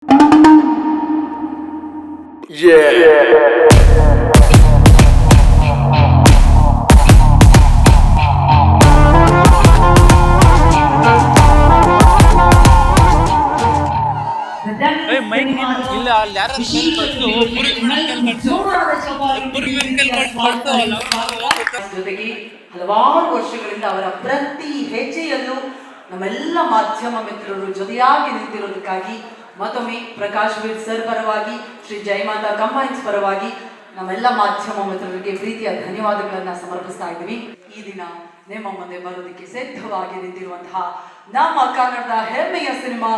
ಜೊತೆಗೆ ಹಲವಾರು ವರ್ಷಗಳಿಂದ ಅವರ ಪ್ರತಿ ಹೆಜ್ಜೆಯಲ್ಲೂ ನಮ್ಮೆಲ್ಲ ಮಾಧ್ಯಮ ಮಿತ್ರರು ಜೊತೆಯಾಗಿ ನಿಂತಿರೋದಕ್ಕಾಗಿ ಮತ್ತೊಮ್ಮೆ ಪ್ರಕಾಶ್ ವೀರ್ ಸರ್ ಪರವಾಗಿ ಶ್ರೀ ಜಯಮಾತಾ ಕಂಬೈನ್ಸ್ ಪರವಾಗಿ ನಮ್ಮೆಲ್ಲ ಮಾಧ್ಯಮ ಮಿತ್ರರಿಗೆ ಪ್ರೀತಿಯ ಧನ್ಯವಾದಗಳನ್ನ ಸಮರ್ಪಿಸ್ತಾ ಇದ್ದೀವಿ. ಈ ದಿನ ನಿಮ್ಮ ಮುಂದೆ ಬರೋದಕ್ಕೆ ಸಿದ್ಧವಾಗಿ ನಿಂತಿರುವಂತಹ ನಮ್ಮ ಕನ್ನಡದ ಹೆಮ್ಮೆಯ ಸಿನಿಮಾ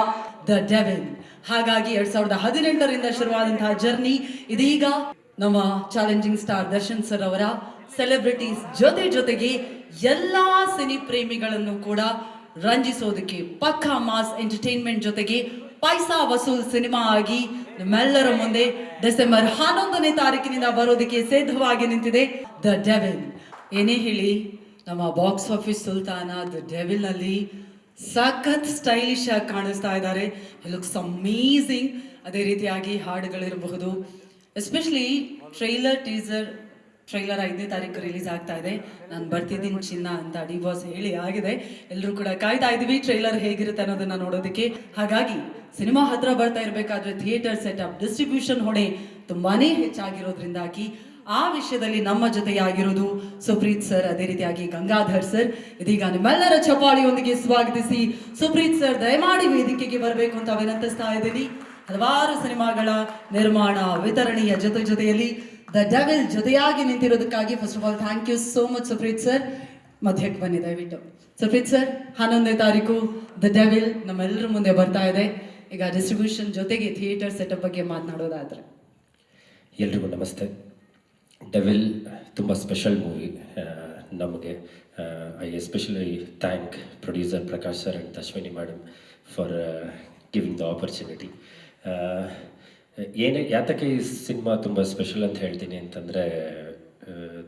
ದ ಡೆವಿಲ್. ಹಾಗಾಗಿ 2018ರಿಂದ ಶುರುವಾದಂತಹ ಜರ್ನಿ ಇದೀಗ ನಮ್ಮ ಚಾಲೆಂಜಿಂಗ್ ಸ್ಟಾರ್ ದರ್ಶನ್ ಸರ್ ಅವರ ಸೆಲೆಬ್ರಿಟೀಸ್ ಜೊತೆಗೆ ಎಲ್ಲಾ ಸಿನಿ ಪ್ರೇಮಿಗಳನ್ನು ಕೂಡ ರಂಜಿಸೋದಕ್ಕೆ ಪಕ್ಕಾ ಮಾಸ್ ಎಂಟರ್ಟೈನ್ಮೆಂಟ್ ಜೊತೆಗೆ ಪೈಸಾ ವಸೂಲ್ ಸಿನಿಮಾ ಆಗಿ ನಿಮ್ಮೆಲ್ಲರ ಮುಂದೆ ಡಿಸೆಂಬರ್ 11ನೇ ತಾರೀಕಿನಿಂದ ಬರೋದಕ್ಕೆ ಸಿದ್ಧವಾಗಿ ನಿಂತಿದೆ ದ ಡೆವಿಲ್. ಏನೇ ಹೇಳಿ, ನಮ್ಮ box office sultan the devil ನಲ್ಲಿ ಸಖತ್ ಸ್ಟೈಲಿಶ್ ಆಗಿ ಕಾಣಿಸ್ತಾ ಇದ್ದಾರೆ. Looks amazing. ಅದೇ ರೀತಿಯಾಗಿ ಹಾಡುಗಳಿರಬಹುದು, ಎಸ್ಪೆಷಲಿ ಟೀಸರ್ ಟ್ರೈಲರ್ 5ನೇ ತಾರೀಕು ರಿಲೀಸ್ ಆಗ್ತಾ ಇದೆ. ನಾನು ಬರ್ತಿದ್ದೀನಿ ಚಿನ್ನ ಅಂತ ಡಿ ಬಾಸ್ ಹೇಳಿ ಆಗಿದೆ. ಎಲ್ಲರೂ ಕೂಡ ಕಾಯ್ತಾ ಇದೀವಿ ಟ್ರೈಲರ್ ಹೇಗಿರುತ್ತೆ ಅನ್ನೋದನ್ನ ನೋಡೋದಕ್ಕೆ. ಹಾಗಾಗಿ ಸಿನಿಮಾ ಹತ್ರ ಬರ್ತಾ ಇರಬೇಕಾದ್ರೆ ಥಿಯೇಟರ್ ಸೆಟಪ್, ಡಿಸ್ಟ್ರಿಬ್ಯೂಷನ್ ಹೊಣೆ ತುಂಬಾನೇ ಹೆಚ್ಚಾಗಿರೋದ್ರಿಂದಾಗಿ ಆ ವಿಷಯದಲ್ಲಿ ನಮ್ಮ ಜೊತೆಯಾಗಿರೋದು ಸುಪ್ರೀತ್ ಸರ್, ಅದೇ ರೀತಿಯಾಗಿ ಗಂಗಾಧರ್ ಸರ್. ಇದೀಗ ನಿಮ್ಮೆಲ್ಲರ ಚಪಾಳಿಯೊಂದಿಗೆ ಸ್ವಾಗತಿಸಿ ಸುಪ್ರೀತ್ ಸರ್ ದಯಮಾಡಿ ವೇದಿಕೆಗೆ ಬರಬೇಕು ಅಂತ ವಿನಂತಿಸ್ತಾ ಇದ್ದೀನಿ. ಹಲವಾರು ಸಿನಿಮಾಗಳ ನಿರ್ಮಾಣ ವಿತರಣೆಯ ಜೊತೆಯಲ್ಲಿ ದ ಡೆವಿಲ್ ಜೊತೆಯಾಗಿ ನಿಂತಿರೋದಕ್ಕಾಗಿ first of all thank you so much Supreeth sir. ಮಧ್ಯಕ್ಕೆ ಬನ್ನಿ ದಯವಿಟ್ಟು. ಸುಪ್ರೀತ್ ಸರ್, 11ನೇ ತಾರೀಕು ದ ಡೆವಿಲ್ ನಮ್ಮೆಲ್ಲರ ಮುಂದೆ ಬರ್ತಾ ಇದೆ. ಈಗ ಡಿಸ್ಟ್ರಿಬ್ಯೂಷನ್ ಜೊತೆಗೆ ಥಿಯೇಟರ್ ಸೆಟಪ್ ಬಗ್ಗೆ ಮಾತನಾಡೋದಾದ್ರೆ. ಎಲ್ರಿಗೂ ನಮಸ್ತೆ. ಡೆವಿಲ್ ತುಂಬ ಸ್ಪೆಷಲ್ ಮೂವಿ ನಮಗೆ. I especially thank producer Prakash sir and Ashwini madam for giving the opportunity. ಯಾತಕ್ಕೆ ಈ ಸಿನಿಮಾ ತುಂಬ ಸ್ಪೆಷಲ್ ಅಂತ ಹೇಳ್ತೀನಿ ಅಂತಂದರೆ,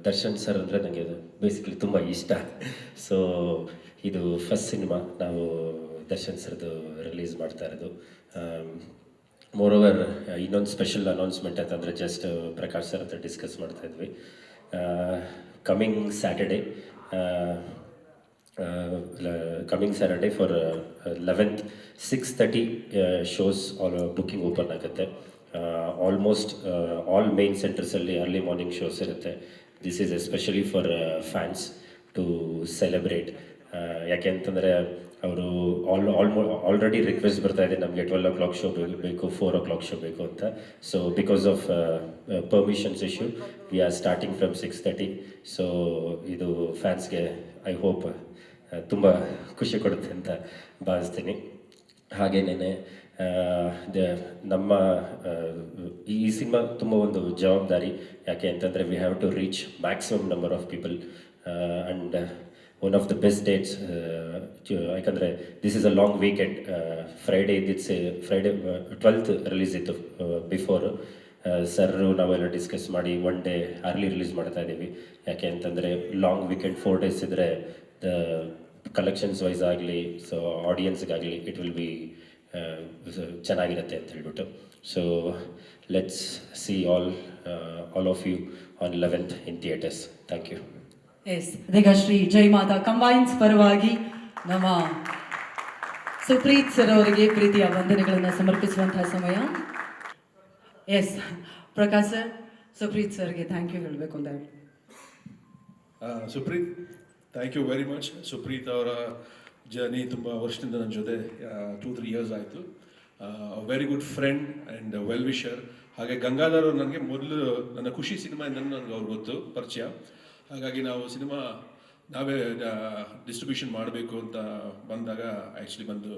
ದರ್ಶನ್ ಸರ್ ಅಂದರೆ ನನಗೆ ಅದು ಬೇಸಿಕಲಿ ತುಂಬ ಇಷ್ಟ. ಸೊ ಇದು ಫಸ್ಟ್ ಸಿನಿಮಾ ನಾವು ದರ್ಶನ್ ಸರ್ದು ರಿಲೀಸ್ ಮಾಡ್ತಾ ಇರೋದು. ಮೋರೋವರ್ ಇನ್ನೊಂದು ಸ್ಪೆಷಲ್ ಅನೌನ್ಸ್ಮೆಂಟ್ ಅಂತಂದರೆ, ಜಸ್ಟ್ ಪ್ರಕಾಶ್ ಸರ್ ಹತ್ರ ಡಿಸ್ಕಸ್ ಮಾಡ್ತಾ ಇದ್ವಿ. Coming Saturday for 11th 6:30 shows booking open ಆಗುತ್ತೆ. ಆಲ್ಮೋಸ್ಟ್ ಆಲ್ ಮೇನ್ ಸೆಂಟರ್ಸಲ್ಲಿ ಅರ್ಲಿ ಮಾರ್ನಿಂಗ್ ಶೋಸ್ ಇರುತ್ತೆ. This is especially for fans to celebrate. ಯಾಕೆ ಅಂತಂದರೆ ಅವರು ಆಲ್ರೆಡಿ ರಿಕ್ವೆಸ್ಟ್ ಬರ್ತಾ ಇದೆ, ನಮಗೆ 12 o'clock ಶೋ ಬೇಕು, 4 o'clock ಶೋ ಬೇಕು ಅಂತ. So because of permissions issue we are starting from 6:30. So ಇದು ಫ್ಯಾನ್ಸ್ಗೆ ಐ ಹೋಪ್ ತುಂಬ ಖುಷಿ ಕೊಡುತ್ತೆ ಅಂತ ಭಾವಿಸ್ತೀನಿ. ಹಾಗೇನೇ ನಮ್ಮ ಈ ಸಿನಿಮಾ ತುಂಬ ಒಂದು ಜವಾಬ್ದಾರಿ. ಯಾಕೆ ಅಂತಂದರೆ we have to reach maximum number of people and one of the best dates. ಯಾಕಂದರೆ this is a long weekend. Friday 12th release ಇತ್ತು. ಬಿಫೋರ್ ಸರ್ರು ನಾವೆಲ್ಲ ಡಿಸ್ಕಸ್ ಮಾಡಿ ಒನ್ ಡೇ ಅರ್ಲಿ ರಿಲೀಸ್ ಮಾಡ್ತಾ ಇದ್ದೀವಿ. ಯಾಕೆ ಅಂತಂದರೆ ಲಾಂಗ್ ವೀಕೆಂಡ್ 4 days ಇದ್ದರೆ the collections wise ಆಗಲಿ, ಸೊ ಆಡಿಯನ್ಸ್ಗಾಗಲಿ ಇಟ್ ವಿಲ್ ಬಿ ಚೆನ್ನಾಗಿರುತ್ತೆ ಅಂತ ಹೇಳ್ಬಿಟ್ಟು. So let's see all of you on 11th in theatres. Thank you. S, ಇದೀಗ ಶ್ರೀ ಜಯಮಾತಾ ಕಂಬೈನ್ಸ್ ಪರವಾಗಿ ನಮ್ಮ ಸುಪ್ರೀತ್ ಸರ್ ಅವರಿಗೆ ಪ್ರೀತಿಯ ವಂದನೆಗಳನ್ನು ಸಮರ್ಪಿಸುವಂತಹ ಸಮಯ. ಎಸ್, ಪ್ರಕಾಶ್ ಸರ್, ಸುಪ್ರೀತ್ ಸರ್ಗೆ ಥ್ಯಾಂಕ್ ಯು ಹೇಳಬೇಕು ಅಂತ ಹೇಳಿ. Supreeth, thank you very much. Supreeth ಅವರ ಜರ್ನಿ ತುಂಬ ವರ್ಷದಿಂದ ನನ್ನ ಜೊತೆ 2-3 years ಆಯಿತು. Very good friend and well wisher. ಹಾಗೆ ಗಂಗಾಧರ್ ಅವರು ನನಗೆ ಮೊದಲು ನನ್ನ ಖುಷಿ ಸಿನಿಮಾಯಿಂದ ನನಗೆ ಅವ್ರು ಗೊತ್ತು, ಪರಿಚಯ. ಹಾಗಾಗಿ ನಾವು ಸಿನಿಮಾ ನಾವೇ ಡಿಸ್ಟ್ರಿಬ್ಯೂಷನ್ ಮಾಡಬೇಕು ಅಂತ ಬಂದಾಗ ಆ್ಯಕ್ಚುಲಿ ಬಂದು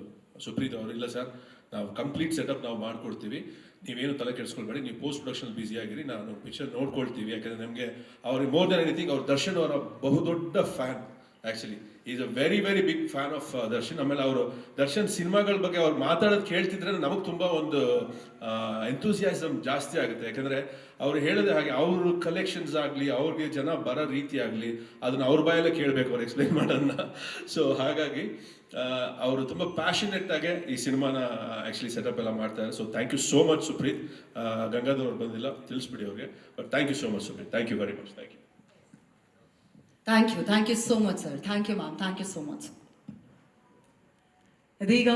ಸುಪ್ರೀತ್ ಅವರು, ಇಲ್ಲ ಸರ್ ನಾವು ಕಂಪ್ಲೀಟ್ ಸೆಟಪ್ ನಾವು ಮಾಡಿಕೊಡ್ತೀವಿ, ನೀವೇನು ತಲೆ ಕೆಡಿಸ್ಕೊಳ್ಬೇಡಿ, ನೀವು ಪೋಸ್ಟ್ ಪ್ರೊಡಕ್ಷನ್ ಬ್ಯುಸಿಯಾಗಿರಿ, ನಾನು ಪಿಕ್ಚರ್ ನೋಡ್ಕೊಳ್ತೀವಿ. ಯಾಕಂದರೆ ನಮಗೆ ಅವ್ರಿಗೆ ಮೋರ್ ದೆನ್ ಎನಿಥಿಂಗ್ ಅವ್ರು ದರ್ಶನ್ ಅವರ ಬಹುದೊಡ್ಡ fan. Actually is a very very big fan of Darshan. ಆಮೇಲೆ ಅವರು ದರ್ಶನ್ ಸಿನಿಮಾಗಳ ಬಗ್ಗೆ ಅವ್ರು ಮಾತಾಡೋದು ಕೇಳ್ತಿದ್ರೆ ನಮಗೆ ತುಂಬ ಒಂದು ಎಂಥೂಸಿಯಾಸಮ್ ಜಾಸ್ತಿ ಆಗುತ್ತೆ. ಯಾಕಂದರೆ ಅವ್ರು ಹೇಳೋದೇ ಹಾಗೆ, ಅವ್ರ ಕಲೆಕ್ಷನ್ಸ್ ಆಗಲಿ, ಅವ್ರಿಗೆ ಜನ ಬರೋ ರೀತಿ ಆಗಲಿ, ಅದನ್ನ ಅವ್ರ ಬಾಯಲ್ಲೇ ಕೇಳಬೇಕು ಅವ್ರು ಎಕ್ಸ್ಪ್ಲೈನ್ ಮಾಡೋದನ್ನ. ಸೊ ಹಾಗಾಗಿ ಅವರು ತುಂಬ ಪ್ಯಾಷನೆಟ್ ಆಗಿ ಈ ಸಿನಿಮಾನ ಆ್ಯಕ್ಚುಲಿ ಸೆಟಪ್ ಎಲ್ಲ ಮಾಡ್ತಾರೆ. So thank you so much Supreeth. Gangadhar ಅವ್ರು ಬಂದಿಲ್ಲ, ತಿಳಿಸ್ಬಿಡಿ ಅವ್ರಿಗೆ. But thank you so much Supreeth, thank you very much. Thank you. Thank you so much sir. Thank you ma'am, thank you so much. ಇದೀಗ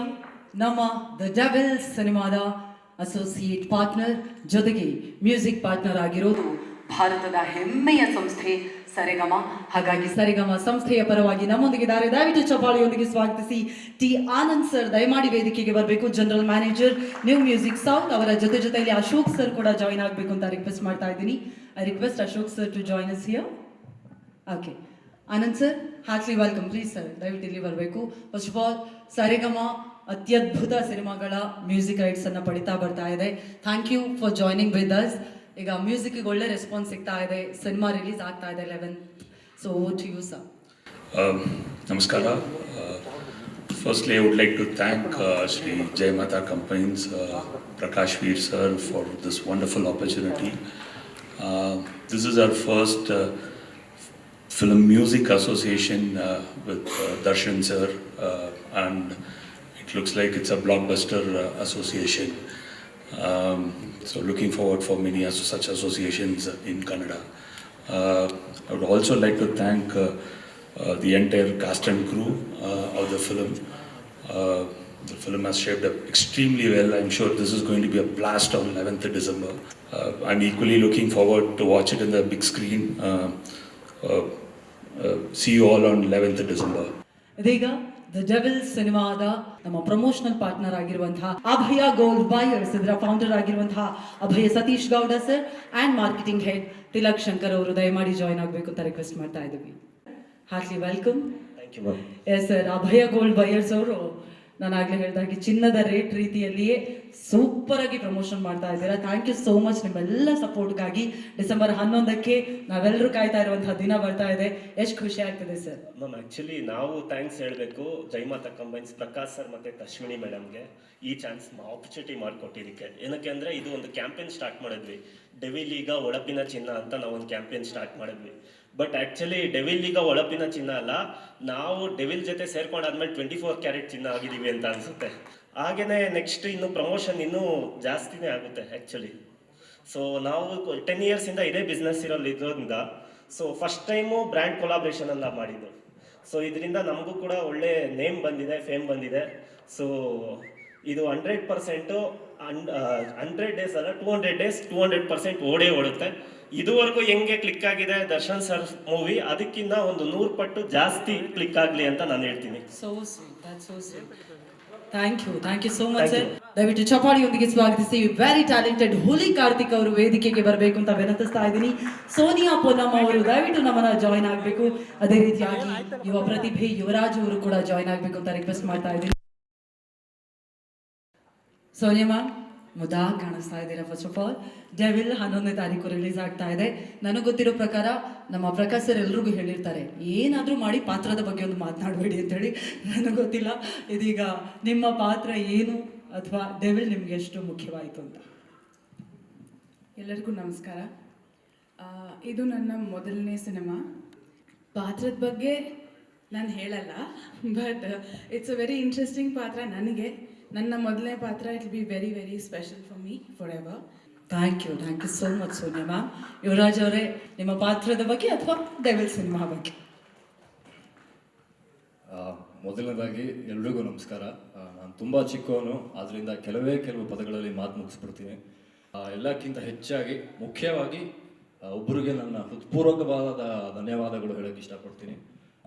ನಮ್ಮ ದ ಡೆವಿಲ್ ಸಿನಿಮಾದ associate partner ಜೊತೆಗೆ music partner ಆಗಿರೋದು ಭಾರತದ ಹೆಮ್ಮೆಯ ಸಂಸ್ಥೆ ಸರೆಗಮ. ಹಾಗಾಗಿ ಸರೆಗಮ ಸಂಸ್ಥೆಯ ಪರವಾಗಿ ನಮ್ಮೊಂದಿಗಿದ್ದಾರೆ. ದಯವಿಟ್ಟು ಚಪ್ಪಾಳೆಯೊಂದಿಗೆ ಸ್ವಾಗತಿಸಿ ಟಿ ಆನಂದ್ ಸರ್ ದಯಮಾಡಿ ವೇದಿಕೆಗೆ ಬರಬೇಕು. General manager new music south. ಅವರ ಜೊತೆಯಲ್ಲಿ ಅಶೋಕ್ ಸರ್ ಕೂಡ ಜಾಯಿನ್ ಆಗಬೇಕು ಅಂತ ರಿಕ್ವೆಸ್ಟ್ ಮಾಡ್ತಾ ಇದ್ದೀನಿ. I request Ashok sir to join us here. Okay, Anand sir heartly welcome. Please sir ದಯವಿಟ್ಟು ಇಲ್ಲಿ ಬರಬೇಕು. ಫಸ್ಟ್ ಆಫ್ ಆಲ್ ಸರೆಗಮ ಅತ್ಯದ್ಭುತ ಸಿನಿಮಾಗಳ ಮ್ಯೂಸಿಕ್ ರೈಟ್ಸ್ ಅನ್ನ ಪಡಿತಾ ಬರ್ತಾ ಇದೆ. Thank you for joining with us. ಈಗ ಮ್ಯೂಸಿಕ್ಗೆ ಒಳ್ಳೆ ರೆಸ್ಪಾನ್ಸ್ ಸಿಗ್ತಾ ಇದೆ. ಸಿನಿಮಾ ರಿಲೀಸ್ ಆಗ್ತಾ ಇದೆ 11th. So over to you sir. Namaskara. Firstly, I would like to thank Sri Jai Mata Companies, Prakash Veer sir, for this wonderful opportunity. This is our first film music association with Darshan sir, and it looks like it's a blockbuster association. So looking forward for many such associations in Kannada. I would also like to thank the entire cast and crew of the film. The film has shaped up extremely well. I'm sure this is going to be a blast on 11th December. I'm equally looking forward to watch it in the big screen. See you all on 11th December. ಇದೀಗ the devil ಸಿನಿಮಾದ ನಮ್ಮ promotional partner ಆಗಿರುವಂತಹ Abhaya gold buyers, ಇದರ founder ಆಗಿರುವಂತಹ Abhaya Satish Gowda sir and marketing head Tilak Shankar ಅವರು ದಯಮಾಡಿ join ಆಗಬೇಕು ಅಂತ ರಿಕ್ವೆಸ್ಟ್ ಮಾಡ್ತಾ ಇದ್ದೀವಿ. Heartly welcome. Thank you ma'am. Yes sir, Abhaya gold buyers ಅವರು ನಾನು ಆಗಲೇ ಹೇಳಿದಾಗೆ ಚಿನ್ನದ ರೇಟ್ ರೀತಿಯಲ್ಲಿಯೇ ಸೂಪರ್ ಆಗಿ ಪ್ರಮೋಷನ್ ಮಾಡ್ತಾ ಇದ್ದೀರಾ. ಥ್ಯಾಂಕ್ ಯು ಸೋ ಮಚ್ ನಿಮ್ಮೆಲ್ಲ ಸಪೋರ್ಟ್ಗಾಗಿ. ಡಿಸೆಂಬರ್ 11ಕ್ಕೆ ನಾವೆಲ್ಲರೂ ಕಾಯ್ತಾ ಇರುವಂತಹ ದಿನ ಬರ್ತಾ ಇದೆ. ಎಷ್ಟು ಖುಷಿ ಆಗ್ತದೆ ಸರ್. ಮ್ಯಾಮ್, ಆ್ಯಕ್ಚುಲಿ ನಾವು ಥ್ಯಾಂಕ್ಸ್ ಹೇಳಬೇಕು ಜೈಮಾತಾ ಕಂಬೈನ್ಸ್ ಪ್ರಕಾಶ್ ಸರ್ ಮತ್ತು ಅಶ್ವಿನಿ ಮೇಡಮ್ಗೆ ಈ ಚಾನ್ಸ್ ಆಪರ್ಚುನಿಟಿ ಮಾಡಿಕೊಟ್ಟಿದ್ದಕ್ಕೆ. ಏನಕ್ಕೆ ಅಂದರೆ ಇದು ಒಂದು ಕ್ಯಾಂಪೇನ್ ಸ್ಟಾರ್ಟ್ ಮಾಡಿದ್ವಿ, ಡೆವಿಲ್ ಈಗ ಒಳಪಿನ ಚಿನ್ನ ಅಂತ ನಾವು ಒಂದು ಕ್ಯಾಂಪೇನ್ ಸ್ಟಾರ್ಟ್ ಮಾಡಿದ್ವಿ. ಬಟ್ ಆ್ಯಕ್ಚುಲಿ ಡೆವಿಲ್ ಈಗ ಒಳಪಿನ ಚಿನ್ನ ಅಲ್ಲ, ನಾವು ಡೆವಿಲ್ ಜೊತೆ ಸೇರ್ಕೊಂಡಾದ್ಮೇಲೆ 24 ಕ್ಯಾರೆಟ್ ಚಿನ್ನ ಆಗಿದ್ದೀವಿ ಅಂತ ಅನಿಸುತ್ತೆ. ಹಾಗೆಯೇ ನೆಕ್ಸ್ಟ್ ಇನ್ನು ಪ್ರಮೋಷನ್ ಇನ್ನೂ ಜಾಸ್ತಿನೇ ಆಗುತ್ತೆ ಆ್ಯಕ್ಚುಲಿ. ಸೊ ನಾವು 10 ಇಯರ್ಸಿಂದ ಇದೇ ಬಿಸ್ನೆಸ್ ಇರೋದ್ರಿಂದ so first time brand collaboration ಎಲ್ಲ ಮಾಡಿದ್ದು. ಸೊ ಇದರಿಂದ ನಮಗೂ ಕೂಡ ಒಳ್ಳೆ ನೇಮ್ ಬಂದಿದೆ, ಫೇಮ್ ಬಂದಿದೆ. ಸೊ ಇದು 100% 100 ಡೇಸ್ ಅಲ್ಲ 200 ಡೇಸ್ 200% ಓಡುತ್ತೆ. ಇದುವರೆಗೂ ಹೆಂಗೆ ಕ್ಲಿಕ್ ಆಗಿದೆ ದರ್ಶನ್ ಸರ್ ಮೂವಿ, ಅದಕ್ಕಿಂತ ಒಂದು 100 ಪಟ್ಟು ಜಾಸ್ತಿ ಕ್ಲಿಕ್ ಆಗಲಿ ಅಂತ ನಾನು ಹೇಳ್ತೀನಿ. Thank you so much sir. ದಯವಿಟ್ಟು ಚಪಾಳಿಯೊಂದಿಗೆ ಸ್ವಾಗತಿಸಿ ವೆರಿ ಟ್ಯಾಲೆಂಟೆಡ್ ಹುಲಿ ಕಾರ್ತಿಕ್ ಅವರು ವೇದಿಕೆಗೆ ಬರಬೇಕು ಅಂತ ವಿನಂತಿಸ್ತಾ ಇದ್ದೀನಿ. ಸೋನಿಯಾ ಪೊನ್ನಮ್ಮ ಅವರು ದಯವಿಟ್ಟು ನಮ್ಮನ್ನ ಜಾಯ್ನ್ ಆಗಬೇಕು. ಅದೇ ರೀತಿಯಾಗಿ ಯುವ ಪ್ರತಿಭೆ ಯುವರಾಜ್ ಅವರು ಕೂಡ ಜಾಯ್ನ್ ಆಗಬೇಕು ಅಂತ ರಿಕ್ವೆಸ್ಟ್ ಮಾಡ್ತಾ ಇದ್ದೀನಿ. ಸೋನಿಯಾ ಮ್ಯಾಮ್ ಮುದ್ದಾಗಿ ಕಾಣಿಸ್ತಾ ಇದ್ದೀರಾ. ಫಸ್ಟ್ ಆಫ್ ಆಲ್ ಡೆವಿಲ್ 11ನೇ ತಾರೀಕು ರಿಲೀಸ್ ಆಗ್ತಾ ಇದೆ. ನನಗೆ ಗೊತ್ತಿರೋ ಪ್ರಕಾರ ನಮ್ಮ ಪ್ರಕಾಶ್ ಸರ್ ಎಲ್ರಿಗೂ ಹೇಳಿರ್ತಾರೆ, ಏನಾದರೂ ಮಾಡಿ ಪಾತ್ರದ ಬಗ್ಗೆ ಒಂದು ಮಾತನಾಡಬೇಡಿ ಅಂತೇಳಿ. ನನಗೆ ಗೊತ್ತಿಲ್ಲ ಇದೀಗ ನಿಮ್ಮ ಪಾತ್ರ ಏನು ಅಥವಾ ಡೆವಿಲ್ ನಿಮ್ಗೆ ಎಷ್ಟು ಮುಖ್ಯವಾಯಿತು ಅಂತ. ಎಲ್ಲರಿಗೂ ನಮಸ್ಕಾರ. ಇದು ನನ್ನ ಮೊದಲನೇ ಸಿನಿಮಾ. ಪಾತ್ರದ ಬಗ್ಗೆ ನಾನು ಹೇಳಲ್ಲ, but it's a very interesting ಪಾತ್ರ ನನಗೆ. ನನ್ನ ಮೊದಲನೇ ಪಾತ್ರ it will be very very special for me forever. Thank you so much Sonia ma'am. Yuvraj ಅವರೇ, ನಿಮ್ಮ ಪಾತ್ರದ ಬಗ್ಗೆ ಅಥವಾ ಡೆವಿಲ್ ಸಿನಿಮಾ ಬಗ್ಗೆ? ಮೊದಲನೇದಾಗಿ ಎಲ್ರಿಗೂ ನಮಸ್ಕಾರ. ನಾನು ತುಂಬ ಚಿಕ್ಕವನು, ಆದ್ದರಿಂದ ಕೆಲವು ಪದಗಳಲ್ಲಿ ಮಾತು ಮುಗಿಸ್ಬಿಡ್ತೀನಿ. ಎಲ್ಲಕ್ಕಿಂತ ಹೆಚ್ಚಾಗಿ ಮುಖ್ಯವಾಗಿ ಒಬ್ಬರಿಗೆ ನನ್ನ ಹೃತ್ಪೂರ್ವಕವಾದ ಧನ್ಯವಾದಗಳು ಹೇಳೋಕ್ಕೆ ಇಷ್ಟಪಡ್ತೀನಿ.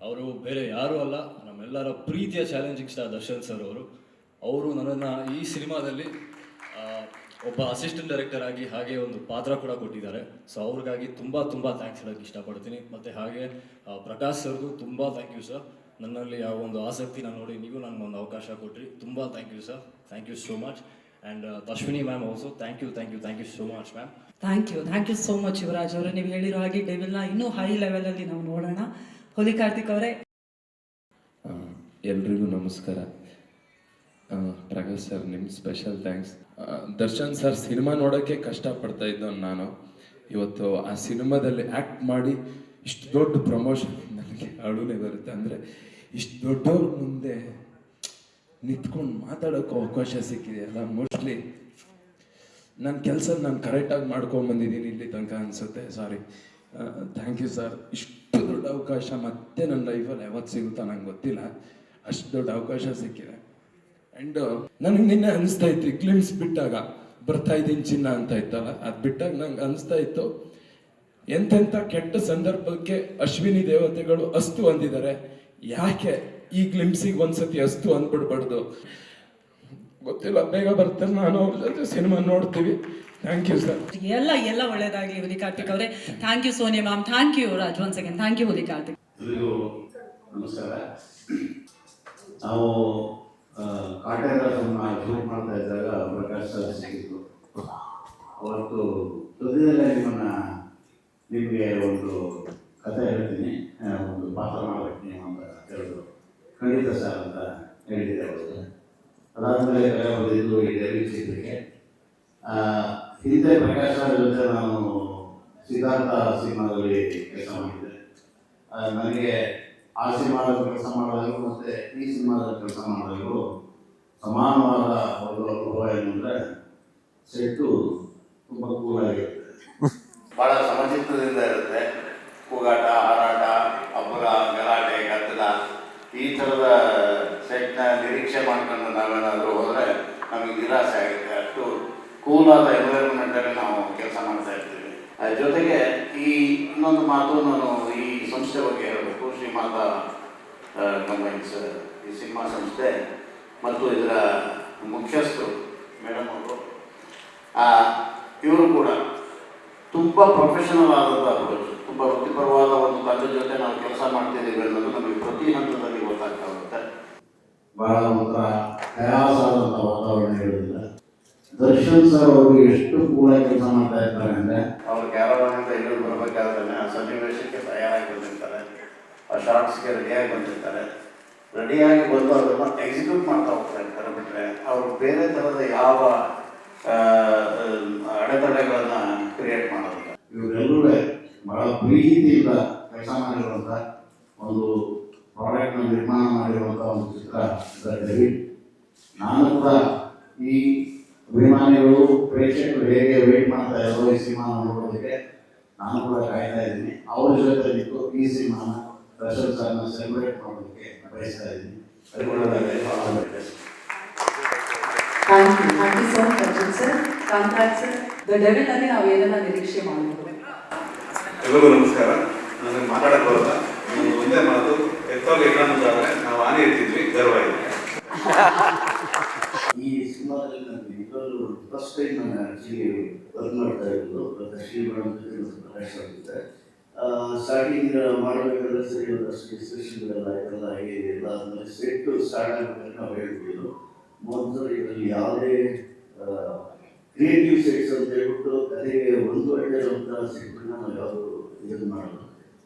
ಅವರು ಬೇರೆ ಯಾರೂ ಅಲ್ಲ, ನಮ್ಮೆಲ್ಲರ ಪ್ರೀತಿಯ ಚಾಲೆಂಜಿಂಗ್ ಸ್ಟಾರ್ ದರ್ಶನ್ ಸರ್ ಅವರು ನನ್ನನ್ನು ಈ ಸಿನಿಮಾದಲ್ಲಿ ಒಬ್ಬ ಅಸಿಸ್ಟೆಂಟ್ ಡೈರೆಕ್ಟರ್ ಆಗಿ ಹಾಗೆ ಒಂದು ಪಾತ್ರ ಕೂಡ ಕೊಟ್ಟಿದ್ದಾರೆ. ಸೊ ಅವ್ರಿಗಾಗಿ ತುಂಬ ಥ್ಯಾಂಕ್ಸ್ ಹೇಳೋಕ್ಕೆ ಇಷ್ಟಪಡ್ತೀನಿ. ಮತ್ತು ಹಾಗೆ ಪ್ರಕಾಶ್ ಸರ್ಗೂ ತುಂಬ ಥ್ಯಾಂಕ್ ಯು ಸರ್. ನನ್ನಲ್ಲಿ ಯಾವ ಒಂದು ಆಸಕ್ತಿನ ನೋಡಿ ನೀವು ನನಗೊಂದು ಅವಕಾಶ ಕೊಟ್ರಿ. ತುಂಬ thank you sir. Thank you so much. And Ashwini ma'am also thank you so much ma'am. Thank you so much Yuvraj ಅವರೇ. ನೀವು ಹೇಳಿರೋ ಹಾಗೆ ಡೆವಿಲ್ನ ಇನ್ನೂ ಹೈ ಲೆವೆಲಲ್ಲಿ ನಾವು ನೋಡೋಣ. ಹುಲಿ ಕಾರ್ತಿಕ್ ಅವರೇ, ಎಲ್ರಿಗೂ ನಮಸ್ಕಾರ. ಪ್ರಕಾಶ್ ಸರ್ ನಿಮ್ಮ special thanks. Darshan sir cinema ನೋಡೋಕ್ಕೆ ಕಷ್ಟಪಡ್ತಾ ಇದ್ದವನು ನಾನು. ಇವತ್ತು ಆ ಸಿನಿಮಾದಲ್ಲಿ ಆ್ಯಕ್ಟ್ ಮಾಡಿ ಇಷ್ಟು ದೊಡ್ಡ ಪ್ರಮೋಷನ್, ನನಗೆ ಅಳುನೇ ಬರುತ್ತೆ. ಅಂದರೆ ಇಷ್ಟು ದೊಡ್ಡವ್ರ ಮುಂದೆ ನಿಂತ್ಕೊಂಡು ಮಾತಾಡೋಕ್ಕೆ ಅವಕಾಶ ಸಿಕ್ಕಿದೆಯಲ್ಲ, ಮೋಸ್ಟ್ಲಿ ನನ್ನ ಕೆಲಸ ನಾನು ಕರೆಕ್ಟಾಗಿ ಮಾಡ್ಕೊಂಬಂದಿದ್ದೀನಿ ಇಲ್ಲಿ ತನಕ ಅನಿಸುತ್ತೆ. ಸಾರಿ, ಥ್ಯಾಂಕ್ ಯು ಸರ್. ಇಷ್ಟು ದೊಡ್ಡ ಅವಕಾಶ ಮತ್ತೆ ನನ್ನ ಲೈಫಲ್ಲಿ ಯಾವತ್ತು ಸಿಗುತ್ತಾ ನಂಗೆ ಗೊತ್ತಿಲ್ಲ, ಅಷ್ಟು ದೊಡ್ಡ ಅವಕಾಶ ಸಿಕ್ಕಿದೆ. ಆ್ಯಂಡ್ ನನಗೆ ನಿನ್ನೆ ಅನಿಸ್ತಾ ಇತ್ತು, ಕ್ಲಿಮ್ಸ್ ಬಿಟ್ಟಾಗ ಬರ್ತಾ ಇದ್ದೀನಿ ಚಿನ್ನ ಅಂತ ಇತ್ತಲ್ಲ, ಅದು ಬಿಟ್ಟಾಗ ನಂಗೆ ಅನಿಸ್ತಾ ಇತ್ತು ಎಂತೆಂಥ ಕೆಟ್ಟ ಸಂದರ್ಭಕ್ಕೆ ಅಶ್ವಿನಿ ದೇವತೆಗಳು ಅಸ್ತು ಅಂದಿದ್ದಾರೆ, ಯಾಕೆ ಈ ಗ್ಲಿಮ್ಸಿಗೆ ಒಂದ್ಸತಿ ಅಸ್ತು ಅಂದ್ಬಿಡ್ಬಾರ್ದು. ಗೊತ್ತಿಲ್ಲ, ಬೇಗ ಬರ್ತಾರೆ, ನಾನು ಅವ್ರ ಜೊತೆ ಸಿನಿಮಾ ನೋಡ್ತೀವಿ. Thank you sir. ಎಲ್ಲ ಒಳ್ಳೇದಾಗಲಿ ಹುಲಿ ಕಾರ್ತಿಕ್ ಅವರೇ. Thank you Sonia ma'am, thank you Raj once again, thank you Huli Karthik. ಎಲ್ರಿಗೂ ನಮಸ್ಕಾರ. ನಾವು ಕಾಟೇರ ಸಿನಿಮಾ ಶೂಟ್ ಮಾಡ್ತಾ ಇದ್ದಾಗ ಪ್ರಕಾಶ್ ಸರ್ ಸಿಕ್ಕಿದ್ರು. ಅವತ್ತು ಸದ್ಯದಲ್ಲೇ ನಿಮಗೆ ಒಂದು ಕಥೆ ಹೇಳ್ತೀನಿ, ಒಂದು ಪಾತ್ರ ಮಾಡಬೇಕು ನೀವು ಅಂತ ಹೇಳಿದ್ರು. ಖಂಡಿತ ಸರ್ ಅಂತ ಹೇಳಿದ್ದೆ ಅವರು. ಅದಾದಮೇಲೆ ಕರೆ ಬಂದಿದ್ದು ಈ ಡೆಲ್ಲಿ ಚಿತ್ರಕ್ಕೆ. ಹಿಂದೆ ಪ್ರಕಾಶ್ ಸರ್ ಜೊತೆ ನಾನು ಸಿದ್ಧಾರ್ಥ ಸಿನಿಮಾದಲ್ಲಿ ಕೆಲಸ ಮಾಡಿದ್ದೆ. ನನಗೆ ಆ ಸಿನಿಮಾದಲ್ಲಿ ಕೆಲಸ ಮಾಡಿದಾಗಲೂ ಮತ್ತು ಈ ಸಿನಿಮಾದಲ್ಲಿ ಕೆಲಸ ಮಾಡಿದಾಗಲೂ ಸಮಾನವಾದ ಒಂದು ಅನುಭವ ಏನಂದರೆ, ಸೆಟ್ಟು ತುಂಬ ಕೂಲಾಗಿರುತ್ತೆ, ಭಾಳ ಸಮಚಿತ್ತದಿಂದ ಇರುತ್ತೆ. ಕೂಗಾಟ, ಹಾರಾಟ, ಅಬ್ಬರ, ಗಲಾಟೆ, ಗದ್ದಲ, ಈ ಥರದ ಸೆಟ್ನ ನಿರೀಕ್ಷೆ ಮಾಡ್ಕೊಂಡು ನಾವೇನಾದರೂ ಹೋದರೆ ನಮಗೆ ನಿರಾಸೆ ಆಗುತ್ತೆ. ಅಷ್ಟು ಕೂಲಾದ ಎನ್ವೈರನ್ಮೆಂಟಲ್ಲಿ ನಾವು ಕೆಲಸ ಮಾಡ್ತಾ ಇರ್ತೀವಿ. ಜೊತೆಗೆ ಈ ಇನ್ನೊಂದು ಮಾತು ನಾನು ಈ ಸಂಸ್ಥೆ ಬಗ್ಗೆ ಹೇಳಬೇಕು. ಶ್ರೀಮಾತ ಕಂಬೈನ್ಸ್ ಈ ಸಿನಿಮಾ ಸಂಸ್ಥೆ ಮತ್ತು ಇದರ ಮುಖ್ಯಸ್ಥರು ಮೇಡಮ್ ಅವರು, ಇವರು ಕೂಡ ತುಂಬ ಪ್ರೊಫೆಷನಲ್ ಆದಂಥ ಅಪ್ರೋಚ್, ತುಂಬ ವೃತ್ತಿಪರವಾದ ಒಂದು ತಂಡದ ಜೊತೆ ನಾವು ಕೆಲಸ ಮಾಡ್ತಿದ್ದೀವಿ ಅನ್ನೋದು ನಮಗೆ ಪ್ರತಿ ಹಂತದಲ್ಲಿ ಗೊತ್ತಾಗ್ತಾ ಹೋಗುತ್ತೆ. ಭಾಳ ಒಂಥರ ಪ್ರಯಾಸಾದಂಥ ವಾತಾವರಣ ಇರೋದಿಲ್ಲ. ದರ್ಶನ್ ಸರ್ ಅವರು ಎಷ್ಟು ಕೂಡ ಕೆಲಸ ಮಾಡ್ತಾ ಇರ್ತಾರೆ ಅಂದರೆ, ಅವ್ರು ಕ್ಯಾರವಾನಿಂದ ಇಲ್ಲಿ ಬರಬೇಕಾದ್ರೆ ಆ ಸನ್ನಿವೇಶಕ್ಕೆ ತಯಾರಾಗಿ ಬಂದಿರ್ತಾರೆ, ಆ ಶಾರ್ಟ್ಸ್ಗೆ ರೆಡಿಯಾಗಿ ಬಂದಿರ್ತಾರೆ. ರೆಡಿಯಾಗಿ ಬಂದು ಅದನ್ನು ಎಕ್ಸಿಕ್ಯೂಟ್ ಮಾಡ್ತಾ ಹೋಗ್ತಾ ಇರ್ತಾರೆ. ಬಿಟ್ಟರೆ ಅವರು ಬೇರೆ ಥರದ ಯಾವ ಅಡೆತಡೆಗಳನ್ನು ಕ್ರಿಯೇಟ್ ಮಾಡೋದಿಲ್ಲ. ಇವರೆಲ್ಲರೂ ಬಹಳ ಪ್ರೀತಿಯಿಂದ ಕೆಲಸ ಮಾಡಿರುವಂಥ ಒಂದು ಪ್ರಾಡಕ್ಟ್ನ ನಿರ್ಮಾಣ ಮಾಡಿರುವಂಥ ಒಂದು ಚಿತ್ರ ಡೆವಿಡ್. ನಾನು ಕೂಡ ಈ ಅಭಿಮಾನಿಗಳು, ಪ್ರೇಕ್ಷಕರು ಹೇಗೆ ವೇಟ್ ಮಾಡ್ತಾ ಇರೋ ಈ ಸಿನಿಮಾ ನೋಡೋದಕ್ಕೆ ನಾನು ಕೂಡ ಕಾಯ್ತಾ ಇದ್ದೀನಿ. ಅವ್ರ ಜೊತೆ ನಿಂತು ಈ ಸಿನಿಮಾನ ದರ್ಶನ್ ಸರ್ನ ಸೆಲೆಬ್ರೇಟ್ ಮಾಡೋದಕ್ಕೆ ಬಯಸ್ತಾ ಇದ್ದೀನಿ. ಅದು ಕೂಡ thank you so much Arjun sir. Contract sir, the devil ಅಲ್ಲಿ ನಾವು ಏನನ್ನ ನಿರೀಕ್ಷೆ ಮಾಡಬಹುದು? ಎಲ್ಲರಿಗೂ ನಮಸ್ಕಾರ. ನನಗೆ ಮಾತಾಡಕ್ಕೆ ಬರೋಲ್ಲ, ಒಂದೇ ಮಾತು, ಎತ್ತೋಗಿ ಏನಂತಾದ್ರೆ ನಾವು ಆನೆ ಇರ್ತಿದ್ವಿ, ಗರ್ವ ಇದೆ. ಈ ಸಿನಿಮಾದಲ್ಲಿ ನನಗೆ ಇದೊಂದು ಫಸ್ಟ್ ಟೈಮ್ ನಾನು ಆ್ಯಕ್ಚುಲಿ ವರ್ಕ್ ಮಾಡ್ತಾ ಇರೋದು ಶ್ರೀ ಮೇಡಮ್ ಜೊತೆ ಪ್ರಕಾಶ್ ಆಗಿದ್ದೆ. ಸ್ಟಾರ್ಟಿಂಗ್ ಮಾಡಬೇಕಾದ್ರೆ ಸರಿ ಒಂದಷ್ಟು ಡಿಸ್ಕಷನ್ಗಳೆಲ್ಲ ಇದೆಲ್ಲ ಹೇಗಿಲ್ಲ. ಆದಮೇಲೆ ಸೆಟ್ ಸ್ಟಾರ್ಟ್ ಆಗಬೇಕಾದ್ರೆ ನಾವು ಹೇಳ್ಬಿಟ್ಟಿದ್ದು ಮೊದಲು ಇದರಲ್ಲಿ ಯಾವುದೇ ಕ್ರಿಯೇಟಿವ್ ಸೆಟ್ಸ್ ಅಂತ ಹೇಳ್ಬಿಟ್ಟು ಕಥೆಗೆ ಒಂದು ಒಳ್ಳೆ ಇರುವಂಥ ಸೆಟ್ಗಳನ್ನ ನಾವು ಯಾವುದು ಇದು ಮಾಡೋದು.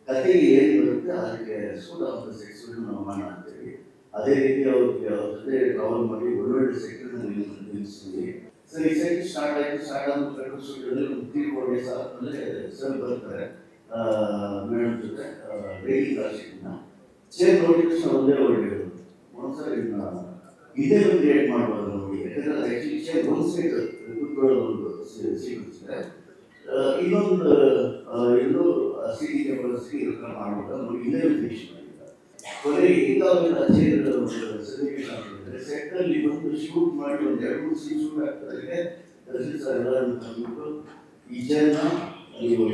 ಕಥೆಗೆ ಏನು ಬರುತ್ತೆ ಅದಕ್ಕೆ ಸೂಟ್ ಆಗುವಂಥ ಸೆಟ್ಸ್ಗಳನ್ನ ನಾವು ಮಾಡ್ತೀವಿ. ಅದೇ ರೀತಿ ಅವ್ರಿಗೆ ಅವ್ರ ಜೊತೆ ಟ್ರಾವೆಲ್ ಮಾಡಿ ಒಳ್ಳೊಳ್ಳೆ ಸೆಟ್ಗಳನ್ನ ನಿಲ್ಲಿಸ್ತೀವಿ. ಸರಿ, ಸೆಟ್ ಸ್ಟಾರ್ಟ್ ಆಯಿತು. ಸ್ಟಾರ್ಟ್ ಆದ ಪ್ರಕಟಿಸಿದ್ರೆ ಒಂದು 3-4 ಡೇಸ್ ಆದಮೇಲೆ ಸರ್ ಬರ್ತಾರೆ ಮೇಡಮ್ ಜೊತೆ ಡೈಲಿ ಕ್ಲಾಸಿನ ಚೇರ್ ನೋಡಿದ ತಕ್ಷಣ ಒಂದೇ ಒಳ್ಳೆಯದು ಒಂದ್ಸರಿ ಇದೇ ಒಂದು ಕ್ರಿಯೇಟ್ ಮಾಡ್ಬೋದು ನೋಡಿ. ಯಾಕಂದರೆ ಆ್ಯಕ್ಚುಲಿ ಚೇರ್ ಒಂದು ಸೈಡ್ ಕುತ್ಕೊಳ್ಳೋದು ಒಂದು ಸಿಗುತ್ತೆ, ಇನ್ನೊಂದು ಇದು ಸಿಟಿ ಕೆಪಾಸಿಟಿ ಮಾಡ್ಬೋದು ನೋಡಿ. ಇದೇ ಒಂದು ವಿಷಯ ಕೊನೆಗೆ ಈಗಾಗಲೇ ಚೇರ್ ಸನ್ನಿವೇಶ ಆಗ್ತಿದ್ದಾರೆ. ಸೆಟ್ಟಲ್ಲಿ ಬಂದು ಶೂಟ್ ಮಾಡಿ ಒಂದು 2-3 ಸೀನ್ ಶೂಟ್ ಆಗ್ತದೆ. ದರ್ಶನ್ ಸರ್ ಎಲ್ಲರೂ ತಂದ್ಬಿಟ್ಟು ಈ ಚೇರ್ನ ನೀವು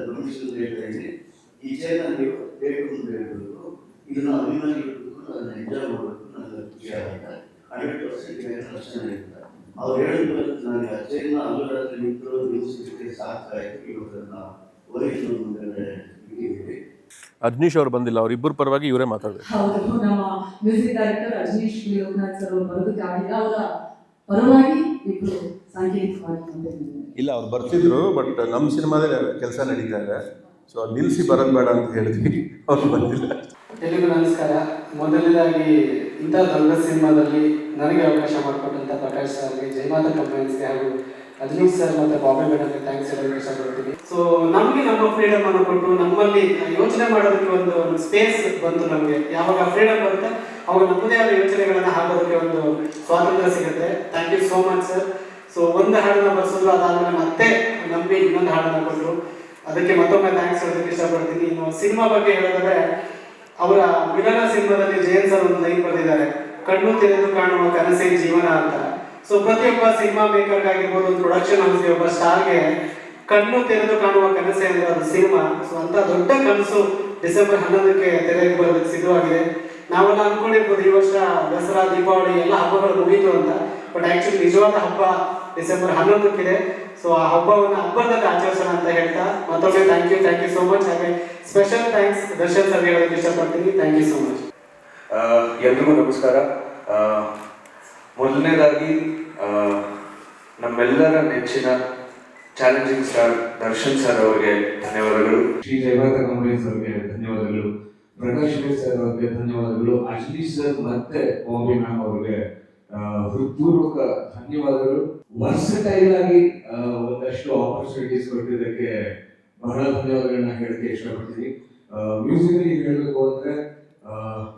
ಪರ್ಮಿಷನ್ ಹೇಳ್ತಾ ಇದ್ದೀನಿ, ಈ ಚೇರ್ನ ನೀವು ಬೇಕು ಅಂತ ಹೇಳ್ಬೇಕು, ಇದನ್ನ ಅಭಿಮಾನಿಗಳು ಅದನ್ನ ಎಂಜಾಯ್ ಮಾಡಬೇಕು, ನನಗೆ ಖುಷಿ ಆಗುತ್ತೆ. 100% ಚೆನ್ನಾಗಿರುತ್ತೆ. ಅವ್ರು ಹೇಳಿದ ನನಗೆ ಆ ಚೇರ್ನ ಅಲ್ಲರಾತ್ರಿ ನಿಂತು ನಿಲ್ಲಿಸಿದ್ದಕ್ಕೆ ಸಾಕಾಯಿತು. ಇವಾಗ ವೈದ್ಯರು ಮುಂದೆ ಇಟ್ಟಿದ್ದೀವಿ. ಅಜ್ನೀಶ್ ಅವರು ಬಂದಿಲ್ಲ, ಅವರಿಬ್ಬರು ಪರವಾಗಿ ಇವರೇ ಮಾತಾಡಬೇಕು. ಹೌದು, ನಮ್ಮ music director Ajneesh Loknath sir ಅವರು ಬರೋದಕ್ಕಾಗಿಲ್ಲ. ಅವರ ಪರವಾಗಿ ಇಬ್ಬರು ಸಾಂಕೇತಿಕವಾಗಿ ಇಲ್ಲ, ಅವ್ರು ಬರ್ತಿದ್ರು, ಬಟ್ ನಮ್ಮ ಸಿನಿಮಾದೇ ಕೆಲಸ ನಡೀತಾ ಇದೆ. ಸೊ ನಿಲ್ಲಿಸಿ ಬರೋದು ಬೇಡ ಅಂತ ಹೇಳಿದ್ವಿ, ಅವ್ರು ಬಂದಿಲ್ಲ. ಎಲ್ರಿಗೂ ನಮಸ್ಕಾರ. ಮೊದಲನೇದಾಗಿ ಇಂಥ ದೊಡ್ಡ ಸಿನಿಮಾದಲ್ಲಿ ನನಗೆ ಅವಕಾಶ ಮಾಡಿಕೊಟ್ಟಂಥ ಪ್ರಕಾಶ್ ಸರ್ಗೆ, ಜಯಮಾತಾ ಕಂಪನೀಸ್ಗೆ ಹಾಗೂ ಅಜಿತ್ ಸರ್ ಮತ್ತು ಬಾಬಿ ಮೇಡಮ್ಗೆ ಥ್ಯಾಂಕ್ಸ್ ಹೇಳೋಕ್ಕೆ ಇಷ್ಟಪಡ್ತೀನಿ. ಸೊ ನಮಗೆ ನಮ್ಮ ಫ್ರೀಡಮ್ ಅನ್ನು ಕೊಟ್ಟು ನಮ್ಮಲ್ಲಿ ಯೋಚನೆ ಮಾಡೋದಕ್ಕೆ ಒಂದು ಸ್ಪೇಸ್ ಬಂತು. ನಮಗೆ ಯಾವಾಗ ಫ್ರೀಡಮ್ ಬರುತ್ತೆ ಅವಾಗ ನಮ್ಮದೇ ಆದ ಯೋಚನೆಗಳನ್ನು ಹಾಕೋದಕ್ಕೆ ಒಂದು ಸ್ವಾತಂತ್ರ್ಯ ಸಿಗುತ್ತೆ. Thank you so much sir. So ಒಂದು ಹಾಡನ್ನು ಬರ್ಸಿದ್ರು, ಅದಾದ್ಮೇಲೆ ಮತ್ತೆ ನಂಬಿ ಇನ್ನೊಂದು ಹಾಡನ್ನು ಕೊಟ್ಟರು, ಅದಕ್ಕೆ ಮತ್ತೊಮ್ಮೆ ಥ್ಯಾಂಕ್ಸ್ ಹೇಳೋದಕ್ಕೆ ಇಷ್ಟಪಡ್ತೀನಿ. ಇನ್ನು ಸಿನಿಮಾ ಬಗ್ಗೆ ಹೇಳೋದಾದ್ರೆ, ಅವರ ಮಿಲನ ಸಿನಿಮಾದಲ್ಲಿ ಜಯನ್ ಸರ್ ಒಂದು ಲೈನ್ ಬರೆದಿದ್ದಾರೆ, ಕಣ್ಣು ತೆರೆದು ಕಾಣುವ ಕನಸೇ ಜೀವನ ಅಂತ. ಸೊ ಪ್ರತಿಯೊಬ್ಬ ಸಿನಿಮಾ ಮೇಕರ್ಗಾಗಿರ್ಬೋದು, ಒಂದು ಪ್ರೊಡಕ್ಷನ್ ಹೌಸ್ಗೆ, ಒಬ್ಬ ಸ್ಟಾರ್ಗೆ ಕಣ್ಣು ತೆರೆದು ಕಾಣುವ ಕನಸೇ ಅಂದ್ರೆ ಅದು ಸಿನಿಮಾ. ಸೊ ಅಂತ ದೊಡ್ಡ ಕನಸು ಡಿಸೆಂಬರ್ 11ಕ್ಕೆ ತೆರೆಗೆ ಬರೋದಕ್ಕೆ ಸಿದ್ಧವಾಗಿದೆ. ನಾವೆಲ್ಲ ಅನ್ಕೊಂಡಿರ್ಬೋದು ಈ ವರ್ಷ ದಸರಾ, ದೀಪಾವಳಿ ಎಲ್ಲ ಹಬ್ಬಗಳು ಮುಗೀತು ಅಂತ, ಬಟ್ ಆಕ್ಚುಲಿ ನಿಜವಾದ ಹಬ್ಬ ಡಿಸೆಂಬರ್ 11ಕ್ಕಿದೆ. ಸೊ ಆ ಹಬ್ಬದಲ್ಲಿ ಆಚರಿಸೋಣ ಅಂತ ಹೇಳ್ತಾ ಮತ್ತೊಮ್ಮೆ ಥ್ಯಾಂಕ್ ಯು ಸೋ ಮಚ್. ಹಾಗೆ ಸ್ಪೆಷಲ್ ಥ್ಯಾಂಕ್ಸ್ ದರ್ಶನ್ ಸರ್ ಹೇಳೋದಕ್ಕೆ ಇಷ್ಟಪಡ್ತೀನಿ. Thank you so much. ಎಲ್ರಿಗೂ ನಮಸ್ಕಾರ. ಮೊದಲನೇದಾಗಿ ನಮ್ಮೆಲ್ಲರ ನೆಚ್ಚಿನ ಚಾಲೆಂಜಿಂಗ್ ಸ್ಟಾರ್ ದರ್ಶನ್ ಸರ್ ಅವರಿಗೆ ಧನ್ಯವಾದಗಳು. ಶ್ರೀ ಜಯಮಾತಾ ಕಂಪನೀಸ್ ಅವರಿಗೆ ಧನ್ಯವಾದಗಳು. ಪ್ರಕಾಶ್ ಸರ್ ಅವರಿಗೆ ಧನ್ಯವಾದಗಳು. ಅಶ್ಲೀಶ್ ಸರ್ ಮತ್ತೆ ಬಾಂಬೆ ಮ್ಯಾಮ್ ಅವರಿಗೆ ಹೃತ್ಪೂರ್ವಕ ಧನ್ಯವಾದಗಳು. ವರ್ಸಟೈಲ್ ಆಗಿ ಒಂದಷ್ಟು ಆಪರ್ಚುನಿಟೀಸ್ ಕೊಟ್ಟಿದ್ದಕ್ಕೆ ಬಹಳ ಧನ್ಯವಾದಗಳನ್ನ ಹೇಳಕ್ಕೆ ಇಷ್ಟಪಡ್ತೀನಿ. ಮ್ಯೂಸಿಕಲಿ ಹೇಳಬೇಕು ಅಂದ್ರೆ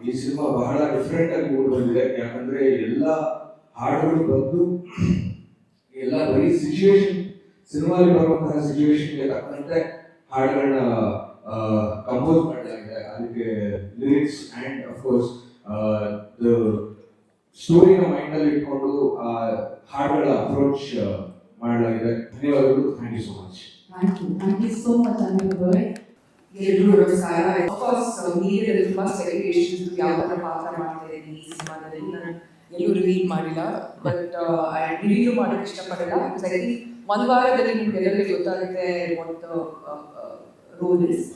ಈ ಸಿನಿಮಾ ಬಹಳ ಡಿಫ್ರೆಂಟ್ ಆಗಿ ಮೂಡ್ ಬಂದಿದೆ. ಯಾಕಂದ್ರೆ ಎಲ್ಲ ಹಾಡುಗಳು ಬಂದು ಎಲ್ಲ ಬರೀ ಸಿಚುವೇಶನ್, ಸಿನಿಮಾದಲ್ಲಿ ಬರುವಂತಹ ಸಿಚುವೇಶನ್ಗೆ ತಕ್ಕಂತೆ ಹಾಡುಗಳನ್ನ ಕಂಪೋಸ್ ಮಾಡಲಾಗಿದೆ. ಅದಕ್ಕೆ ಲಿರಿಕ್ಸ್ ಅಂಡ್ ಅಫ್ಕೋರ್ಸ್ ಸ್ಟೋರಿನ ಮೈಂಡ್ ಅಲ್ಲಿ ಇಟ್ಕೊಂಡು ಹಾಡುಗಳ ಅಪ್ರೋಚ್ ಮಾಡಲಾಗಿದೆ. ಧನ್ಯವಾದಗಳು. Thank you so much. Thank you so much Anil. ಎಲ್ರಿಗೂ ನಮಸ್ಕಾರ. ಅಫ್ಕೋರ್ಸ್ ನೀವೇ ತುಂಬಾ ಸೆಲೆಬ್ರೇಷನ್ಸ್ ಯಾವ ಥರ ಪಾತ್ರ ಮಾಡ್ತಾ ಇದ್ದೀನಿ ಈ ಸಿನಿಮಾದಲ್ಲಿ ನಾನು ಎಲ್ಲೂ ರಿವೀಲ್ ಮಾಡಿಲ್ಲ, ಬಟ್ ರಿವ್ಯೂ ಮಾಡೋಕ್ಕೆ ಇಷ್ಟಪಡಲ್ಲ. ಬಿಕಾಸ್ ಐ ಥಿಂಕ್ ಒಂದು ವಾರದಲ್ಲಿ ನಿಮ್ಗೆ ಎಲ್ಲರಿಗೂ ಗೊತ್ತಾಗುತ್ತೆ ವಾಟ್ ರೋಲ್ ಇಸ್.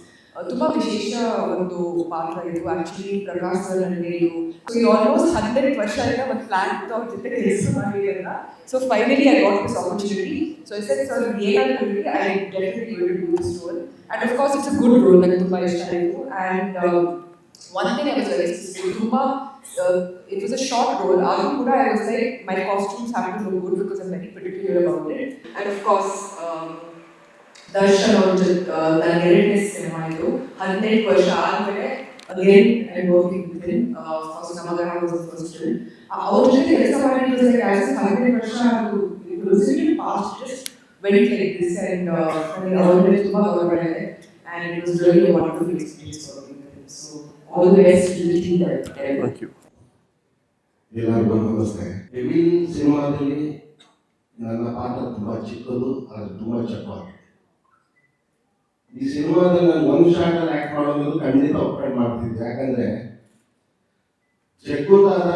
ತುಂಬ ವಿಶೇಷ ಒಂದು ಪಾತ್ರ ಇದು. ಆ್ಯಕ್ಚುಲಿ ಪ್ರಕಾಶ್ ಸರ್ ನನಗೆ ಇದು ಆಲ್ಮೋಸ್ಟ್ 100 ವರ್ಷದಿಂದ ಒಂದು ಪ್ಲಾನ್ ಇತ್ತು ಅವ್ರ ಜೊತೆ ಕೆಲಸ ಮಾಡಿ ಅಂತ. So finally I got this opportunity. So I said sir ಏನಾದರೂ I definitely will do this role. And of course it's a good role, ನನಗೆ ತುಂಬ ಇಷ್ಟ ಆಯಿತು. And one thing I was very it was a short role. I was like, my costumes have to look good because I'm very particular about it. And of course, Darshan also the cinema idu 18 ವರ್ಷ ಆದ್ಮೇಲೆ again I'm working with him for some other house of first film. ಅವ್ರ ಜೊತೆ ಕೆಲಸ ಮಾಡಿದ್ದು like as 18 ವರ್ಷ ಅದು it was really fast, just went like this, and ನನಗೆ ಅವ್ರ ಮೇಲೆ ತುಂಬಾ ಗೌರವ ಇದೆ, and it was really a wonderful experience working with him. So all the best to the team that thank you. ಎಲ್ಲರಿಗೂ ನಮಸ್ತೆ. ಡೆವಿಲ್ ಸಿನಿಮಾದಲ್ಲಿ ನನ್ನ ಪಾತ್ರ ತುಂಬ ಚಿಕ್ಕದು, ಅದು ತುಂಬ ಚಕ್ಕವಾಗಿದೆ. ಈ ಸಿನಿಮಾದಲ್ಲಿ ನಾನು ಒಂದು ಶಾರ್ಟಲ್ಲಿ ಆ್ಯಕ್ಟ್ ಮಾಡೋದು ಖಂಡಿತ ಒಪ್ಪಿಗೆ ಮಾಡ್ತಿದ್ದೆ. ಯಾಕಂದರೆ ಚೆಕ್ಕುದಾದ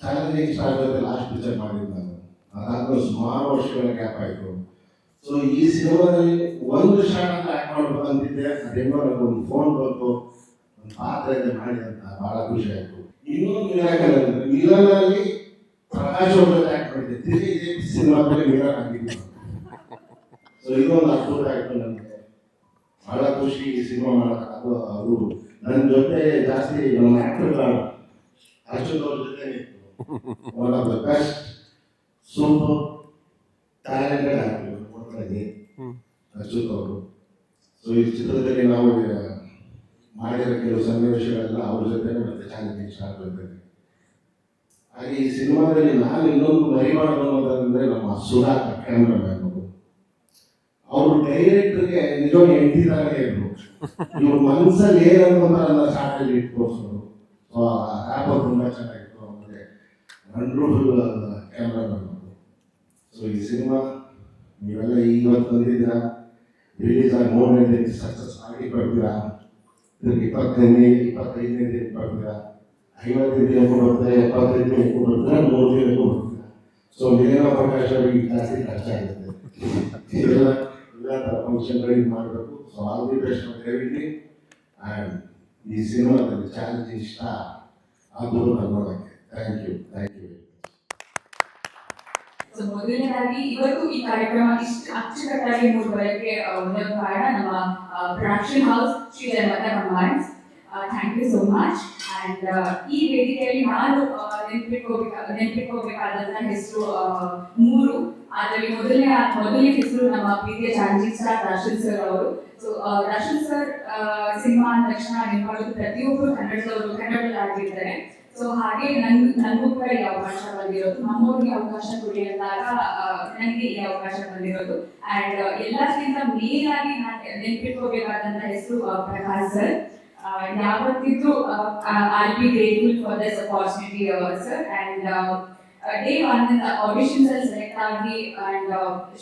ಚಾಲೆಂಜಿಂಗ್ ಸ್ಟಾರ್ ಜೊತೆ ಲಾಸ್ಟ್ ಪಿಕ್ಚರ್ ಮಾಡಿದ್ದು ನಾನು. ಅದಾದ್ಮೇಲೆ ಸುಮಾರು ವರ್ಷಗಳ ಗ್ಯಾಪ್ ಆಯಿತು. ಸೊ ಈ ಸಿನಿಮಾದಲ್ಲಿ ಒಂದು ಶಾರ್ಟಲ್ಲಿ ಆ್ಯಕ್ಟ್ ಮಾಡಬೇಕು ಅಂತಿದ್ದೆ. ಅದೇನೋ ನನಗೊಂದು ಫೋನ್ ಬಂತು, ಒಂದು ಪಾತ್ರ ಇದೆ ಮಾಡಿ ಅಂತ, ಭಾಳ ಖುಷಿ ಆಯಿತು. ಇನ್ನೊಂದು ಮಿರಾಕಲ್ ಅಂದರೆ ಮಿಲನಲ್ಲಿ ಪ್ರಕಾಶ್ ಅವ್ರ ಜೊತೆ ಆ್ಯಕ್ಟ್ ಮಾಡಿದ್ದೆ. ತಿರುಗಿ ಇದೇ ಸಿನಿಮಾದಲ್ಲಿ ಮಿಲನ್ ಆಗಿದ್ದು. ಸೊ ಇದೊಂದು ಅದ್ಭುತ ಆಯಿತು ನನಗೆ. ಭಾಳ ಖುಷಿ ಈ ಸಿನಿಮಾ ಮಾಡೋದು. ಅದು ನನ್ನ ಜೊತೆ ಜಾಸ್ತಿ ನಮ್ಮ ಆ್ಯಕ್ಟರ್ಗಳ ಅಶ್ವಥ್ ಅವ್ರ ಜೊತೆ ಇತ್ತು. One of the best super talented actor ಕೊಡ್ತಾರೆ ಅಶ್ವಥ್ ಅವರು. ಸೊ ಈ ಚಿತ್ರದಲ್ಲಿ ನಾವು ಮಾಡಿರೋ ಕೆಲವು ಸನ್ನಿವೇಶಗಳೆಲ್ಲ ಅವ್ರ ಜೊತೆ ಮತ್ತೆ ಚಾಲೆಂಜಿಂಗ್ ಸ್ಟಾರ್ ಜೊತೆ. ಹಾಗೆ ಈ ಸಿನಿಮಾದಲ್ಲಿ ನಾನು ಇನ್ನೊಂದು ಮರಿಬಾರ್ದು ಅನ್ನೋದಂದ್ರೆ ನಮ್ಮ ಸುಧಾಕರ್ ಕ್ಯಾಮ್ರಾಮ್ಯಾನ್ ಅವರು. ಅವರು ಡೈರೆಕ್ಟರ್ಗೆ ನಿಜವಾಗಿ ಎಂಟಿದಾಗೆ ಇದ್ರು. ಇವ್ರ ಮನಸ್ಸಲ್ಲಿ ಏನಂತ ನನ್ನ ಶಾರ್ಟಲ್ಲಿ ಇಟ್ಕೋಸ್ಕರು. ಸೊ ಆ್ಯಪ್ ತುಂಬ ಚೆನ್ನಾಗಿತ್ತು. ಆಮೇಲೆ ವಂಡರ್ಫುಲ್ ಕ್ಯಾಮ್ರಾಮ್ಯಾನ್ ಅವರು. ಸೊ ಈ ಸಿನಿಮಾ ನೀವೆಲ್ಲ ಇವತ್ತು ಬಂದಿದ್ದೀರಾ, ರಿಲೀಸ್ ಆಗಿ 3ನೇ ದಿನ ಸಕ್ಸಸ್ ಆಗಿ ಬರ್ತೀರಾ. 25ನೇ ದಿನ ಬರ್ತೀರಾ, 50ನೇ ದಿನಕ್ಕೂ ಬರ್ತಾರೆ, 75ನೇ ದಿನಕ್ಕೂ ಬರ್ತಾರೆ, 3 ದಿನಕ್ಕೂ ಬರ್ತೀರಾ. ಸೊ ಮಿಲನ ಪ್ರಕಾಶ್ ಅವರಿಗೆ ಜಾಸ್ತಿ ಕಷ್ಟ ಆಗುತ್ತೆ. ಎಲ್ಲ ಥರ ಫಂಕ್ಷನ್ಗಳಿಗೆ ಮಾಡಬೇಕು. ಸೊ ಆಲ್ ದಿ ಬೆಸ್ಟ್ ಅಂತ ಹೇಳಿದ್ವಿ. ಆ್ಯಂಡ್ ಈ ಸಿನಿಮಾದಲ್ಲಿ ಚಾಲೆಂಜಿಂಗ್ ಸ್ಟಾರ್ ಆಗ್ಬೋದು ನೋಡೋಕ್ಕೆ. Thank you. ಸೊ ಮೊದಲನೇದಾಗಿ ಇವತ್ತು ಈ ಕಾರ್ಯಕ್ರಮ ಇಷ್ಟು ಅಚ್ಚುಕಟ್ಟಾಗಿ ಮೂಡುವರೆಗೆ ಒಂದು ಕಾರಣ ನಮ್ಮ production house Shri Jayamata combines. Thank you so much. And ಈ ವೇದಿಕೆಯಲ್ಲಿ ನಾನು ನೆನಪಿಟ್ಕೋಬೇಕಾದಂತಹ ಹೆಸರು 3. ಅದರಲ್ಲಿ ಮೊದಲನೇ ಹೆಸರು ನಮ್ಮ ಪ್ರೀತಿಯ ಚಾಲೆಂಜಿಂಗ್ ಸ್ಟಾರ್ ದರ್ಶನ್ ಸರ್ ಅವರು. ಸೊ ದರ್ಶನ್ ಸರ್ ಸಿನಿಮಾ ಅಂದ ತಕ್ಷಣ ನೆನಪಾಗೋದು ಪ್ರತಿಯೊಬ್ಬರು ಕನ್ನಡದಲ್ಲಾಗಿರ್ತಾರೆ. ಸೊ ಹಾಗೆ ನನಗೂ ಕೂಡ ಈ ಅವಕಾಶ ಬಂದಿರೋದು, ನಮ್ಮವ್ರಿಗೆ ಅವಕಾಶ ಕೊಡಿ ಅಂದಾಗ ನನಗೆ ಈ ಅವಕಾಶ ಬಂದಿರೋದು. ಅಂಡ್ ಎಲ್ಲಕ್ಕಿಂತ ಮೇನ್ ಆಗಿ ನಾನು ನೆನಪಿಟ್ಕೋಬೇಕಾದಂತ ಹೆಸರು ಪ್ರಕಾಶ್ ಸರ್. ಯಾವತ್ತಿದ್ರು I'll be grateful for this opportunity, sir. And day one auditions ಅಲ್ಲಿ ಸೆಲೆಕ್ಟ್ ಆಗಿ ಅಂಡ್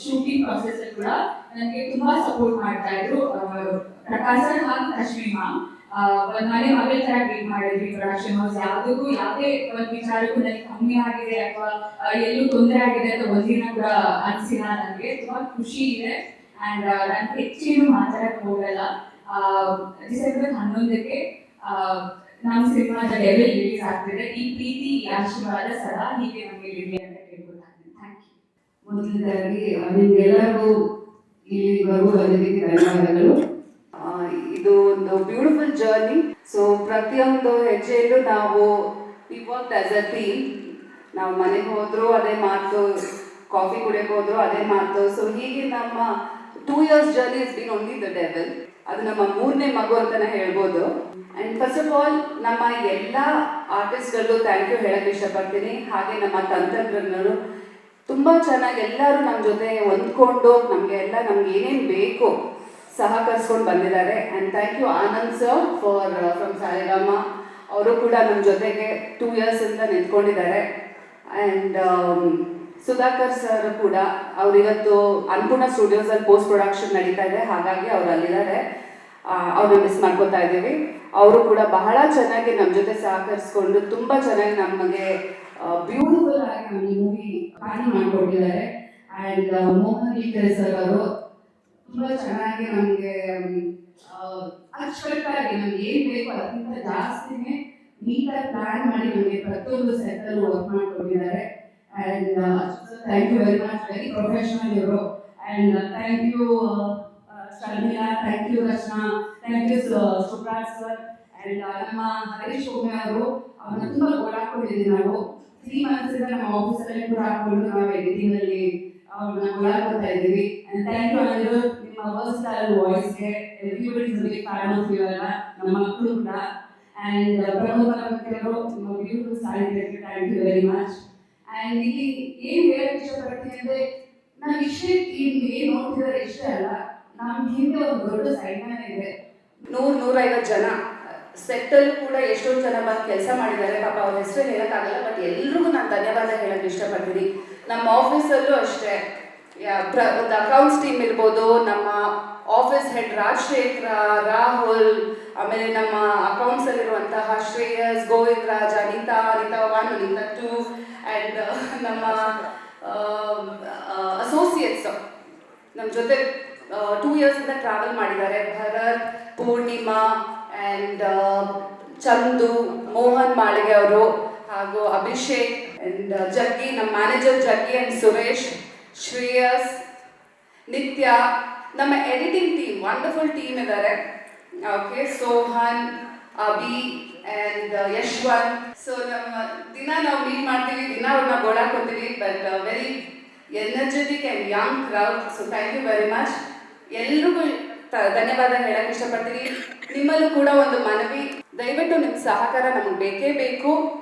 ಶೂಟಿಂಗ್ ಪ್ರಾಸೆಸ್ ಅಲ್ಲಿ ಕೂಡ ನನಗೆ ತುಂಬಾ ಸಪೋರ್ಟ್ ಮಾಡ್ತಾ ಇದ್ರು ಪ್ರಕಾಶ್ ಸರ್ ಹಾಗೂ ಅಶ್ವಿನಿ ಮ್ಯಾಮ್. ಒಂದ್ ಮನೆ ಮಗಳ ತರ ಟ್ರೀಟ್ ಮಾಡಿದ್ವಿ ಪ್ರೊಡಕ್ಷನ್ ಹೌಸ್. ಯಾವುದೇ ಒಂದು ವಿಚಾರಕ್ಕೂ ನನಗೆ ಕಮ್ಮಿ ಆಗಿದೆ ಅಥವಾ ಎಲ್ಲೂ ತೊಂದರೆ ಆಗಿದೆ ಅಂತ ಒಂದಿನ ಕೂಡ ಅನ್ಸಿಲ್ಲ. ನನಗೆ ತುಂಬಾ ಖುಷಿ ಇದೆ. ಅಂಡ್ ನಾನು ಹೆಚ್ಚೇನು ಮಾತಾಡಕ್ ಹೋಗಲ್ಲ. ಡಿಸೆಂಬರ್ 11ಕ್ಕೆ ನಮ್ಮ ಸಿನಿಮಾದ ಲೆವೆಲ್ ರಿಲೀಸ್ ಆಗ್ತಿದೆ. ಈ ಪ್ರೀತಿ ಈ ಆಶೀರ್ವಾದ ಸದಾ ಹೀಗೆ ನಮಗೆ ಇರಲಿ ಅಂತ ಕೇಳ್ಕೊಳ್ತೀನಿ. Thank you. ಮೊದಲನೇದಾಗಿ ನಿಮ್ಗೆಲ್ಲರಿಗೂ ಇಲ್ಲಿವರೆಗೂ ಬಂದಿದ್ದಕ್ಕೆ ಧನ್ಯವಾದಗಳು. ಇದು ಒಂದು ಬ್ಯೂಟಿಫುಲ್ ಜರ್ನಿ. ಸೊ ಪ್ರತಿಯೊಂದು ಹೆಜ್ಜೆಯಲ್ಲೂ ನಾವು we work as a team. ನಾವು ಮನೆಗೆ ಹೋದ್ರು ಅದೇ ಮಾತು, ಕಾಫಿ ಕುಡಿಯೋಕೆ ಹೋದ್ರು ಅದೇ ಮಾತು. ಸೊ ಹೀಗೆ ನಮ್ಮ 2 years journey is been only the devil. ಅದು ನಮ್ಮ 3ನೇ ಮಗು ಅಂತಾನೆ ಹೇಳ್ಬೋದು. ಅಂಡ್ ಫಸ್ಟ್ ಆಫ್ ಆಲ್ ನಮ್ಮ ಎಲ್ಲ ಆರ್ಟಿಸ್ಟ್ಗಳು ಥ್ಯಾಂಕ್ ಯು ಹೇಳಕ್ಕೆ ಇಷ್ಟಪಡ್ತೀನಿ. ಹಾಗೆ ನಮ್ಮ ತಂತ್ರಜ್ಞರು ತುಂಬ ಚೆನ್ನಾಗಿ ಎಲ್ಲರೂ ನಮ್ಮ ಜೊತೆ ಹೊಂದ್ಕೊಂಡು ನಮಗೆ ಏನೇನು ಬೇಕು ಸಹಕರಿಸ್ಕೊಂಡು ಬಂದಿದ್ದಾರೆ. And thank you Anand sir from Saligrama. ಅವರು ಕೂಡ ನಮ್ಮ ಜೊತೆಗೆ 2 years ಇಂದ ನಿಂತ್ಕೊಂಡಿದ್ದಾರೆ. ಆ್ಯಂಡ್ ಸುಧಾಕರ್ ಸರ್ ಕೂಡ ಅವರಿವತ್ತು ಅನ್ನಪೂರ್ಣ ಸ್ಟುಡಿಯೋಸಲ್ಲಿ ಪೋಸ್ಟ್ ಪ್ರೊಡಕ್ಷನ್ ನಡೀತಾ ಇದೆ, ಹಾಗಾಗಿ ಅವ್ರು ಅಲ್ಲಿದ್ದಾರೆ. ಅವ್ರನ್ನ ಮಿಸ್ ಮಾಡ್ಕೋತಾ ಇದ್ದೀವಿ. ಅವರು ಕೂಡ ಬಹಳ ಚೆನ್ನಾಗಿ ನಮ್ಮ ಜೊತೆ ಸಹಕರಿಸ್ಕೊಂಡು ತುಂಬ ಚೆನ್ನಾಗಿ ನಮಗೆ ಬ್ಯೂಟಿಫುಲ್ ಆಗಿ ನಮ್ಮ ಈ ಮೂವಿ ಪ್ಲಾನ್ ಮಾಡಿಕೊಟ್ಟಿದ್ದಾರೆ. ಆ್ಯಂಡ್ ಮೋಹನ್ ಈಕರೆ ಸರ್ ಅವರು ತುಂಬ ಚೆನ್ನಾಗಿ ನಮಗೆ ಅಚ್ಚುಕಟ್ಟಾಗಿ ನಮ್ಗೆ ಏನು ಬೇಕು ಅದಕ್ಕಿಂತ ಜಾಸ್ತಿನೇ ನೀಟಾಗಿ ಪ್ಲಾನ್ ಮಾಡಿ ನಮಗೆ ಪ್ರತಿಯೊಂದು ಸೆಟ್ಟಲ್ಲೂ ವರ್ಕ್ ಮಾಡಿಕೊಟ್ಟಿದ್ದಾರೆ. And thank you very much, very professional ಇವರು. And thank you Sharmila, thank you Rachna, thank you Supraj sir. And ನಮ್ಮ ಹರೀಶ್ ಒಮ್ಮೆ ಅವರು ಅವ್ರನ್ನ ತುಂಬ ಗೋಳಾಕೊಂಡಿದ್ದೀವಿ ನಾವು 3 months ಇಂದ ನಮ್ಮ ಆಫೀಸಲ್ಲಿ ಕೂಡ ಹಾಕೊಂಡು ನಾವು ಎಡಿಟಿಂಗ್ ಅಲ್ಲಿ ಅವ್ರನ್ನ ಗೋಳಾಡ್ಕೊತಾ ಇದ್ದೀವಿ. And thank you ಅನಿರುದ್ಧ್, ನಿಮ್ಮ ವರ್ಸ್ಟೈಲ್ ವಾಯ್ಸ್ಗೆ everybody is a big fan of you ಅಲ್ಲ, ನಮ್ಮ ಮಕ್ಕಳು ಕೂಡ. And ಪ್ರಮೋದ್ ಅವರು ನಿಮ್ಮ beautiful sorry, thank you very much. And ಇಲ್ಲಿ ಏನು ಹೇಳಕ್ಕೆ ಇಷ್ಟಪಡ್ತೀನಿ ಅಂದರೆ ನಾವು ಇಷ್ಟೇ ಏನು ನೋಡ್ತಿದ್ದಾರೆ ಇಷ್ಟೇ ಅಲ್ಲ, ನಮ್ಮ ಹಿಂದೆ ಒಂದು ದೊಡ್ಡ ಸೈನ್ಯನೇ ಇದೆ. 100-150 ಜನ ಸೆಟ್ಟಲ್ಲೂ ಕೂಡ ಎಷ್ಟೊಂದು ಜನ ಬಂದು ಕೆಲಸ ಮಾಡಿದ್ದಾರೆ. ಪಾಪ ಅವ್ರ ಹೆಸರು ಹೇಳೋಕ್ಕಾಗಲ್ಲ, ಬಟ್ ಎಲ್ರಿಗೂ ನಾನು ಧನ್ಯವಾದ ಹೇಳಕ್ಕೆ ಇಷ್ಟಪಡ್ತೀನಿ. ನಮ್ಮ ಆಫೀಸಲ್ಲೂ ಅಷ್ಟೇ ಒಂದು ಅಕೌಂಟ್ಸ್ ಟೀಮ್ ಇರ್ಬೋದು, ನಮ್ಮ ಆಫೀಸ್ ಹೆಡ್ ರಾಜಶೇಖರ, ರಾಹುಲ್, ಆಮೇಲೆ ನಮ್ಮ ಅಕೌಂಟ್ಸಲ್ಲಿರುವಂತಹ ಶ್ರೇಯಸ್, ಗೋವಿಂದ್ ರಾಜ್, ಅನಿತಾ 1, ಅನಿತಾ 2, ಆ್ಯಂಡ್ ನಮ್ಮ ಅಸೋಸಿಯೇಟ್ಸ್ ನಮ್ಮ ಜೊತೆ 2 years ಇಂದ ಟ್ರಾವೆಲ್ ಮಾಡಿದ್ದಾರೆ. ಭರತ್, ಪೂರ್ಣಿಮಾ ಆ್ಯಂಡ್ ಚಂದು, ಮೋಹನ್ ಮಾಳಿಗೆ ಅವರು, ಹಾಗೂ ಅಭಿಷೇಕ್ ಆ್ಯಂಡ್ ಜಗ್ಗಿ, ನಮ್ಮ ಮ್ಯಾನೇಜರ್ ಜಗ್ಗಿ ಆ್ಯಂಡ್ ಸುರೇಶ್, ಶ್ರೇಯಸ್, ನಿತ್ಯ, ನಮ್ಮ ಎಡಿಟಿಂಗ್ ಟೀಮ್ ವಂಡರ್ಫುಲ್ ಟೀಮ್ ಇದ್ದಾರೆ. Okay, Sohan, Abhi and Yashwanth. So ನಮ್ಮ ದಿನ ನಾವು ಮೀಟ್ ಮಾಡ್ತೀವಿ, ದಿನ ಅವ್ರನ್ನ ಗೋಳಾಡ್ಕೊತೀವಿ, but very energetic and young crowd. So thank you very much. ಎಲ್ರಿಗೂ ಧನ್ಯವಾದ ಹೇಳಕ್ಕೆ ಇಷ್ಟಪಡ್ತೀನಿ. ನಿಮ್ಮಲ್ಲೂ ಕೂಡ ಒಂದು ಮನವಿ, ದಯವಿಟ್ಟು ನಿಮ್ಮ ಸಹಕಾರ ನಮಗೆ ಬೇಕೇ ಬೇಕು.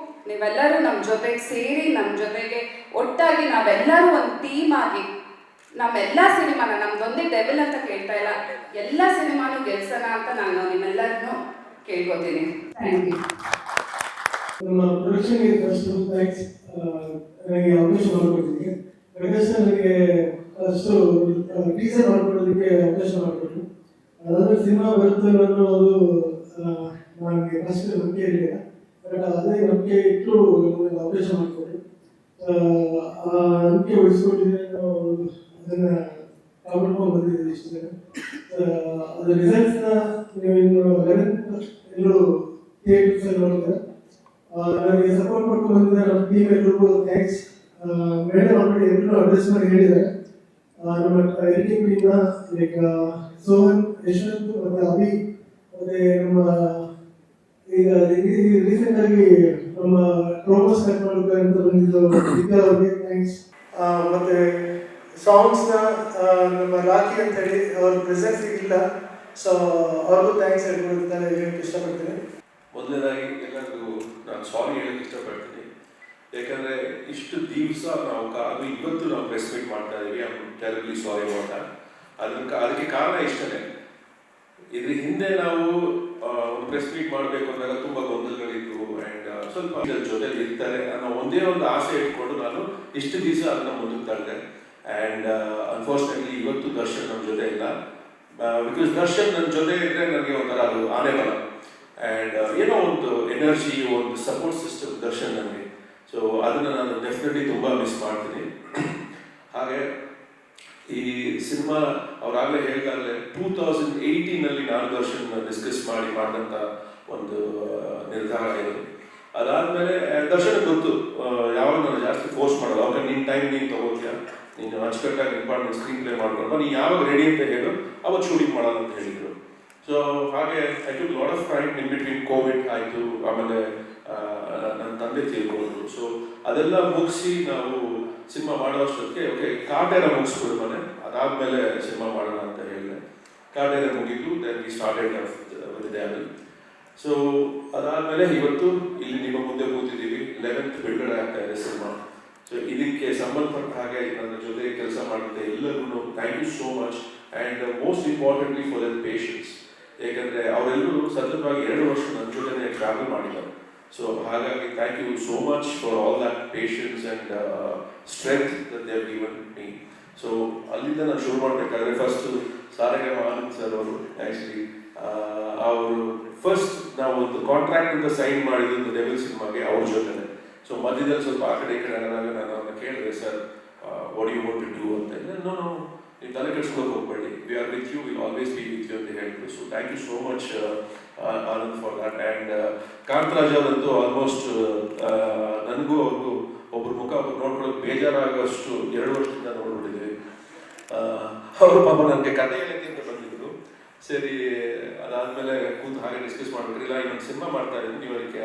ನೀವೆಲ್ಲರೂ ನಮ್ಮ ಜೊತೆಗೆ ಸೇರಿ, ನಮ್ಮ ಜೊತೆಗೆ ಒಟ್ಟಾಗಿ ನಾವೆಲ್ಲರೂ ಒಂದು ಟೀಮ್ ಆಗಿ ನಮ್ಮೆಲ್ಲ ಸಿನಿಮಾನ, ನಮ್ದೊಂದೇ ಡೆವಿಲ್ ಅಂತ ಕೇಳ್ತಾ ಇಲ್ಲ, ಎಲ್ಲ ಸಿನಿಮಾನು ಗೆಲ್ಸೋಣ ಅಂತ ನಾನು ನಿಮ್ಮೆಲ್ಲರನ್ನು ಕೇಳ್ಕೊತೀನಿ. Thank you. ನಮ್ಮ ಪ್ರೊಡಕ್ಷನ್ಗೆ ಫಸ್ಟ್ ಥ್ಯಾಂಕ್ಸ್. ನನಗೆ ಅವಕಾಶ ಮಾಡಿಕೊಟ್ಟಿದ್ದೆ. ಪ್ರಕಾಶ್ ನನಗೆ ಅಷ್ಟು ಟೀಸರ್ ಮಾಡಿಕೊಡೋದಕ್ಕೆ ಅವಕಾಶ ಮಾಡಿಕೊಟ್ರು. ಅದಾದ್ಮೇಲೆ ಸಿನಿಮಾ ಬರುತ್ತೆ ಅನ್ನೋದು ನನಗೆ ಫಸ್ಟ್ ನಂಬಿಕೆ ಇರಲಿಲ್ಲ, ಬಟ್ ಅದೇ ನಂಬಿಕೆ ಇಟ್ಟು ನಮಗೆ ಅವಕಾಶ ಮಾಡಿಕೊಟ್ರು. ಆ ನಂಬಿಕೆ ಉಳಿಸ್ಕೊಂಡಿದ್ರೆ ನಾವು ಅದನ್ನು ಕಾಪಾಡ್ಕೊಂಡು ಬಂದಿದ್ದೀವಿ ಇಷ್ಟು ದಿನ. ಅದು ರಿಸಲ್ಟ್ಸ್ನ ನೀವು ಇನ್ನು 11th ಎಲ್ಲರೂ ಥಿಯೇಟರ್ಸಲ್ಲಿ ನೋಡಿದ್ರೆ ನನಗೆ ಸಪೋರ್ಟ್ ಮಾಡ್ಕೊಂಡು ಬಂದಿದ್ದ ನಮ್ಮ ಟೀಮ್ ಎಲ್ರಿಗೂ ಥ್ಯಾಂಕ್ಸ್. ಮೇಡಮ್ ಆಲ್ರೆಡಿ ಎಲ್ಲರೂ ಅಡ್ರೆಸ್ ಮಾಡಿ ಹೇಳಿದ್ದಾರೆ. ನಮ್ಮ ಎರಿಕೆಪಿಯಿಂದ ಲೈಕ್ ಸೋಹನ್, ಯಶವಂತ್ ಮತ್ತು ಅಭಿ ಮತ್ತೆ ನಮ್ಮ ಈಗ ರೀಸೆಂಟ್ ಆಗಿ ನಮ್ಮ ಪ್ರೋಮೋಸ್ ಕಟ್ ಮಾಡೋಕೆ ಅಂತ ಬಂದಿದ್ದು ವಿದ್ಯಾ ಅವ್ರಿಗೆ ಥ್ಯಾಂಕ್ಸ್. ಮತ್ತೆ ಸಾಂಗ್ಸ್ನ ನಮ್ಮ ರಾಖಿ ಅಂತ ಹೇಳಿ ಅವ್ರ ಪ್ರೆಸೆನ್ಸ್ ಇಲ್ಲ, ಸೊ ಅವ್ರಿಗೂ ಥ್ಯಾಂಕ್ಸ್ ಹೇಳಕ್ಕೆ ಇಷ್ಟಪಡ್ತೀನಿ. ಮೊದಲನೇದಾಗಿ ಎಲ್ಲರಿಗೂ ನಾನು ಸಾರಿ ಹೇಳಕ್ಕೆ ಇಷ್ಟಪಡ್ತೀನಿ. ಯಾಕಂದರೆ ಇಷ್ಟು ದಿವಸ ನಾವು ಅದು ಇವತ್ತು ನಾವು ಪ್ರೆಸ್ ಮೀಟ್ ಮಾಡ್ತಾ ಇದ್ದೀವಿ. ಐ ಆಮ್ ಟೆರಿಬ್ಲಿ ಸಾರಿ ಅಂತ. ಅದಕ್ಕೆ ಕಾರಣ ಇಷ್ಟನೇ. ಇದ್ರ ಹಿಂದೆ ನಾವು ಒಂದು ಪ್ರೆಸ್ ಮೀಟ್ ಮಾಡಬೇಕು ಅಂದಾಗ ತುಂಬ ಗೊಂದಲಗಳಿತ್ತು ಆ್ಯಂಡ್ ಸ್ವಲ್ಪ ಜೊತೆಲಿ ಇರ್ತಾರೆ ಅನ್ನೋ ಒಂದೇ ಒಂದು ಆಸೆ ಇಟ್ಕೊಂಡು ನಾನು ಇಷ್ಟು ದಿವಸ ಅದನ್ನ ಮುಂದಕ್ಕೆ ತಳ್ಳಿದೆ. ಆ್ಯಂಡ್ ಅನ್ಫಾರ್ಚುನೇಟ್ಲಿ ಇವತ್ತು ದರ್ಶನ್ ನಮ್ಮ ಜೊತೆ ಇಲ್ಲ. ಬಿಕಾಸ್ ದರ್ಶನ್ ನನ್ನ ಜೊತೆ ಇದ್ದರೆ ನನಗೆ ಒಂಥರ ಅದು ಆನೆ ಬಲ ಆ್ಯಂಡ್ ಏನೋ ಒಂದು ಎನರ್ಜಿ, ಒಂದು ಸಪೋರ್ಟ್ ಸಿಸ್ಟಮ್ ದರ್ಶನ್ ನನಗೆ. ಸೊ ಅದನ್ನು ನಾನು ಡೆಫಿನೆಟ್ಲಿ ತುಂಬ ಮಿಸ್ ಮಾಡ್ತೀನಿ. ಹಾಗೆ ಈ ಸಿನಿಮಾ ಅವರಾಗಲೇ ಹೇಳಿದಾಗಲೇ 2018 ನಾನು ದರ್ಶನ್ ಡಿಸ್ಕಸ್ ಮಾಡಿದಂಥ ಒಂದು ನಿರ್ಧಾರ ಇದು. ಅದಾದಮೇಲೆ ದರ್ಶನ್ ಗೊತ್ತು ಯಾವಾಗ ನಾನು ಜಾಸ್ತಿ ಫೋರ್ಸ್ ಮಾಡೋದು. ಅವಾಗ ನಿನ್ನ ಟೈಮ್ ನೀನು ತಗೋತೀಯ, ನೀನು ಅಚ್ಚುಕಟ್ಟಾಗಿ ಇಂಪಾರ್ಟೆಂಟ್ ಸ್ಕ್ರೀನ್ ಪ್ಲೇ ಮಾಡ್ಕೊಂಡು ನೀನು ಯಾವಾಗ ರೆಡಿ ಅಂತ ಹೇಳು ಅವಾಗ ಶೂಟಿಂಗ್ ಮಾಡೋದು ಅಂತ ಹೇಳಿದರು. ಸೊ ಹಾಗೆ I took lot of time in between Covid ಆಯಿತು, ಆಮೇಲೆ ನನ್ನ ತಂದೆ ತೀರ್ಕೊಂಡ್ರು. ಸೊ ಅದೆಲ್ಲ ಮುಗಿಸಿ ನಾವು ಸಿನಿಮಾ ಮಾಡೋಷ್ಟೊತ್ತಿಗೆ ಓಕೆ ಕಾಟೇರ ಮುಗಿಸ್ಬಿಡು ಮನೆ, ಅದಾದಮೇಲೆ ಸಿನಿಮಾ ಮಾಡೋಣ ಅಂತ ಹೇಳಿದೆ. ಕಾಟೇರ ಮುಗಿತು, then we started with devil. So ಅದಾದಮೇಲೆ ಇವತ್ತು ಇಲ್ಲಿ ನಿಮ್ಮ ಮುಂದೆ ಕೂತಿದ್ದೀವಿ. 11th ಬಿಡುಗಡೆ ಆಗ್ತಾ ಇದೆ ಸಿನಿಮಾ. ಸೊ ಇದಕ್ಕೆ ಸಂಬಂಧಪಟ್ಟ ಹಾಗೆ ನನ್ನ ಜೊತೆ ಕೆಲಸ ಮಾಡಿದ ಎಲ್ಲರಿಗೂ thank you so much and most importantly for their patience. ಏಕೆಂದರೆ ಅವರೆಲ್ಲರೂ ಸತತವಾಗಿ 2 ವರ್ಷ ನನ್ನ ಜೊತೆನೇ ಟ್ರಾವೆಲ್ ಮಾಡಿದ್ದಾರೆ. ಸೊ ಹಾಗಾಗಿ thank you so much for all that patience and strength that they have given me. So ಅಲ್ಲಿಂದ ನಾನು ಶುರು ಮಾಡಬೇಕಾದ್ರೆ ಫಸ್ಟು ಸಾರಗಮ ಆನಂದ್ ಸರ್ ಅವರು ಆ್ಯಕ್ಚುಲಿ ಅವರು ಫಸ್ಟ್ ನಾವು ಒಂದು ಕಾಂಟ್ರಾಕ್ಟ್ ಅಂತ ಸೈನ್ ಮಾಡಿದ್ದು ಡೆವಿಲ್ ಸಿನಿಮಾಗೆ ಅವ್ರ ಜೊತೆನೆ. ಸೊ ಮಧ್ಯದಲ್ಲಿ ಸ್ವಲ್ಪ ಆ ಕಡೆ ಈ ಕಡೆ ಆದಾಗ ನಾನು ಅವ್ರನ್ನ ಕೇಳಿದೆ, sir what you want to do ಅಂತ. ನೋ ನೀವು ತಲೆ ಕೆಡ್ಸ್ಕೊಳಕ್ಕೆ ಹೋಗ್ಬೇಡಿ, we are with you, will always be with you ಅಂತ ಹೇಳಿದ್ರು. So thank you so much Anand for that. And Kantharaj ಅವರಂತೂ ಆಲ್ಮೋಸ್ಟ್ ನನಗೂ ಅವ್ರಿಗೂ ಒಬ್ಬರ ಮುಖ ಒಬ್ಬರು ನೋಡ್ಕೊಳ್ಳೋಕೆ ಬೇಜಾರಾಗೋಷ್ಟು 2 ವರ್ಷದಿಂದ ನೋಡ್ಬಿಟ್ಟಿದ್ದೀವಿ. ಅವರು ಪಾಪ ನನಗೆ ಕಥೆ ಹೇಳಕ್ಕೆ ಅಂತ ಬಂದಿದ್ರು. ಸರಿ ಅದಾದಮೇಲೆ ಕೂತು ಹಾಗೆ ಡಿಸ್ಕಸ್ ಮಾಡ್ಬಿಟ್ರಿ, ಇಲ್ಲ ಇನ್ನೊಂದು ಸಿನಿಮಾ ಮಾಡ್ತಾ ಇದ್ದೀನಿ, ನೀವು ಅದಕ್ಕೆ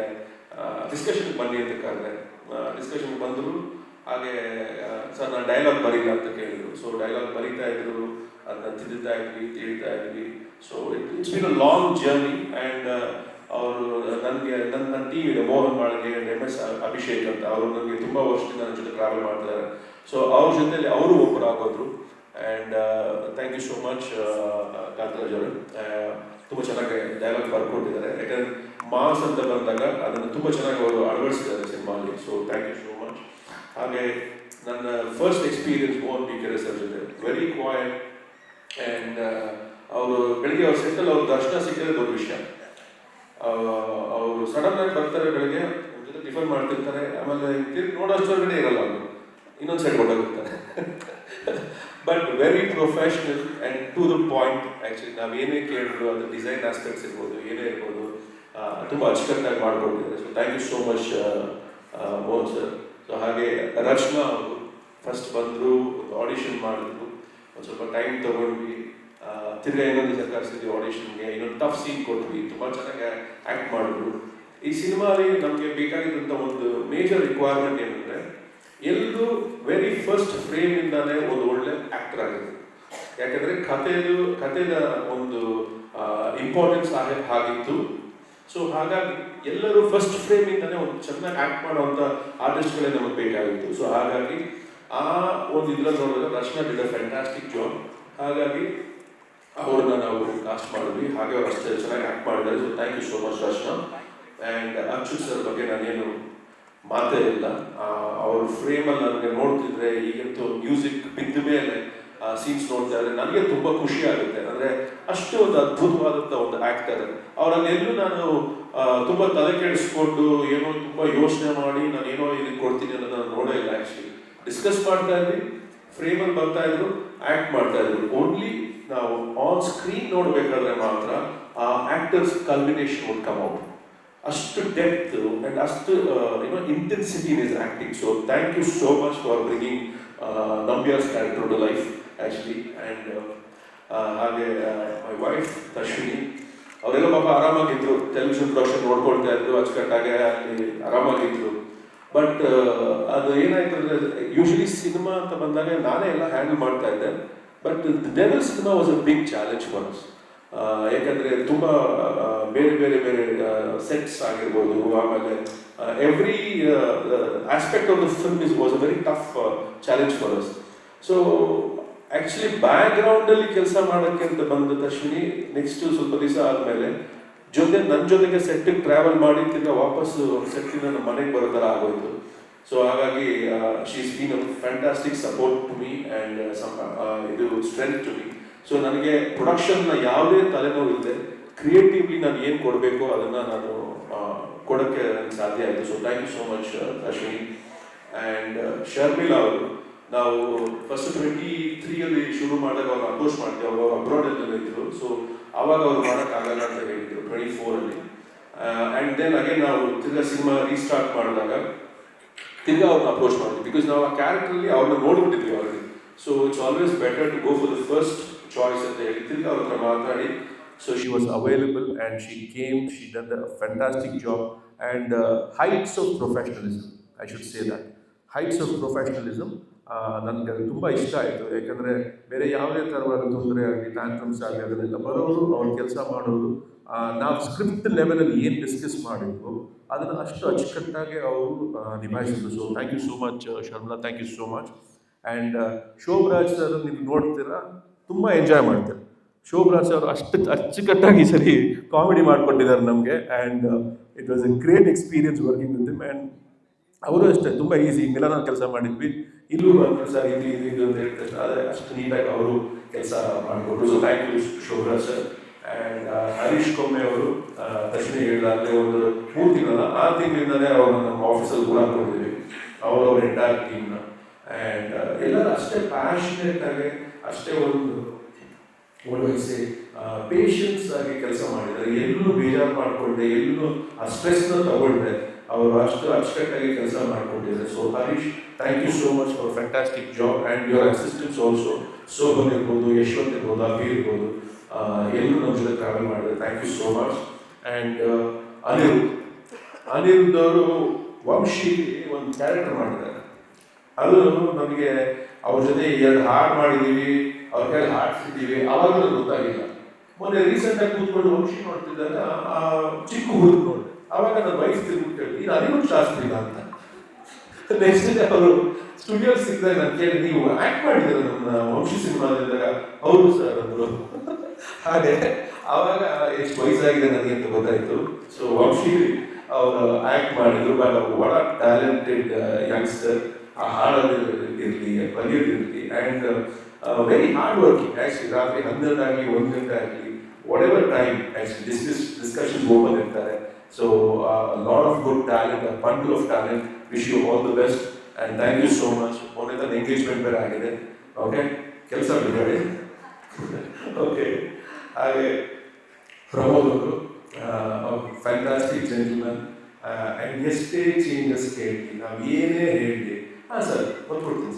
ಡಿಸ್ಕಷನ್ಗೆ ಬನ್ನಿ ಅಂತ ಕರೆದೆ. ಡಿಸ್ಕಷನ್ಗೆ ಬಂದರು. ಹಾಗೆ ಸರ್ ನಾನು ಡೈಲಾಗ್ ಬರೀಲ್ಲ ಅಂತ ಕೇಳಿದರು. ಸೊ ಡೈಲಾಗ್ ಬರೀತಾ ಇದ್ರು, ಅದನ್ನ ತಿದ್ದುತ್ತಾ ಇದ್ವಿ, ತಿಳಿತಾ ಇದ್ವಿ. So it's been a long journey. And ಅವರು ನನಗೆ ನನ್ನ ಟೀಮ್ ಇದೆ, ಮೋಹನ್ ಮಾಳ್ಗೆ, MS ಅಭಿಷೇಕ್ ಅಂತ, ಅವರು ನನಗೆ ತುಂಬ ವರ್ಷದಿಂದ ನನ್ನ ಜೊತೆ ಟ್ರಾವೆಲ್ ಮಾಡ್ತಿದ್ದಾರೆ. ಸೊ ಅವ್ರ ಜೊತೆಲಿ ಅವರು ಒಬ್ಬರಾಗೋದ್ರು. And thank you so much Kantharaj ಅವರು. ತುಂಬ ಚೆನ್ನಾಗಿ ಡೈಲಾಗ್ ಬರ್ಕೊಟ್ಟಿದ್ದಾರೆ. ಯಾಕಂದರೆ ಮಾಸ್ ಅಂತ ಬಂದಾಗ ಅದನ್ನು ತುಂಬ ಚೆನ್ನಾಗಿ ಅವರು ಅಳವಡಿಸಿದ್ದಾರೆ ಸಿನಿಮಾಲಿ. So thank you so much. ಹಾಗೆ ನನ್ನ first experience Mohan BK sir ಜೊತೆ, ವೆರಿ ಕ್ವಾಯಟ್. ಆ್ಯಂಡ್ ಅವರು ಬೆಳಿಗ್ಗೆ ಅವ್ರ ಸೆಟ್ಟಲ್ಲಿ ಅವ್ರ ದರ್ಶನ ಸಿಕ್ಕಿದ್ರೆ ದೊಡ್ಡ ವಿಷಯ. ಅವರು ಸಡನ್ ಆಗಿ ಬರ್ತಾರೆ, ಬೆಳಗ್ಗೆ ನಮ್ಮ ಜೊತೆ ಟಿಫನ್ ಮಾಡ್ತಿರ್ತಾರೆ, ಆಮೇಲೆ ತಿರುಗಿ ನೋಡೋಷ್ಟೊಳಗಡೆ ಇರಲ್ಲ, ಅವರು ಇನ್ನೊಂದು ಸೈಡ್ ಹೊರಟೋಗಿರ್ತಾರೆ. But very professional and to the point. Actually ನಾವು ಏನೇ ಕೇಳಿದ್ರು ಅದು ಡಿಸೈನ್ ಆಸ್ಪೆಕ್ಟ್ಸ್ ಇರ್ಬೋದು, ಏನೇ ಇರ್ಬೋದು, ತುಂಬ ಅಚ್ಚುಕಟ್ಟಾಗಿ ಮಾಡ್ಕೊಟ್ಟಿದ್ದಾರೆ. So thank you so much Mohan sir. So ಹಾಗೆ ರಚನಾ ಅವರು ಫಸ್ಟ್ ಬಂದರು, ಒಂದು ಆಡಿಷನ್ ಮಾಡಿದ್ರು, ಒಂದು ಸ್ವಲ್ಪ ಟೈಮ್ ತೊಗೊಂಡ್ವಿ, ತಿರ್ಗಾ ಇನ್ನೊಂದು ದಿವಸ ಕರೆಸಿದ್ವಿ ಆಡಿಷನ್ಗೆ, ಇನ್ನೊಂದು ಟಫ್ ಸೀನ್ ಕೊಟ್ವಿ, ತುಂಬ ಚೆನ್ನಾಗಿ ಆ್ಯಕ್ಟ್ ಮಾಡಿದ್ರು. ಈ ಸಿನಿಮಾಲಿ ನಮಗೆ ಬೇಕಾಗಿದ್ದಂಥ ಒಂದು ಮೇಜರ್ ರಿಕ್ವೈರ್ಮೆಂಟ್ ಏನಂದರೆ ಎಲ್ಲರೂ ವೆರಿ ಫಸ್ಟ್ ಫ್ರೇಮಿಂದಾನೇ ಒಂದು ಒಳ್ಳೆ ಆ್ಯಕ್ಟರ್ ಆಗಿದ್ರು. ಯಾಕಂದರೆ ಕಥೆದ ಒಂದು ಇಂಪಾರ್ಟೆನ್ಸ್ ಆಗಿತ್ತು. ಸೊ ಹಾಗಾಗಿ ಎಲ್ಲರೂ ಫಸ್ಟ್ ಫ್ರೇಮಿಂದಾನೇ ಒಂದು ಚೆನ್ನಾಗಿ ಆ್ಯಕ್ಟ್ ಮಾಡುವಂಥ ಆರ್ಟಿಸ್ಟ್ಗಳೇ ನಮಗೆ ಬೇಕಾಗಿತ್ತು. ಸೊ ಹಾಗಾಗಿ ಆ ಒಂದು ಇದ್ರಲ್ಲಿ ನೋಡಿದ್ರೆ ರಚನಾ ಡಿಡ್ ಅ ಫ್ಯಾಂಟಾಸ್ಟಿಕ್ ಜಾಬ್. ಹಾಗಾಗಿ ಅವ್ರನ್ನ ನಾವು ಕಾಸ್ಟ್ ಮಾಡಿದ್ವಿ. ಹಾಗೆ ಅವ್ರು ಅಷ್ಟೇ ಚೆನ್ನಾಗಿ ಆ್ಯಕ್ಟ್ ಮಾಡಿದ್ದಾರೆ. So thank you so much Rachana. And Achyuth sir ಬಗ್ಗೆ ನಾನೇನು ಮಾತೇ ಇಲ್ಲ. ಅವ್ರ ಫ್ರೇಮಲ್ಲಿ ನನಗೆ ನೋಡ್ತಿದ್ರೆ ಈಗಂತೂ ಮ್ಯೂಸಿಕ್ ಬಿದ್ದ ಮೇಲೆ ಸೀನ್ಸ್ ನೋಡ್ತಾ ಇದ್ರೆ ನನಗೆ ತುಂಬ ಖುಷಿ ಆಗುತ್ತೆ. ಅಂದರೆ ಅಷ್ಟು ಒಂದು ಅದ್ಭುತವಾದಂಥ ಒಂದು ಆ್ಯಕ್ಟರ್. ಅವರನ್ನೆಲ್ಲೂ ನಾನು ತುಂಬ ತಲೆ ಕೆಡಿಸ್ಕೊಂಡು ಏನೋ ತುಂಬ ಯೋಚನೆ ಮಾಡಿ ನಾನು ಏನೋ ಇದಕ್ಕೆ ಕೊಡ್ತೀನಿ ಅನ್ನೋದು ನಾನು ನೋಡೇ ಇಲ್ಲ. ಆ್ಯಕ್ಚುಲಿ ಡಿಸ್ಕಸ್ ಮಾಡ್ತಾ ಇದ್ವಿ, ಫ್ರೇಮಲ್ಲಿ ಬರ್ತಾ ಇದ್ರು, ಆ್ಯಕ್ಟ್ ಮಾಡ್ತಾ ಇದ್ರು. ಓನ್ಲಿ ನಾವು ಆನ್ ಸ್ಕ್ರೀನ್ ನೋಡಬೇಕಾದ್ರೆ ಮಾತ್ರ ಆ actors culmination would come out. ಅಷ್ಟು ಡೆಪ್ತ್ ಆ್ಯಂಡ್ ಅಷ್ಟು intensity in is acting. So thank you so much for bringing Nambiar's character to life actually. And ಹಾಗೆ ಮೈ ವೈಫ್ ತಶ್ವಿನಿ, ಅವರೆಲ್ಲ ಪಾಪ ಆರಾಮಾಗಿದ್ರು, ಟೆಲಿವಿಷನ್ ಪ್ರೊಡಕ್ಷನ್ ನೋಡ್ಕೊಳ್ತಾ ಇದ್ರು, ಅಚ್ಚುಕಟ್ಟಾಗೆ ಅಲ್ಲಿ ಆರಾಮಾಗಿದ್ರು. ಬಟ್ ಅದು ಏನಾಯ್ತು ಅಂದರೆ, ಯೂಶಲಿ ಸಿನಿಮಾ ಅಂತ ಬಂದಾಗ ನಾನೇ ಎಲ್ಲ ಹ್ಯಾಂಡಲ್ ಮಾಡ್ತಾ ಇದ್ದೆ. But devil cinema was a big challenge for us. ಯಾಕಂದರೆ ತುಂಬ ಬೇರೆ ಬೇರೆ ಬೇರೆ ಸೆಟ್ಸ್ ಆಗಿರ್ಬೋದು, ಆಮೇಲೆ every aspect of the film was a very tough challenge for us. So actually ಬ್ಯಾಕ್ಗ್ರೌಂಡಲ್ಲಿ ಕೆಲಸ ಮಾಡೋಕ್ಕೆ ಅಂತ ಬಂದ ತಶ್ವಿನಿ ನೆಕ್ಸ್ಟ್ ಸ್ವಲ್ಪ ದಿವಸ ಆದಮೇಲೆ ನನ್ನ ಜೊತೆಗೆ ಸೆಟ್ಟಿಗೆ ಟ್ರಾವೆಲ್ ಮಾಡಿ ತಿರ್ಗಾ ವಾಪಸ್ಸು ಸೆಟ್ಟಿನ ನಮ್ಮ ಮನೆಗೆ ಬರೋ ಥರ ಆಗೋಯ್ತು. ಸೊ ಹಾಗಾಗಿ she is been a fantastic support to me and ಇದು ಸ್ಟ್ರೆಂತ್ ಟು ಮೀ. ಸೊ ನನಗೆ ಪ್ರೊಡಕ್ಷನ್ನ ಯಾವುದೇ ತಲೆನೋವು ಇಲ್ಲದೆ ಕ್ರಿಯೇಟಿವ್ಲಿ ನಾನು ಏನು ಕೊಡಬೇಕು ಅದನ್ನು ನಾನು ಕೊಡೋಕ್ಕೆ ನನಗೆ ಸಾಧ್ಯ ಆಯಿತು. So thank you so much Ashwini. And Sharmila ಅವರು, ನಾವು ಫಸ್ಟ್ 23 ಶುರು ಮಾಡಿದಾಗ ಅವ್ರು ಅಪ್ರೋಚ್ ಮಾಡ್ತೀವಿ, ಅವರು ಅಬ್ರಾಡಲ್ಲಿ ಇದ್ದರು. ಸೊ ಆವಾಗ ಅವ್ರು ಮಾಡೋಕ್ಕಾಗಲ್ಲ ಅಂತ ಹೇಳಿದ್ರು 24 ಆ್ಯಂಡ್ ದೆನ್ ಅಗೇನ್ ನಾವು ತಿರ್ಗಾ ಸಿನಿಮಾ ರೀಸ್ಟಾರ್ಟ್ ಮಾಡಿದಾಗ ತಿರ್ಗಾ ಅವ್ರನ್ನ ಅಪ್ರೋಚ್ ಮಾಡ್ತೀವಿ, ಬಿಕಾಸ್ ನಾವು ಆ ಕ್ಯಾರೆಕ್ಟ್ರಲ್ಲಿ ಅವ್ರನ್ನ ನೋಡ್ಬಿಟ್ಟಿದ್ವಿ already. So it's always better to go for the first choice ಅಂತ ಹೇಳಿ ತಿರ್ಗಾ ಅವ್ರ ಹತ್ರ ಮಾತಾಡಿ. ಸೊ she was available and she came, she done a fantastic job and heights of professionalism, I should say that heights of professionalism ನನಗೆ ಅದು ತುಂಬ ಇಷ್ಟ ಆಯಿತು. ಯಾಕಂದರೆ ಬೇರೆ ಯಾವುದೇ ಥರವಾದ ತೊಂದರೆ ಆಗಲಿ, ಟ್ಯಾಂಟ್ರಮ್ಸ್ ಆಗಲಿ, ಅದನ್ನೆಲ್ಲ ಬರೋರು ಅವ್ರ ಕೆಲಸ ಮಾಡೋರು, ನಾವು ಸ್ಕ್ರಿಪ್ಟ್ ಲೆವೆಲಲ್ಲಿ ಏನು ಡಿಸ್ಕಸ್ ಮಾಡಿದ್ವು ಅದನ್ನು ಅಷ್ಟು ಅಚ್ಚುಕಟ್ಟಾಗಿ ಅವರು ನಿಭಾಯಿಸಿದ್ರು. So thank you so much Sharmila, thank you so much. And Shobharaj sir ನೀವು ನೋಡ್ತೀರಾ, ತುಂಬ ಎಂಜಾಯ್ ಮಾಡ್ತೀರಾ. ಶೋಭರಾಜ್ ಅವರು ಅಷ್ಟು ಅಚ್ಚುಕಟ್ಟಾಗಿ ಸರಿ ಕಾಮಿಡಿ ಮಾಡಿಕೊಟ್ಟಿದ್ದಾರೆ ನಮಗೆ. And it was A great experience working with him. And ಅವರು ಅಷ್ಟೇ ತುಂಬ ಈಸಿ, ಮಿಲನ ಕೆಲಸ ಮಾಡಿದ್ವಿ, ಇಲ್ಲೂ ಬಂದರು ಸರ್ ಇದು ಅಂತ ಹೇಳ್ತಾರೆ, ಆದರೆ ಅಷ್ಟು ನೀಟಾಗಿ ಅವರು ಕೆಲಸ ಮಾಡಿಕೊಟ್ರು. So thank you Shobharaj sir. And Harish Komme ಅವರು ತಕ್ಷಣ ಹೇಳಿದಾಗಲೇ ಒಂದು 3 ತಿಂಗಳ 6 ತಿಂಗಳಿಂದಲೇ ಅವ್ರನ್ನ ನಮ್ಮ ಆಫೀಸಲ್ಲಿ ಕೂಡ ಹಾಕೊಂಡಿದ್ದೀವಿ, ಅವ್ರ ಎಂಟೈರ್ ಟೀಮ್ನ. ಆ್ಯಂಡ್ ಎಲ್ಲರೂ ಅಷ್ಟೇ ಪ್ಯಾಷನೇಟ್ ಆಗಿ, ಅಷ್ಟೇ ಒಂದು ಒಳ್ಳೆ ಪೇಷನ್ಸ್ ಆಗಿ ಕೆಲಸ ಮಾಡಿದ್ದಾರೆ. ಎಲ್ಲೂ ಬೇಜಾರು ಮಾಡಿಕೊಂಡೆ, ಎಲ್ಲೂ ಆ ಸ್ಟ್ರೆಸ್ನ ತಗೊಳ್ದೆ, ಅವರು ಅಷ್ಟು ಅಚ್ಚುಕಟ್ಟಾಗಿ ಕೆಲಸ ಮಾಡಿಕೊಂಡಿದ್ದಾರೆ. So Harish, thank you so much for fantastic job. And your assistants also, Shobhan ಇರ್ಬೋದು, ಯಶವಂತ್ ಇರ್ಬೋದು, ಅಭಿ ಇರ್ಬೋದು, ಎಲ್ಲರೂ ನಮ್ಮ ಜೊತೆ ಟ್ರಾವೆಲ್ ಮಾಡಿದ್ದಾರೆ. Thank you so much. And Aniruddh ಅವರು ವಂಶಿ ಒಂದು ಕ್ಯಾರೆಕ್ಟರ್ ಮಾಡಿದ್ದಾರೆ. ಅದು ನಮಗೆ ಅವ್ರ ಜೊತೆ 2 ಹಾಡು ಮಾಡಿದ್ದೀವಿ, ಅವ್ರ ಕೈಯಲ್ಲಿ ಹಾಡ್ಸಿದ್ದೀವಿ, ಆವಾಗ ನನಗೆ ಗೊತ್ತಾಗಿಲ್ಲ. ಮೊನ್ನೆ ರೀಸೆಂಟಾಗಿ ಕೂತ್ಕೊಂಡು ವಂಶಿ ನೋಡ್ತಿದ್ದಾಗ ಚಿಕ್ಕ ಹುಡುಗ ನೋಡಿದೆ, ಆವಾಗ ನನ್ನ ವಯಸ್ಸು ತಿರುಗಿಬಿಟ್ಟು ಹೇಳಿ ಇದು ಅನಿರುದ್ಧ್ ಶಾಸ್ತ್ರಿಗ ಅಂತ. ನೆಕ್ಸ್ಟ್ ಡೇ ಅವರು ಸ್ಟುಡಿಯೋ ಸಿಕ್ಕಿದಾಗ ನಾನು ಕೇಳಿ, ನೀವು ಆ್ಯಕ್ಟ್ ಮಾಡಿದ್ದೀರ ನಮ್ಮ ವಂಶಿ ಸಿನಿಮಾದಿದ್ದಾಗ? ಹೌದು ಸರ್ ಅಂದರು. ಹಾಗೆ ಆವಾಗ ಎಷ್ಟು ವಯಸ್ಸಾಗಿದೆ ನನಗೆ ಅಂತ ಗೊತ್ತಾಯಿತು. ಸೊ ವಂಶಿ ಅವರು ಆ್ಯಕ್ಟ್ ಮಾಡಿದ್ರು. But what are talented youngster. ಆ ಹಾಡೋದಿರಲಿ, ಬರೆಯೋದಿರಲಿ, and very hard working. Actually ರಾತ್ರಿ 12 ಆಗಲಿ 1 ಗಂಟೆ ಆಗಲಿ, whatever time actually discussion open ಇರ್ತಾರೆ. So lot of good talent, a bundle of talent. Wish you all the best and thank you so much. ಮೊನ್ನೆ ನನ್ನ ಎಂಗೇಜ್ಮೆಂಟ್ ಬೇರೆ ಆಗಿದೆ. Okay, ಕೆಲಸ ಬಿಡಬೇಡಿ. ಓಕೆ, ಹಾಗೆ ಪ್ರಮೋದ್ ಅವರು ಫ್ಯಾಂಟಾಸ್ಟಿಕ್ ಜೆಂಟಲ್ಮನ್. ಆ್ಯಂಡ್ ಎಷ್ಟೇ ಚೇಂಜಸ್ ಕೇಳಿ, ನಾವು ಏನೇ ಹೇಳಿ, ಹಾಂ ಸರ್ ಬರ್ಕೊಡ್ತೀನಿ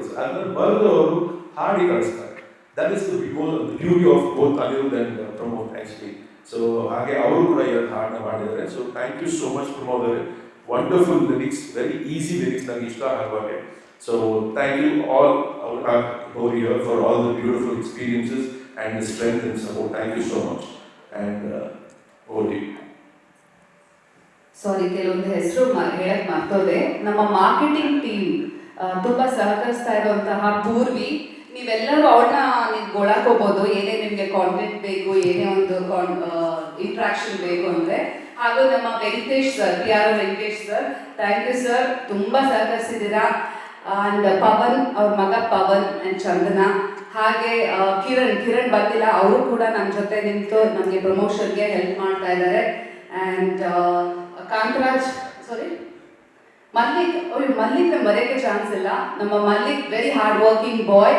ಸರ್ ಅದನ್ನು ಬರೆದು ಅವರು ಹಾಡಿ ಕಳಿಸ್ತಾರೆ. That is the beauty of both Aniruddh and Pramod actually. So ಹಾಗೆ ಅವರು ಕೂಡ ಇವತ್ತು ಹಾಡನ್ನ ಮಾಡಿದ್ದಾರೆ. So thank you so much Pramod ಅವರೇ. Wonderful lyrics, very easy lyrics, ನನಗೆ ಇಷ್ಟ ಆಗುವಾಗೆ. So thank you all over here for all the beautiful experiences and the strength and support. Thank you so much. And over to you. ಸಾರಿ, ಕೆಲವೊಂದು ಹೆಸರು ಹೇಳಕ್ ಮರ್ತೋದೆ. ನಮ್ಮ marketing team ತುಂಬಾ ಸಹಕರಿಸ್ತಾ ಇರುವಂತಹ ಪೂರ್ವಿ, ನೀವೆಲ್ಲರೂ ಅವ್ರನ್ನ ನೀವು ಗೊಳಕೋಬಹುದು. ಏನೇ ನಿಮಗೆ ಕಾಂಟೆಂಟ್ ಬೇಕು, ಏನೇ ಒಂದು ಇಂಟ್ರಾಕ್ಷನ್ ಬೇಕು ಅಂದರೆ. ಹಾಗೂ ನಮ್ಮ Venkatesh sir, PR Venkatesh sir, thank you sir, ತುಂಬಾ ಸಹಕರಿಸಿದ್ದೀರಾ. ಆ್ಯಂಡ್ ಪವನ್, ಅವ್ರ ಮಗ ಪವನ್ ಆ್ಯಂಡ್ ಚಂದನ, ಹಾಗೆ ಕಿರಣ್ ಬಂದಿಲ್ಲ, ಅವರು ಕೂಡ ನಮ್ಮ ಜೊತೆ ನಿಂತು ನಮಗೆ ಪ್ರಮೋಷನ್ಗೆ ಹೆಲ್ಪ್ ಮಾಡ್ತಾ ಇದ್ದಾರೆ. ಆ್ಯಂಡ್ ಕಾಂತರಾಜ್, ಮಲ್ಲಿಕ್ ಮರೆಯೋಕ್ಕೆ ಚಾನ್ಸ್ ಇಲ್ಲ. ನಮ್ಮ ಮಲ್ಲಿಕ್ ವೆರಿ ಹಾರ್ಡ್ ವರ್ಕಿಂಗ್ ಬಾಯ್.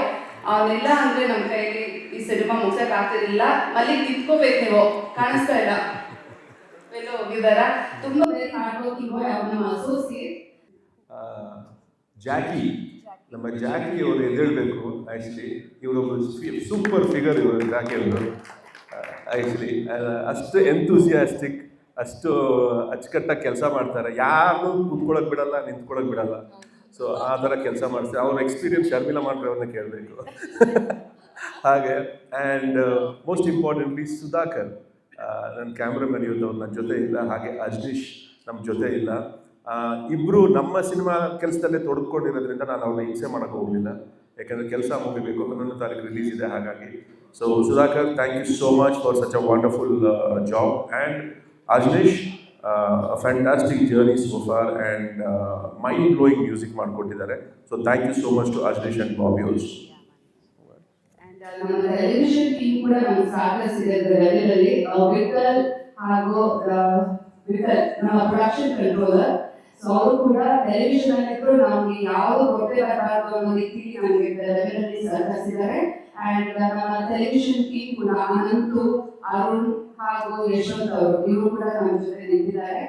ಅವನಿಲ್ಲ ಅಂದರೆ ನಮ್ಮ ಕೈಯಲ್ಲಿ ಈ ಸಿನಿಮಾ ಮುಗ್ಸಕ್ಕೆ ಆಗ್ತಿರಲಿಲ್ಲ. ಮಲ್ಲಿಕ್ ನಿಂತ್ಕೋಬೇಕು, ನೀವು ಕಾಣಿಸ್ತಾ ಇಲ್ಲ. ಎಲ್ಲೋ ಹೋಗಿದಾರ. ತುಂಬಾ ಹಾರ್ಡ್ ವರ್ಕಿಂಗ್ ಬಾಯ್. ಅವ್ರು ನಮ್ಮ ಅಸೋಸಿಯೇಟ್. ಜಾಕಿ, ನಮ್ಮ ಜಾಕಿ ಅವರು ಎದ್ದೇಳಬೇಕು. ಆ್ಯಕ್ಚುಲಿ ಇವರೊಬ್ಬರು ಸೂಪರ್ ಫಿಗರ್ ಇವರು ಜಾಕಿ ಅವರು. ಆ್ಯಕ್ಚುಲಿ ಅಷ್ಟು ಎಂತೂಸಿಯಾಸ್ಟಿಕ್, ಅಷ್ಟು ಅಚ್ಚುಕಟ್ಟಾಗಿ ಕೆಲಸ ಮಾಡ್ತಾರೆ. ಯಾರು ಕೂತ್ಕೊಳ್ಳೋಕೆ ಬಿಡಲ್ಲ, ನಿಂತ್ಕೊಳ್ಳೋಕೆ ಬಿಡಲ್ಲ. ಸೊ ಆ ಥರ ಕೆಲಸ ಮಾಡ್ತಾರೆ. ಅವ್ರ ಎಕ್ಸ್ಪೀರಿಯನ್ಸ್ ಶರ್ಮಿಳಾ ಮಾಡ್ರೆ ಅವ್ರನ್ನ ಕೇಳಬೇಕು. ಹಾಗೆ ಆ್ಯಂಡ್ ಮೋಸ್ಟ್ ಇಂಪಾರ್ಟೆಂಟ್ಲಿ ಸುಧಾಕರ್, ನನ್ನ ಕ್ಯಾಮ್ರಾಮನ್ ಇವತ್ತು ಅವ್ರು ನನ್ನ ಜೊತೆ ಇಲ್ಲ. ಹಾಗೆ ಅಜ್ನೀಶ್ ನಮ್ಮ ಜೊತೆ ಇಲ್ಲ. ಇಬ್ಬರು ನಮ್ಮ ಸಿನಿಮಾ ಕೆಲಸದಲ್ಲೇ ತೊಡಗಿಕೊಂಡಿರೋದ್ರಿಂದ ನಾನು ಅವ್ರನ್ನ ಹಿಂಸೆ ಮಾಡೋಕ್ಕೆ ಹೋಗಲಿಲ್ಲ. ಯಾಕೆಂದರೆ ಕೆಲಸ ಮುಗಿಬೇಕು. 11ನೇ ತಾರೀಕು ರಿಲೀಸ್ ಇದೆ. ಹಾಗಾಗಿ so Sudhakar, thank you so much for such a wonderful job. And Ajaneesh, fantastic journey so far and mind blowing music ಮಾಡಿಕೊಟ್ಟಿದ್ದಾರೆ. So thank you so much to Ajaneesh and Bobby also. ನಮ್ಮ ಟೆಲಿವಿಷನ್ ಟೀಮ್ ಕೂಡ ನಮ್ಗೆ ಸಹಕರಿಸಿದೆ ಲೆವೆಲಲ್ಲಿ. ವಿಠಲ್ ಹಾಗೂ ವಿಠಲ್ ನಮ್ಮ ಪ್ರೊಡಕ್ಷನ್ ಕಂಟ್ರೋಲರ್. ಸೊ ಅವರು ಕೂಡ television ಅಲ್ಲಿದ್ರು ನಮ್ಗೆ ಯಾವುದು ಕೊಟ್ಟೆ ಬರಬಾರ್ದು ಅನ್ನೋ ರೀತಿಯಲ್ಲಿ ನಮಗೆ ಲೆವೆಲಲ್ಲಿ ಸಹಕರಿಸಿದ್ದಾರೆ. ಅಂಡ್ ನಮ್ಮ ಟೆಲಿವಿಷನ್ ಟೀಮ್ ಕೂಡ ಅನಂತು, ಅರುಣ್ ಹಾಗೂ ಯಶವಂತ್ ಅವರು, ಇವರು ಕೂಡ ನಮ್ಮ ಜೊತೆ ನಿಂತಿದ್ದಾರೆ.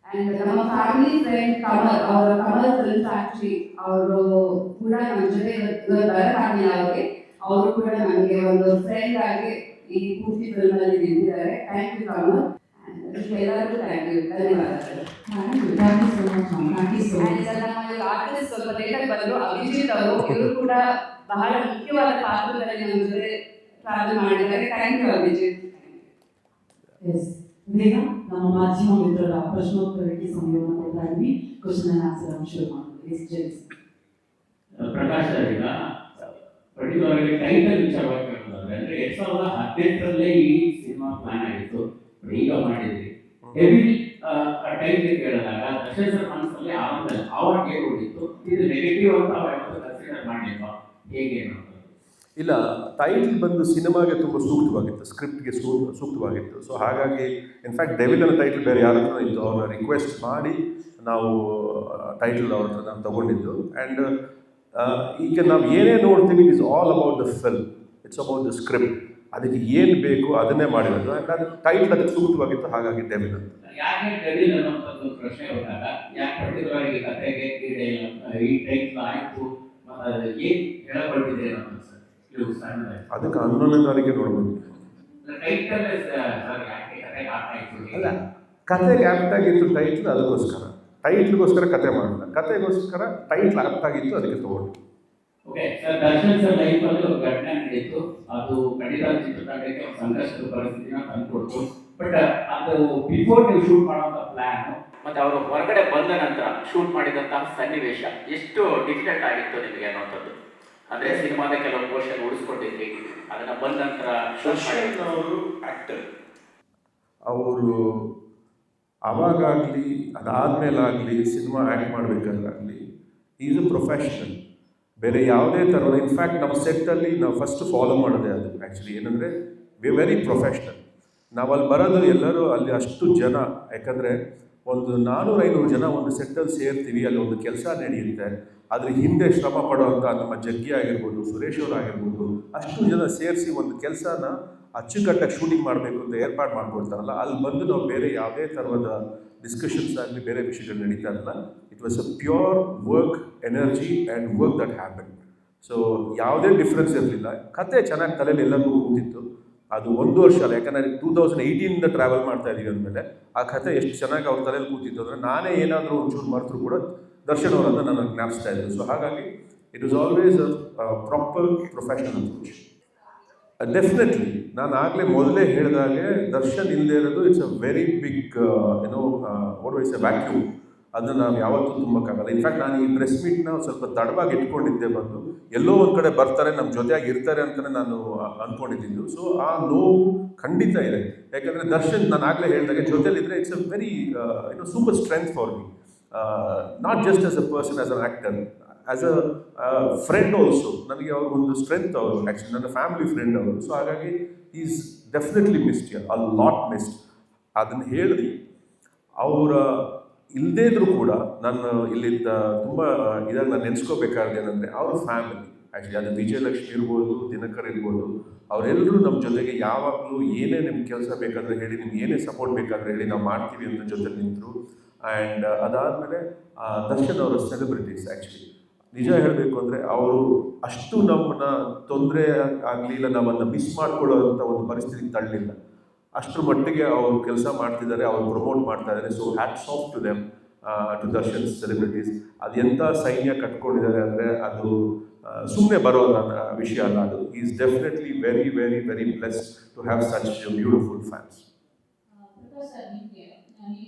ಅಂಡ್ ನಮ್ಮ ಫ್ಯಾಮಿಲಿ ಫ್ರೆಂಡ್ ಕಮಲ್, ಅವರ ಕಮಲ್ ಫಿಲ್ಮ್ ಫ್ಯಾಕ್ಟ್ರಿ ಅವರು ಕೂಡ ನಮ್ಮ ಜೊತೆ ಬರಕಾಗಿಲ್ಲ ಅವ್ರಿಗೆ. ಅವರು ಕೂಡ ನನಗೆ ಒಂದು ಫ್ರೆಂಡ್ ಆಗಿ ಈ ಪೂರ್ತಿ ಫಿಲ್ಮ್ ಅಲ್ಲಿ ನಿಂತಿದ್ದಾರೆ. Thank you Kamal. ಎಲ್ಲರಿಗೂ ಥ್ಯಾಂಕ್ ಯು, ಧನ್ಯವಾದಗಳು. ನಮ್ಮಲ್ಲಿ ಆರ್ಟಿಸ್ಟ್ ಸ್ವಲ್ಪ ಲೇಟಾಗಿ ಬಂದರು. ಅಭಿಜಿತ್ ಅವರು, ಇವರು ಕೂಡ ಬಹಳ ಮುಖ್ಯವಾದ ಪಾತ್ರದಲ್ಲಿ ನಮ್ಮ ಜೊತೆ ಟ್ರಾವೆಲ್ ಮಾಡಿದ್ದಾರೆ. Thank you Abhijit. ಈಗ ನಮ್ಮ ಮಾಧ್ಯಮ ಮಿತ್ರರ ಪ್ರಶ್ನೋತ್ತರಕ್ಕೆ ಸಮಯವನ್ನು ಕೊಡ್ತಾ ಇದ್ವಿ. ಕ್ವಶನ್ ಅಂಡ್ ಆನ್ಸರ್ ಶುರು ಮಾಡ್ತೀವಿ. ಪ್ರಕಾಶ್ ಈಗ ಪರ್ಟಿಕ್ಯುಲರ್ಲಿ ಟೈಟಲ್ ವಿಚಾರವಾಗಿ ಕೇಳೋದಾದ್ರೆ, ಅಂದ್ರೆ 2018 ಈ ಸಿನಿಮಾ ಪ್ಲಾನ್ ಆಗಿತ್ತು, ಈಗ ಮಾಡಿದ್ರಿ. ಹೆವಿ ಟೈಟಲ್ ಕೇಳಿದಾಗ ದರ್ಶನ್ ಸರ್ ಮನಸ್ಸಲ್ಲಿ ಆವಾಗ ಹೇಳಿತ್ತು, ಇದು ನೆಗೆಟಿವ್ ಅಂತ ಯಾವತ್ತೂ ಕನ್ಸಿಡರ್ ಮಾಡಿಲ್ವಾ, ಹೇಗೆ? ಇಲ್ಲ, ಟೈಟಲ್ ಬಂದು ಸಿನಿಮಾಗೆ ತುಂಬ ಸೂಕ್ತವಾಗಿತ್ತು, ಸ್ಕ್ರಿಪ್ಟ್ಗೆ ಸೂಕ್ತವಾಗಿತ್ತು. ಸೊ ಹಾಗಾಗಿ ಇನ್ಫ್ಯಾಕ್ಟ್ ಡೆವಿಲ್ ಅನ್ನೋ ಟೈಟಲ್ ಬೇರೆ ಯಾರ ಹತ್ರ ಇತ್ತು, ಅವ್ರನ್ನ ರಿಕ್ವೆಸ್ಟ್ ಮಾಡಿ ನಾವು ಟೈಟಲ್ ಅವ್ರ ಹತ್ರ ನಾವು ತಗೊಂಡಿದ್ದು. ಆ್ಯಂಡ್ ಈಗ ನಾವು ಏನೇ ನೋಡ್ತೀವಿ, it is all about the film, it's about the script. ಅದಕ್ಕೆ ಏನು ಬೇಕು ಅದನ್ನೇ ಮಾಡಿರೋದು. ಆ್ಯಂಡ್ ಅದು ಟೈಟಲ್ ಅದಕ್ಕೆ ಸೂಕ್ತವಾಗಿತ್ತು, ಹಾಗಾಗಿ ಡೆವಿಲ್ ಅಂತ. ಯಾಕೆ ಡೆವಿಲ್ ಅನ್ನೋಂಥದ್ದು ಪ್ರಶ್ನೆ ಬಂದಾಗ, ಯಾಕೆ ಪರ್ಟಿಕ್ಯುಲರ್ ಈ ಕಥೆಗೆ ಈ ಟೈಟಲ್ ಆಯಿತು, ಏನು ಹೇಳಲ್ಪಟ್ಟಿದೆ ಅನ್ನೋದು ಸರ್? ಅದಕ್ಕೆ 11ನೇ ತಾರೀಕಿಗೆ ನೋಡ್ಬೋದು. ಅಲ್ಲ, ಕತೆಗೆ ಆ್ಯಪ್ಟ್ ಆಗಿತ್ತು ಟೈಟ್ಲ್, ಅದಕ್ಕೋಸ್ಕರ ಟೈಟ್ಲ್ಗೋಸ್ಕರ ಕತೆ ಮಾಡಿಲ್ಲ, ಕತೆಗೋಸ್ಕರ ಟೈಟ್ಲ್ ಆ್ಯಪ್ಟ್ ಆಗಿತ್ತು, ಅದಕ್ಕೆ ತಗೊಂಡು. ಓಕೆ ಸರ್, ದರ್ಶನ್ ಸರ್ ಲೈಫಲ್ಲಿ ಒಂದು ಘಟನೆ ನಡೀತು, ಅದು ಖಂಡಿತ ಚಿತ್ರತಂಡಕ್ಕೆ ಒಂದು ಸಂಘರ್ಷದ ಪರಿಸ್ಥಿತಿನ ತಂದುಕೊಡ್ತು. ಬಟ್ ಅದು ಬಿಫೋರ್ ನೀವು ಶೂಟ್ ಮಾಡುವಂಥ ಪ್ಲ್ಯಾನ್ ಮತ್ತೆ ಅವರು ಹೊರಗಡೆ ಬಂದ ನಂತರ ಶೂಟ್ ಮಾಡಿದಂತಹ ಸನ್ನಿವೇಶ ಎಷ್ಟು ಡಿಫಿಕಲ್ಟ್ ಆಗಿತ್ತು ನಿಮಗೆ ಅನ್ನೋಂಥದ್ದು? ಅಂದ್ರೆ ಸಿನಿಮಾದ ಕೆಲವು ಪೋರ್ಷನ್ ಉಳಿಸ್ಕೊಂಡಿದ್ರಿ, ಅದನ್ನ ಬಂದ ನಂತರ ಅವರು ಆಕ್ಟರ್, ಅವರು ಅವಾಗಲಿ ಅದಾದ್ಮೇಲಾಗಲಿ ಸಿನಿಮಾ ಆ್ಯಕ್ಟ್ ಮಾಡಬೇಕಾಗಲಿ ಈಸ್ ಅ ಪ್ರೊಫೆಷನಲ್. ಬೇರೆ ಯಾವುದೇ ಥರದ, ಇನ್ಫ್ಯಾಕ್ಟ್ ನಮ್ಮ ಸೆಟ್ಟಲ್ಲಿ ನಾವು ಫಸ್ಟ್ ಫಾಲೋ ಮಾಡೋದೇ ಅದು. ಆ್ಯಕ್ಚುಲಿ ಏನಂದರೆ ವಿ ವೆರಿ ಪ್ರೊಫೆಷ್ನಲ್. ನಾವು ಅಲ್ಲಿ ಬರೋದು ಎಲ್ಲರೂ ಅಲ್ಲಿ ಅಷ್ಟು ಜನ, ಯಾಕಂದರೆ ಒಂದು 400-500 ಜನ ಒಂದು ಸೆಟ್ಟಲ್ಲಿ ಸೇರ್ತೀವಿ, ಅಲ್ಲಿ ಒಂದು ಕೆಲಸ ನಡೆಯುತ್ತೆ. ಅದ್ರ ಹಿಂದೆ ಶ್ರಮ ಪಡುವಂಥ ನಮ್ಮ ಜಗ್ಗಿ ಆಗಿರ್ಬೋದು, ಸುರೇಶ್ ಅವರು ಆಗಿರ್ಬೋದು, ಅಷ್ಟು ಜನ ಸೇರಿಸಿ ಒಂದು ಕೆಲಸನ ಅಚ್ಚುಕಟ್ಟಾಗಿ ಶೂಟಿಂಗ್ ಮಾಡಬೇಕು ಅಂತ ಏರ್ಪಾಡು ಮಾಡ್ಕೊಡ್ತಾರಲ್ಲ, ಅಲ್ಲಿ ಬಂದು ನಾವು ಬೇರೆ ಯಾವುದೇ ಥರದ ಡಿಸ್ಕಷನ್ಸ್ ಆಗಲಿ ಬೇರೆ ವಿಷಯಗಳು ನಡೀತಾ ಇರಲ್ಲ. It was a pure work energy and work that happen. So ಯಾವುದೇ ಡಿಫ್ರೆನ್ಸ್ ಇರಲಿಲ್ಲ. ಕತೆ ಚೆನ್ನಾಗಿ ತಲೆಯಲ್ಲಿ ಎಲ್ಲರಿಗೂ ಕೂತಿತ್ತು. ಅದು 1 ವರ್ಷ ಅಲ್ಲ, ಯಾಕಂದರೆ 2018 ಟ್ರಾವೆಲ್ ಮಾಡ್ತಾ ಇದ್ದೀವಿ ಅಂದಮೇಲೆ ಆ ಕತೆ ಎಷ್ಟು ಚೆನ್ನಾಗಿ ಅವ್ರ ತಲೆಯಲ್ಲಿ ಕೂತಿತ್ತು ಅಂದರೆ, ನಾನೇ ಏನಾದರೂ ಒಂಚೂರು ಮರೆತರೂ ಕೂಡ ದರ್ಶನ್ ಅವರನ್ನು ನನಗೆ ಜ್ಞಾಪಿಸ್ತಾ ಇದ್ರು. ಸೊ ಹಾಗಾಗಿ it was always a proper professional approach. Definitely ನಾನು ಆಗಲೇ ಮೊದಲೇ ಹೇಳಿದಾಗೆ ದರ್ಶನ್ ಇಲ್ಲದೆ ಇರೋದು it's a very big it's a vacuum. ಅದನ್ನು ನಾವು ಯಾವತ್ತೂ ತುಂಬಕ್ಕಾಗಲ್ಲ. ಇನ್ಫ್ಯಾಕ್ಟ್ ನಾನು ಈ ಪ್ರೆಸ್ ಮೀಟ್ನ ಸ್ವಲ್ಪ ತಡವಾಗಿ ಇಟ್ಕೊಂಡಿದ್ದೆ, ಬಂದು ಎಲ್ಲೋ ಒಂದು ಕಡೆ ಬರ್ತಾರೆ, ನಮ್ಮ ಜೊತೆಯಾಗಿ ಇರ್ತಾರೆ ಅಂತಲೇ ನಾನು ಅಂದ್ಕೊಂಡಿದ್ದು. ಸೊ ಆ ನೋವು ಖಂಡಿತ ಇದೆ. ಯಾಕಂದರೆ ದರ್ಶನ್ ನಾನು ಆಗಲೇ ಹೇಳಿದಾಗೆ ಜೊತೆಲಿದ್ದರೆ it's a very super strength for me, not just as a person, as an actor, as a friend also. ನನಗೆ ಅವ್ರ ಒಂದು ಸ್ಟ್ರೆಂತ್ ಅವರು, ಆ್ಯಕ್ಚುಲಿ ನನ್ನ ಫ್ಯಾಮಿಲಿ ಫ್ರೆಂಡ್ ಅವರು. ಸೊ ಹಾಗಾಗಿ ಈಸ್ ಡೆಫಿನೆಟ್ಲಿ ಮಿಸ್ಡ್ ಯರ್, ಅ ಲಾಟ್ ಮಿಸ್ಡ್. ಅದನ್ನು ಹೇಳಿ ಅವರ ಇಲ್ಲದೇ ಇದ್ರೂ ಕೂಡ ನಾನು ಇಲ್ಲಿಂದ ತುಂಬ ಇದಾಗ ನಾನು ನೆನೆಸ್ಕೋಬೇಕಾದ್ರೆ ಏನಂದರೆ ಅವ್ರ ಫ್ಯಾಮಿಲಿ, ಆ್ಯಕ್ಚುಲಿ ಅದು ವಿಜಯಲಕ್ಷ್ಮಿ ಇರ್ಬೋದು, ದಿನಕರ್ ಇರ್ಬೋದು, ಅವರೆಲ್ಲರೂ ನಮ್ಮ ಜೊತೆಗೆ ಯಾವಾಗಲೂ ಏನೇ ನಿಮ್ಗೆ ಕೆಲಸ ಬೇಕಾದರೆ ಹೇಳಿ, ನಿಮ್ಗೆ ಏನೇ ಸಪೋರ್ಟ್ ಬೇಕಾದರೆ ಹೇಳಿ, ನಾವು ಮಾಡ್ತೀವಿ ಅಂತ ಜೊತೆ ನಿಂತರು. ಆ್ಯಂಡ್ ಅದಾದಮೇಲೆ ದರ್ಶನ್ ಅವರ ಸೆಲೆಬ್ರಿಟೀಸ್ ಆ್ಯಕ್ಚುಲಿ ನಿಜ ಹೇಳಬೇಕು ಅಂದರೆ ಅವರು ಅಷ್ಟು ನಮ್ಮನ್ನ ತೊಂದರೆ ಆಗಲಿ ಇಲ್ಲ ನಮ್ಮನ್ನು ಮಿಸ್ ಮಾಡ್ಕೊಳ್ಳೋವಂಥ ಒಂದು ಪರಿಸ್ಥಿತಿಗೆ ತಳ್ಳಲಿಲ್ಲ. ಅಷ್ಟರ ಮಟ್ಟಿಗೆ ಅವರು ಕೆಲಸ ಮಾಡ್ತಿದ್ದಾರೆ, ಅವರು ಪ್ರಮೋಟ್ ಮಾಡ್ತಾ ಇದ್ದಾರೆ. So hats off to them, to Darshan celebrities. ಅದು ಎಂಥ ಸೈನ್ಯ ಕಟ್ಕೊಂಡಿದ್ದಾರೆ ಅಂದರೆ ಅದು ಸುಮ್ಮನೆ ಬರೋ ವಿಷಯ ಅಲ್ಲ. ಅದು is definitely very very very blessed to have such beautiful fans.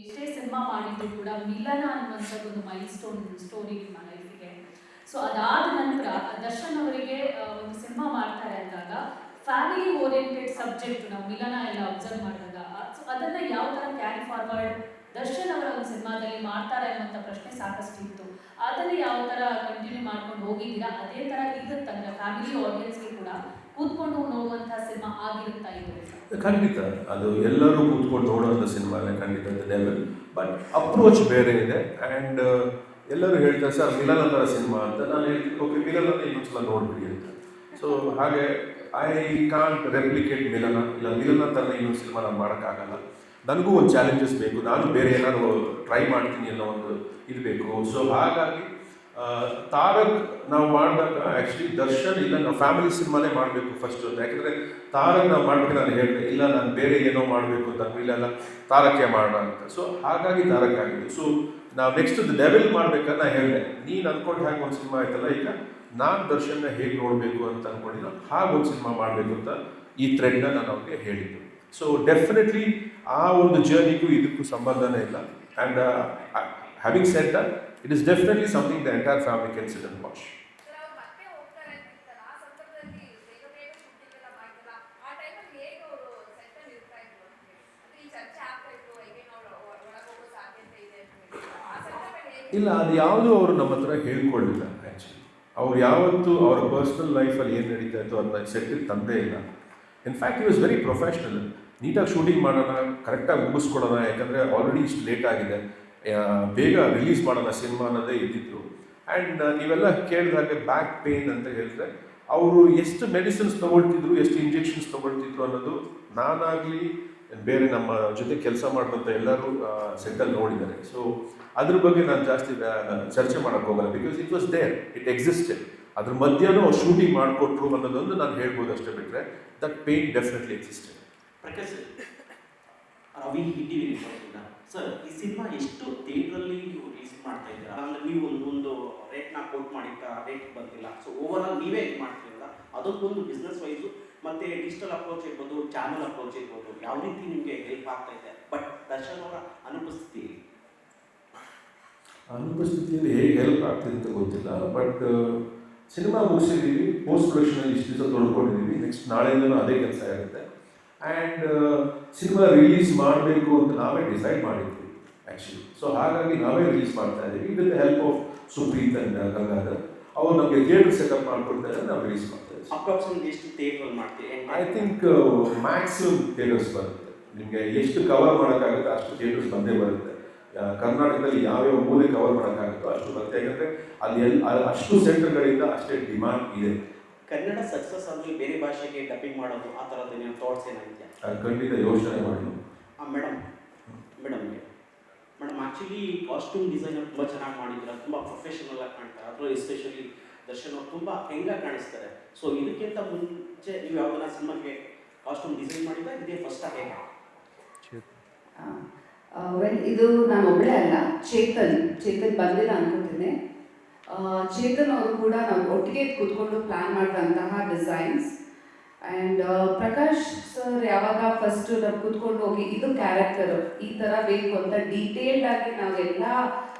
ಎಷ್ಟೇ ಸಿನಿಮಾ ಮಾಡಿದ್ರು ಕೂಡ ಮಿಲನ ಅನ್ನುವಂಥದ್ದು ಒಂದು ಮೈಲ್ ಸ್ಟೋರಿ ನಿಮ್ಮ ಲೈಫಿಗೆ. ಸೊ ಅದಾದ ನಂತರ ದರ್ಶನ್ ಅವರಿಗೆ ಒಂದು ಸಿನಿಮಾ ಮಾಡ್ತಾರೆ ಅಂದಾಗ ಫ್ಯಾಮಿಲಿ ಓರಿಯೆಂಟೆಡ್ ಸಬ್ಜೆಕ್ಟ್ ನಾವು ಮಿಲನ ಎಲ್ಲ ಅಬ್ಸರ್ವ್ ಮಾಡಿದಾಗ ಸೊ ಅದನ್ನ ಯಾವ ಥರ ಕ್ಯಾರಿ ಫಾರ್ವರ್ಡ್ ದರ್ಶನ್ ಅವರ ಒಂದು ಸಿನಿಮಾದಲ್ಲಿ ಮಾಡ್ತಾರೆ ಅನ್ನುವಂಥ ಪ್ರಶ್ನೆ ಸಾಕಷ್ಟು ಇತ್ತು. ಅದನ್ನು ಯಾವ ಥರ ಕಂಟಿನ್ಯೂ ಮಾಡ್ಕೊಂಡು ಹೋಗಿದ್ದೀರಾ? ಅದೇ ಥರ ಇರುತ್ತಂದ್ರೆ ಫ್ಯಾಮಿಲಿ ಆಡಿಯನ್ಸ್ಗೆ ಕೂಡ ಕೂತ್ಕೊಂಡು ನೋಡುವಂಥ ಸಿನಿಮಾ ಆಗಿರುತ್ತಾ ಇದು? ಖಂಡಿತ ಅದು ಎಲ್ಲರೂ ಕೂತ್ಕೊಂಡು ನೋಡುವಂಥ ಸಿನಿಮಾನೇ ಖಂಡಿತ ಡೆವಿಲ್. ಬಟ್ ಅಪ್ರೋಚ್ ಬೇರೆ ಇದೆ. ಆ್ಯಂಡ್ ಎಲ್ಲರೂ ಹೇಳ್ತಾರೆ ಸರ್ ಮಿಲನ ಥರ ಸಿನಿಮಾ ಅಂತ. ನಾನು ಹೇಳ್ತೀನಿ ಓಕೆ ಮಿಲನ ಇನ್ನೊಂದ್ಸಲ ನೋಡ್ಬಿಡಿ ಅಂತ. ಸೊ ಹಾಗೆ ಐ ಕಾಂಟ್ ರೆಪ್ಲಿಕೇಟ್ ಮಿಲನ, ಇಲ್ಲ ಮಿಲನ ಥರ ಇನ್ನೊಂದು ಸಿನಿಮಾ ನಾನು ಮಾಡೋಕ್ಕಾಗಲ್ಲ. ನನಗೂ ಒಂದು ಚಾಲೆಂಜಸ್ ಬೇಕು, ನಾನು ಬೇರೆ ಏನಾದ್ರು ಟ್ರೈ ಮಾಡ್ತೀನಿ ಅನ್ನೋ ಒಂದು ಇದು ಬೇಕು. ಸೊ ಹಾಗಾಗಿ ತಾರಕ್ ನಾವು ಮಾಡಿದಾಗ ಆ್ಯಕ್ಚುಲಿ ದರ್ಶನ್ ಇಲ್ಲ ನಾವು ಫ್ಯಾಮಿಲಿ ಸಿನಿಮಾನೇ ಮಾಡಬೇಕು ಫಸ್ಟ್ ಅಂತ. ಯಾಕೆಂದರೆ ತಾರಕ್ ನಾವು ಮಾಡಬೇಕು ನಾನು ಹೇಳಿದೆ, ಇಲ್ಲ ನಾನು ಬೇರೆ ಏನೋ ಮಾಡಬೇಕು ಅಂತ ಇಲ್ಲ ತಾರಕ್ಕೆ ಮಾಡೋಣ ಅಂತ. ಸೊ ಹಾಗಾಗಿ ತಾರಕ್ ಆಗಿದೆ. ಸೊ ನಾವು ನೆಕ್ಸ್ಟ್ ಡೆವಿಲ್ ಮಾಡ್ಬೇಕಾದ್ರೆ ನಾನು ಹೇಳಿದೆ, ನೀನು ಅಂದ್ಕೊಂಡು ಹೇಗೆ ಒಂದು ಸಿನಿಮಾ ಆಯ್ತಲ್ಲ, ಈಗ ನಾನು ದರ್ಶನ್ನ ಹೇಗೆ ನೋಡಬೇಕು ಅಂತ ಅಂದ್ಕೊಂಡಿಲ್ಲ, ಹಾಗೆ ಒಂದು ಸಿನಿಮಾ ಮಾಡಬೇಕು ಅಂತ ಈ ಥ್ರೆಡ್ನ ನಾನು ಅವ್ರಿಗೆ ಹೇಳಿದ್ದು. ಸೊ ಡೆಫಿನೆಟ್ಲಿ ಆ ಒಂದು ಜರ್ನಿಗೂ ಇದಕ್ಕೂ ಸಂಬಂಧನೇ ಇಲ್ಲ. And having said that it is definitely something the entire family can sit and watch. ಇಲ್ಲ, ಅದು ಯಾವುದೂ ಅವರು ನಮ್ಮ ಹತ್ರ ಹೇಳ್ಕೊಳ್ಳಿಲ್ಲ. ಆ್ಯಕ್ಚುಲಿ ಅವ್ರು ಯಾವತ್ತೂ ಅವರ ಪರ್ಸ್ನಲ್ ಲೈಫಲ್ಲಿ ಏನು ನಡೀತಾ ಇತ್ತು ಅದನ್ನ ಸೆಟ್ಟಿಗೆ ತಂದೇ ಇಲ್ಲ. In fact it was very professional. ನೀಟಾಗಿ ಶೂಟಿಂಗ್ ಮಾಡೋಣ, ಕರೆಕ್ಟಾಗಿ ಮುಗಿಸ್ಕೊಡೋಣ, ಯಾಕಂದರೆ ಆಲ್ರೆಡಿ ಇಷ್ಟು ಲೇಟ್ ಆಗಿದೆ, ಬೇಗ ರಿಲೀಸ್ ಮಾಡೋಣ ಸಿನಿಮಾ ಅನ್ನೋದೇ ಇದ್ದಿತ್ತು. ಆ್ಯಂಡ್ ನೀವೆಲ್ಲ ಕೇಳಿದಾಗೆ ಬ್ಯಾಕ್ ಪೇಯ್ನ್ ಅಂತ ಹೇಳಿದ್ರೆ ಅವರು ಎಷ್ಟು ಮೆಡಿಸಿನ್ಸ್ ತೊಗೊಳ್ತಿದ್ರು, ಎಷ್ಟು ಇಂಜೆಕ್ಷನ್ಸ್ ತೊಗೊಳ್ತಿದ್ರು ಅನ್ನೋದು ನಾನಾಗಲಿ ಬೇರೆ ನಮ್ಮ ಜೊತೆ ಕೆಲಸ ಮಾಡಿದಂಥ ಎಲ್ಲರೂ ಸೆಟ್ಟಲ್ಲಿ ನೋಡಿದ್ದಾರೆ. ಸೊ ಅದ್ರ ಬಗ್ಗೆ ನಾನು ಜಾಸ್ತಿ ಚರ್ಚೆ ಮಾಡೋಕ್ಕೆ ಹೋಗಲ್ಲ. Because it was there, it existed. ಅದ್ರ ಮಧ್ಯನೂ ಶೂಟಿಂಗ್ ಮಾಡಿಕೊಟ್ರು ಅನ್ನೋದೊಂದು ನಾನು ಹೇಳ್ಬೋದು ಅಷ್ಟೇ. ಬಿಟ್ಟರೆ that pain definitely existed. Prakash Ravi ಹಿಟ್ಟಿವಿ ಸರ್, ಈ ಸಿನಿಮಾ ಎಷ್ಟು ಥಿಯೇಟ್ರಲ್ಲಿ ನೀವು ರಿಲೀಸ್ ಮಾಡ್ತಾ ಇದ್ದೀರಾ? ಅಂದರೆ ನೀವು ಒಂದು ರೇಟ್ನ ಕೋಟ್ ಮಾಡಿದ್ದ ರೇಟ್ ಬಂದಿಲ್ಲ. ಸೊ ಓವರ್ ಆಲ್ ನೀವೇ ಇದು ಮಾಡ್ತಿರಲ್ಲ, ಅದಕ್ಕೊಂದು ಬಿಸ್ನೆಸ್ ವೈಸು ಮತ್ತು ಡಿಜಿಟಲ್ ಅಪ್ರೋಚ್ ಇರ್ಬೋದು, ಚಾನಲ್ ಅಪ್ರೋಚ್ ಇರ್ಬೋದು, ಯಾವ ರೀತಿ ನಿಮಗೆ ಹೆಲ್ಪ್ ಆಗ್ತಾ ಇದೆ? ಬಟ್ ದರ್ಶನ್ ಅವರ ಅನುಪಸ್ಥಿತಿಯಲ್ಲಿ ಹೇಗೆ ಹೆಲ್ಪ್ ಆಗ್ತಿದೆ ಅಂತ ಗೊತ್ತಿಲ್ಲ. ಬಟ್ ಸಿನಿಮಾ ಮುಗಿಸಿದ್ದೀವಿ, ಪೋಸ್ಟ್ ಪ್ರೊಡಕ್ಷನಲ್ಲಿ ಇಷ್ಟು ದಿವಸ ತೊಳ್ಕೊಂಡಿದ್ದೀವಿ. ನೆಕ್ಸ್ಟ್ ನಾಳೆಯಿಂದಲೂ ಅದೇ ಕೆಲಸ ಇರುತ್ತೆ. ಆ್ಯಂಡ್ ಸಿನಿಮಾ ರಿಲೀಸ್ ಮಾಡಬೇಕು ಅಂತ ನಾವೇ ಡಿಸೈಡ್ ಮಾಡಿದ್ವಿ ಆ್ಯಕ್ಚುಲಿ. ಸೊ ಹಾಗಾಗಿ ನಾವೇ ರಿಲೀಸ್ ಮಾಡ್ತಾ ಇದ್ದೀವಿ with the help of Supreeth and Gangadhar. ಅವ್ರು ನಮಗೆ ಥಿಯೇಟರ್ ಸೆಟಪ್ ಮಾಡ್ಕೊಡ್ತಾ ಇದ್ದಾರೆ, ನಾವು ರಿಲೀಸ್ ಮಾಡ್ತಾ ಇದ್ದೀವಿ. ಅಪ್ರಾಕ್ಸಿಮೇಟ್ ಎಷ್ಟು ಥಿಯೇಟರ್ ಮಾಡ್ತೀವಿ? ಐ ಥಿಂಕ್ ಮ್ಯಾಕ್ಸಿಮಮ್ ಥಿಯೇಟರ್ಸ್ ಬರುತ್ತೆ. ನಿಮಗೆ ಎಷ್ಟು ಕವರ್ ಮಾಡೋಕ್ಕಾಗುತ್ತೆ ಅಷ್ಟು ಥಿಯೇಟರ್ಸ್ ಬಂದೇ ಬರುತ್ತೆ. ಕರ್ನಾಟಕದಲ್ಲಿ ಯಾವ್ಯಾವ ಮೂಲೆ ಕವರ್ ಮಾಡೋಕ್ಕಾಗುತ್ತೋ ಅಷ್ಟು ಬರುತ್ತೆ. ಯಾಕಂದರೆ ಅಲ್ಲಿ ಅಷ್ಟು ಸೆಂಟರ್ಗಳಿಂದ ಅಷ್ಟೇ ಡಿಮಾಂಡ್ ಇದೆ. ಕನ್ನಡ ಸಕ್ಸಸ್ ಅಂದರೆ ಬೇರೆ ಭಾಷೆಗೆ ಡಬ್ಬಿಂಗ್ ಮಾಡೋದು ಆ ಥರದ್ದು ನೀವು ಥಾಟ್ಸ್ ಏನಾಗಿದೆ? ಅದು ಖಂಡಿತ ಯೋಚನೆ ಮಾಡಿ. ಮೇಡಮ್ ಆ್ಯಕ್ಚುಲಿ ಕಾಸ್ಟ್ಯೂಮ್ ಡಿಸೈನರ್ ತುಂಬ ಚೆನ್ನಾಗಿ ಮಾಡಿದ್ರೆ, ತುಂಬ ಪ್ರೊಫೆಷನಲ್ ಆಗಿ ಕಾಣ್ತಾರೆ. ಅದರಲ್ಲೂ ಎಸ್ಪೆಷಲಿ ದರ್ಶನ್ ಅವರು ತುಂಬ ಹೆಂಗಾಗಿ ಕಾಣಿಸ್ತಾರೆ. ಸೊ ಇದಕ್ಕಿಂತ ಮುಂಚೆ ನೀವು ಯಾವ್ದಾರ ಸಿನಿಮಾಗೆ ಕಾಸ್ಟ್ಯೂಮ್ ಡಿಸೈನ್ ಮಾಡಿದ್ರೆ ಇದೇ ಫಸ್ಟ್ ಆಗಿ? ಇದು ನಾನು ಒಬ್ಬಳೇ ಅಲ್ಲ, ಚೇತನ್ ಬಂದಿಲ್ಲ ಅನ್ಕೋತೀನಿ. ಚೇತನ್ ಅವರು ಕೂಡ ನಾವು ಒಟ್ಟಿಗೆ ಕೂತ್ಕೊಂಡು ಪ್ಲ್ಯಾನ್ ಮಾಡಿದಂತಹ ಡಿಸೈನ್ಸ್. ಆ್ಯಂಡ್ ಪ್ರಕಾಶ್ ಸರ್ ಯಾವಾಗ ಫಸ್ಟ್ ನಾವು ಕೂತ್ಕೊಂಡು ಹೋಗಿ ಇದು ಕ್ಯಾರೆಕ್ಟರ್ ಈ ಥರ ಬೇಕು ಅಂತ ಡೀಟೇಲ್ಡ್ ಆಗಿ ನಾವೆಲ್ಲ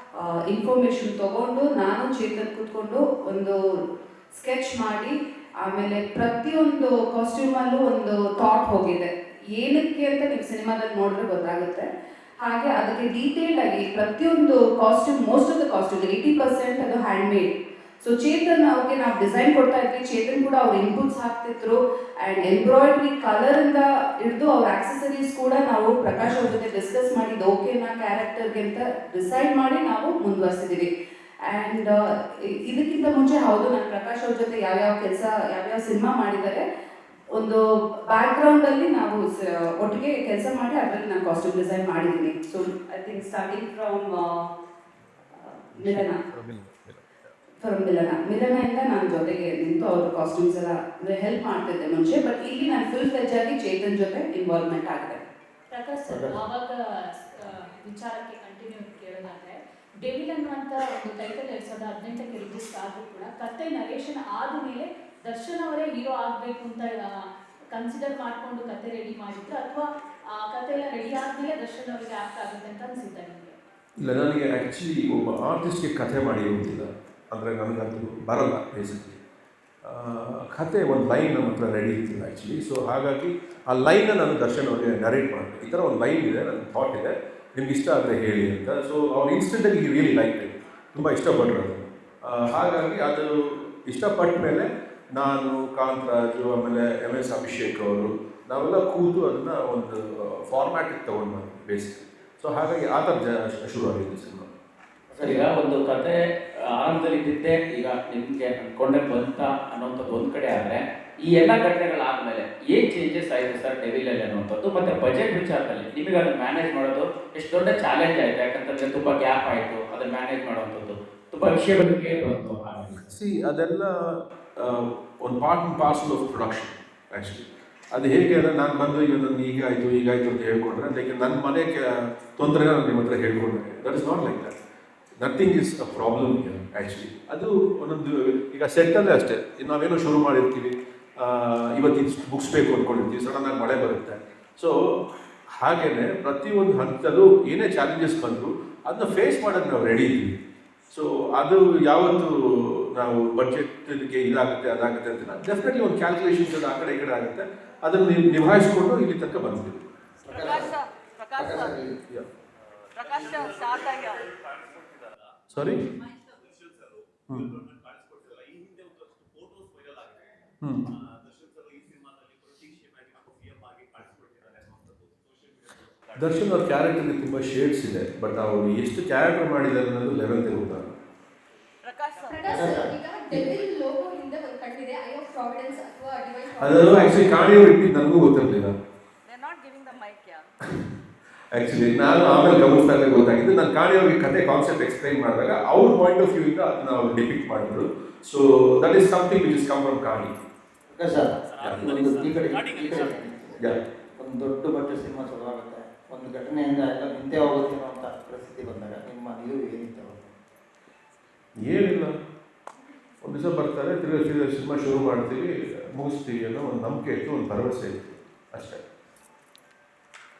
ಇನ್ಫಾರ್ಮೇಷನ್ ತೊಗೊಂಡು ನಾನು ಚೇತನ್ ಕೂತ್ಕೊಂಡು ಒಂದು ಸ್ಕೆಚ್ ಮಾಡಿ, ಆಮೇಲೆ ಪ್ರತಿಯೊಂದು ಕಾಸ್ಟ್ಯೂಮಲ್ಲೂ ಒಂದು ಥಾಟ್ ಹೋಗಿದೆ, ಏನಕ್ಕೆ ಅಂತ ನೀವು ಸಿನಿಮಾದಲ್ಲಿ ನೋಡಿದ್ರೆ ಗೊತ್ತಾಗುತ್ತೆ. ಹಾಗೆ ಅದಕ್ಕೆ ಡೀಟೇಲ್ಡ್ ಆಗಿ ಪ್ರತಿಯೊಂದು costume, most of the costume 80% ಅದು ಹ್ಯಾಂಡ್ಮೇಡ್. ಸೊ ಚೇತನ್ ಅವ್ರಿಗೆ ನಾವು ಡಿಸೈನ್ ಕೊಡ್ತಾ ಇದ್ವಿ, ಚೇತನ್ ಕೂಡ ಅವ್ರ ಇನ್ಪುಟ್ಸ್ ಹಾಕ್ತಿದ್ರು. ಆ್ಯಂಡ್ ಎಂಬ್ರಾಯ್ಡ್ರಿ ಕಲರಿಂದ ಹಿಡಿದು ಅವ್ರ ಆಕ್ಸೆಸರೀಸ್ ಕೂಡ ನಾವು ಪ್ರಕಾಶ್ ಅವ್ರ ಜೊತೆ ಡಿಸ್ಕಸ್ ಮಾಡಿದ್ದು ಓಕೆನಾ ಕ್ಯಾರೆಕ್ಟರ್ಗೆ ಅಂತ ಡಿಸೈಡ್ ಮಾಡಿ ನಾವು ಮುಂದುವರಿಸಿದ್ದೀವಿ. ಆ್ಯಂಡ್ ಇದಕ್ಕಿಂತ ಮುಂಚೆ ಹೌದು ನಾನು ಪ್ರಕಾಶ್ ಅವ್ರ ಜೊತೆ ಯಾವ್ಯಾವ ಸಿನಿಮಾ ಮಾಡಿದ್ದಾರೆ, ಒಂದು ಬ್ಯಾಕ್ಗ್ರೌಂಡಲ್ಲಿ ನಾವು ಒಟ್ಟಿಗೆ ಕೆಲಸ ಮಾಡಿ ಅದರಲ್ಲಿ ನಾನು ಕಾಸ್ಟ್ಯೂಮ್ ಡಿಸೈನ್ ಮಾಡಿದ್ದೀನಿ. So I think starting from ಮಿಲನದಿಂದ ನಾನು ಜೊತೆಗೆ ನಿಂತು ಅವ್ರ ಕಾಸ್ಟ್ಯೂಮ್ಸ್ ಎಲ್ಲ ಅಂದರೆ ಹೆಲ್ಪ್ ಮಾಡ್ತಿದ್ದೆ ಮುಂಚೆ. ಬಟ್ ಇಲ್ಲಿ ನಾನು ಫುಲ್ ಫ್ಲೆಜ್ ಆಗಿ ಚೇತನ್ ಜೊತೆ ಇನ್ವಾಲ್ವ್ಮೆಂಟ್ ಆಗಿದೆ. ಪ್ರಕಾಶ್ ಸರ್, ಆವಾಗ ವಿಚಾರಕ್ಕೆ ಕಂಟಿನ್ಯೂ ಕೇಳೋದಾದ್ರೆ, ಡೆವಿಲ್ ಅನ್ನುವಂಥ ಒಂದು ಟೈಟಲ್ 2018ಕ್ಕೆ ರಿಜಿಸ್ಟರ್ ಆದರೂ ಕೂಡ ಕತೆ ನರೇಷನ್ ಆದಮೇಲೆ ದರ್ಶನ್ ಅವರೇ ಹೀರೋ ಆಗಬೇಕು ಅಂತ ಕನ್ಸಿಡರ್ ಮಾಡಿಕೊಂಡು ಕತೆ ರೆಡಿ ಮಾಡಿದ್ರು, ಅಥವಾ ಆ ಕತೆ ಎಲ್ಲ ರೆಡಿ ಆದಮೇಲೆ ದರ್ಶನ್ ಅವರಿಗೆ ಆಕ್ಟ್ ಆಗುತ್ತೆ ಅಂತ ಅನಿಸುತ್ತೆ ನಿಮಗೆ? ಇಲ್ಲ, ನನಗೆ ಆ್ಯಕ್ಚುಲಿ ಒಬ್ಬ ಆರ್ಟಿಸ್ಟ್ಗೆ ಕಥೆ ಮಾಡಿ ಹೋಗ್ತಿಲ್ಲ, ಅಂದರೆ ನನಗಂತೂ ಬರಲ್ಲ ಬೇಸಿಕಲಿ. ಕತೆ ಒಂದು ಲೈನ್ ನಮ್ಮ ಹತ್ರ ರೆಡಿ ಇರ್ತಿಲ್ಲ ಆ್ಯಕ್ಚುಲಿ. ಸೊ ಹಾಗಾಗಿ ಆ ಲೈನ್ನ ನಾನು ದರ್ಶನ್ ಅವರಿಗೆ ನರೇಟ್ ಮಾಡಿದೆ, ಈ ಥರ ಒಂದು ಲೈನ್ ಇದೆ, ನನ್ನ ಥಾಟ್ ಇದೆ, ನಿಮ್ಗೆ ಇಷ್ಟ ಆದರೆ ಹೇಳಿ ಅಂತ. ಸೊ ಅವ್ರು ಇನ್ಸ್ಟೆಂಟಾಗಿ ರಿಯಲಿ ಲೈಕ್ ಇದೆ, ತುಂಬ ಇಷ್ಟಪಟ್ಟರು ಅದನ್ನು. ಹಾಗಾಗಿ ಅದು ಇಷ್ಟಪಟ್ಟ ಮೇಲೆ ನಾನು, ಕಾಂತರಾಜು, ಆಮೇಲೆ MS ಅಭಿಷೇಕ್ ಅವರು ನಾವೆಲ್ಲ ಕೂತು ಅದನ್ನು ಒಂದು ಫಾರ್ಮ್ಯಾಟಿಗೆ ತೊಗೊಂಡು ಬಂದ್ವಿ ಬೇಸಿಕ್. ಸೊ ಹಾಗಾಗಿ ಆ ಥರ ಶುರುವಾಗಿದ್ದು ಸಿನಿಮಾ. ಸರ್, ಈಗ ಒಂದು ಕತೆ ಆರಂಭದಲ್ಲಿ ಇದ್ದಿದ್ದೆ ಈಗ ನಿಮಗೆ ಅಂದ್ಕೊಂಡೆ ಬಂತ ಅನ್ನೋಂಥದ್ದು ಒಂದು ಕಡೆ ಆದರೆ, ಈ ಎಲ್ಲ ಘಟನೆಗಳಾದಮೇಲೆ ಏನು ಚೇಂಜಸ್ ಆಯಿತು ಸರ್ ಡೆವಿಲಲ್ಲಿ ಅನ್ನೋಂಥದ್ದು, ಮತ್ತು ಬಜೆಟ್ ವಿಚಾರದಲ್ಲಿ ನಿಮಗೆ ಅದನ್ನು ಮ್ಯಾನೇಜ್ ಮಾಡೋದು ಎಷ್ಟು ದೊಡ್ಡ ಚಾಲೆಂಜ್ ಆಯಿತು? ಯಾಕಂತಂದರೆ ತುಂಬ ಗ್ಯಾಪ್ ಆಯಿತು, ಅದನ್ನು ಮ್ಯಾನೇಜ್ ಮಾಡೋವಂಥದ್ದು ತುಂಬ ವಿಷಯಗಳು ಕೇಳಿಬಂತು. ಅದೆಲ್ಲ ಒಂದು part and parcel of production actually. ಅದು ಹೇಗೆ ಅಂದರೆ, ನಾನು ಬಂದು ಈಗ ನನ್ನ ಈಗಾಯಿತು ಅಂತ ಹೇಳ್ಕೊಂಡ್ರೆ, ಲೈಕ್ ನನ್ನ ಮನೆಗೆ ತೊಂದರೆ ನಾನು ನಿಮ್ಮ ಹತ್ರ ಹೇಳ್ಕೊಂಡ್ರೆ, that is not like that. Nothing is a problem actually. ಅದು ಒಂದೊಂದು ಈಗ ಸೆಟ್ಟಲ್ಲೇ ಅಷ್ಟೇ, ನಾವೇನೋ ಶುರು ಮಾಡಿರ್ತೀವಿ, ಇವತ್ತು ಇಷ್ಟು ಮುಗಿಸ್ಬೇಕು ಅಂದ್ಕೊಂಡಿರ್ತೀವಿ, ಸಡನ್ನಾಗಿ ಮಳೆ ಬರುತ್ತೆ. ಸೊ ಹಾಗೆಯೇ ಪ್ರತಿಯೊಂದು ಹಂತದಲ್ಲೂ ಏನೇ ಚಾಲೆಂಜಸ್ ಬಂದರೂ ಅದನ್ನ ಫೇಸ್ ಮಾಡೋಕ್ಕೆ ನಾವು ರೆಡಿ ಇದ್ದೀವಿ. ಸೊ ಅದು ಯಾವತ್ತು ನಾವು ಬಡ್ಜೆಟ್ಗೆ ಇದಾಗುತ್ತೆ ಅದಾಗುತ್ತೆ ಅಂತ ಡೆಫಿನೆಟ್ಲಿ ಒಂದು ಕ್ಯಾಲ್ಕುಲೇಷನ್ಸ್ ಅದು ಆ ಕಡೆ ಈ ಕಡೆ ಆಗುತ್ತೆ, ಅದನ್ನು ನಿಭಾಯಿಸ್ಕೊಂಡು ಇಲ್ಲಿ ತನಕ ಬಂದ್ವಿ. ಸಾರಿ ದರ್ಶನ್ ಅವ್ರ ಕ್ಯಾರೆಕ್ಟರ್ಗೆ ತುಂಬ ಶೇಡ್ಸ್ ಇದೆ, ಬಟ್ ಅವರು ಎಷ್ಟು ಕ್ಯಾರೆಕ್ಟರ್ ಮಾಡಿದ್ದಾರೆ ಅನ್ನೋದು ಲೆವೆಲ್ ತಿರುಗುತ್ತಾರೆ. ಅದನ್ನು ಆ್ಯಕ್ಚುಲಿ ಕಾಣಿಯವ್ರು ಇಟ್ಟಿದ್ದು ನನಗೂ ಗೊತ್ತಿರಲಿಲ್ಲ. ಆ್ಯಕ್ಚುಲಿ ನಾನು ಆಮೇಲೆ ಗಮನಿಸ್ತಾ ಇದ್ದಾಗ ಗೊತ್ತಾಗಿದ್ದು, ನಾನು ಕಾಣಿಯವ್ರಿಗೆ ಕತೆ ಕಾನ್ಸೆಪ್ಟ್ ಎಕ್ಸ್ಪ್ಲೈನ್ ಮಾಡಿದಾಗ ಅವ್ರ ಪಾಯಿಂಟ್ ಆಫ್ ವ್ಯೂ ಇಂದ ಅದನ್ನ ಅವ್ರು ಡಿಪಿಕ್ಟ್ ಮಾಡಿದ್ರು. So that is something which is come from ಕಾಣಿ. ಒಂದು ದೊಡ್ಡ ಬಡ್ಜೆಟ್ ಸಿನಿಮಾ ಶುರುವಾಗುತ್ತೆ, ಒಂದು ಘಟನೆಯಿಂದ ಎಲ್ಲ ನಿಂತೇ ಹೋಗುತ್ತೆ ಅಂತ ಪರಿಸ್ಥಿತಿ ಬಂದಾಗ ನಿಮ್ಮ ನಿಲುವು ಏನಿತ್ತು? ಏನಿಲ್ಲ, ಒಂದು ದಿವಸ ಬರ್ತಾರೆ, ತಿರ್ಗಿ ಸಿನಿಮಾ ಶುರು ಮಾಡ್ತೀವಿ, ಮುಗಿಸ್ತೀವಿ ಅನ್ನೋ ಒಂದು ನಂಬಿಕೆ ಇತ್ತು, ಒಂದು ಭರವಸೆ ಇತ್ತು ಅಷ್ಟೇ.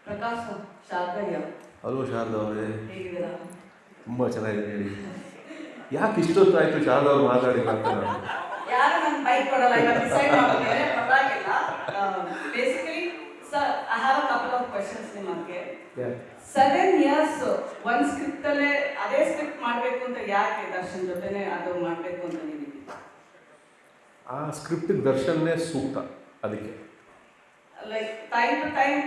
ಪ್ರಕಾಶ್, ಶಾರದಯ್ಯ. ಹಲೋ ಶಾರದಾ ಅವರೇ, ಹೇಗಿದ್ದೀರಾ? ತುಂಬ ಚೆನ್ನಾಗಿದೆ ಹೇಳಿ. ಯಾಕೆ ಇಷ್ಟೊತ್ತಾಯಿತು ಶಾರದಾ ಅವ್ರು ಮಾತಾಡಿಲ್ಲ ಅಂತ? ಯಾರು ನನ್ನ ಬೈಕ್ ಕೊಡಲ್ಲ, ಈಗ ಡಿಸೈಡ್ ಮಾಡಿದ್ರೆ ಪರವಾಗಿಲ್ಲ. Basically sir, I have a couple of questions ನಿಮಗೆ. 7 years ಒಂದು ಸ್ಕ್ರಿಪ್ಟಲ್ಲೇ ಅದೇ ಸ್ಕ್ರಿಪ್ಟ್ ಮಾಡಬೇಕು ಅಂತ ಯಾಕೆ ದರ್ಶನ್ ಜೊತೆನೇ ಅದು ಮಾಡಬೇಕು ಅಂತ ನಿಮಗೆ? ಆ ಸ್ಕ್ರಿಪ್ಟಿಗೆ ದರ್ಶನ್ನೇ ಸೂಕ್ತ. ಅದಕ್ಕೆ like time to time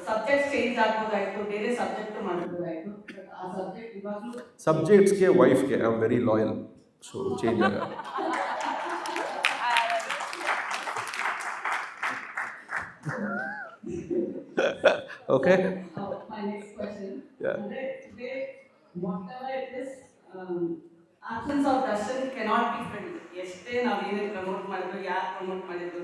subject change ಆಗ್ಬೋದಾಯ್ತು, ಬೇರೆ ಸಬ್ಜೆಕ್ಟ್ ಮಾಡಬಹುದಾಯ್ತು. ಆ ಸಬ್ಜೆಕ್ಟ್ ಇವಾಗಲೂ ಸಬ್ಜೆಕ್ಟ್ಸ್ಗೆ ವೈಫ್ಗೆ I am very loyal, so change ಆಗಲ್ಲ. Okay. My next question. Yeah. Today, whatever it is, absence of Darshan cannot be felt. Yesterday, now we will promote Madhu, promote Madhu.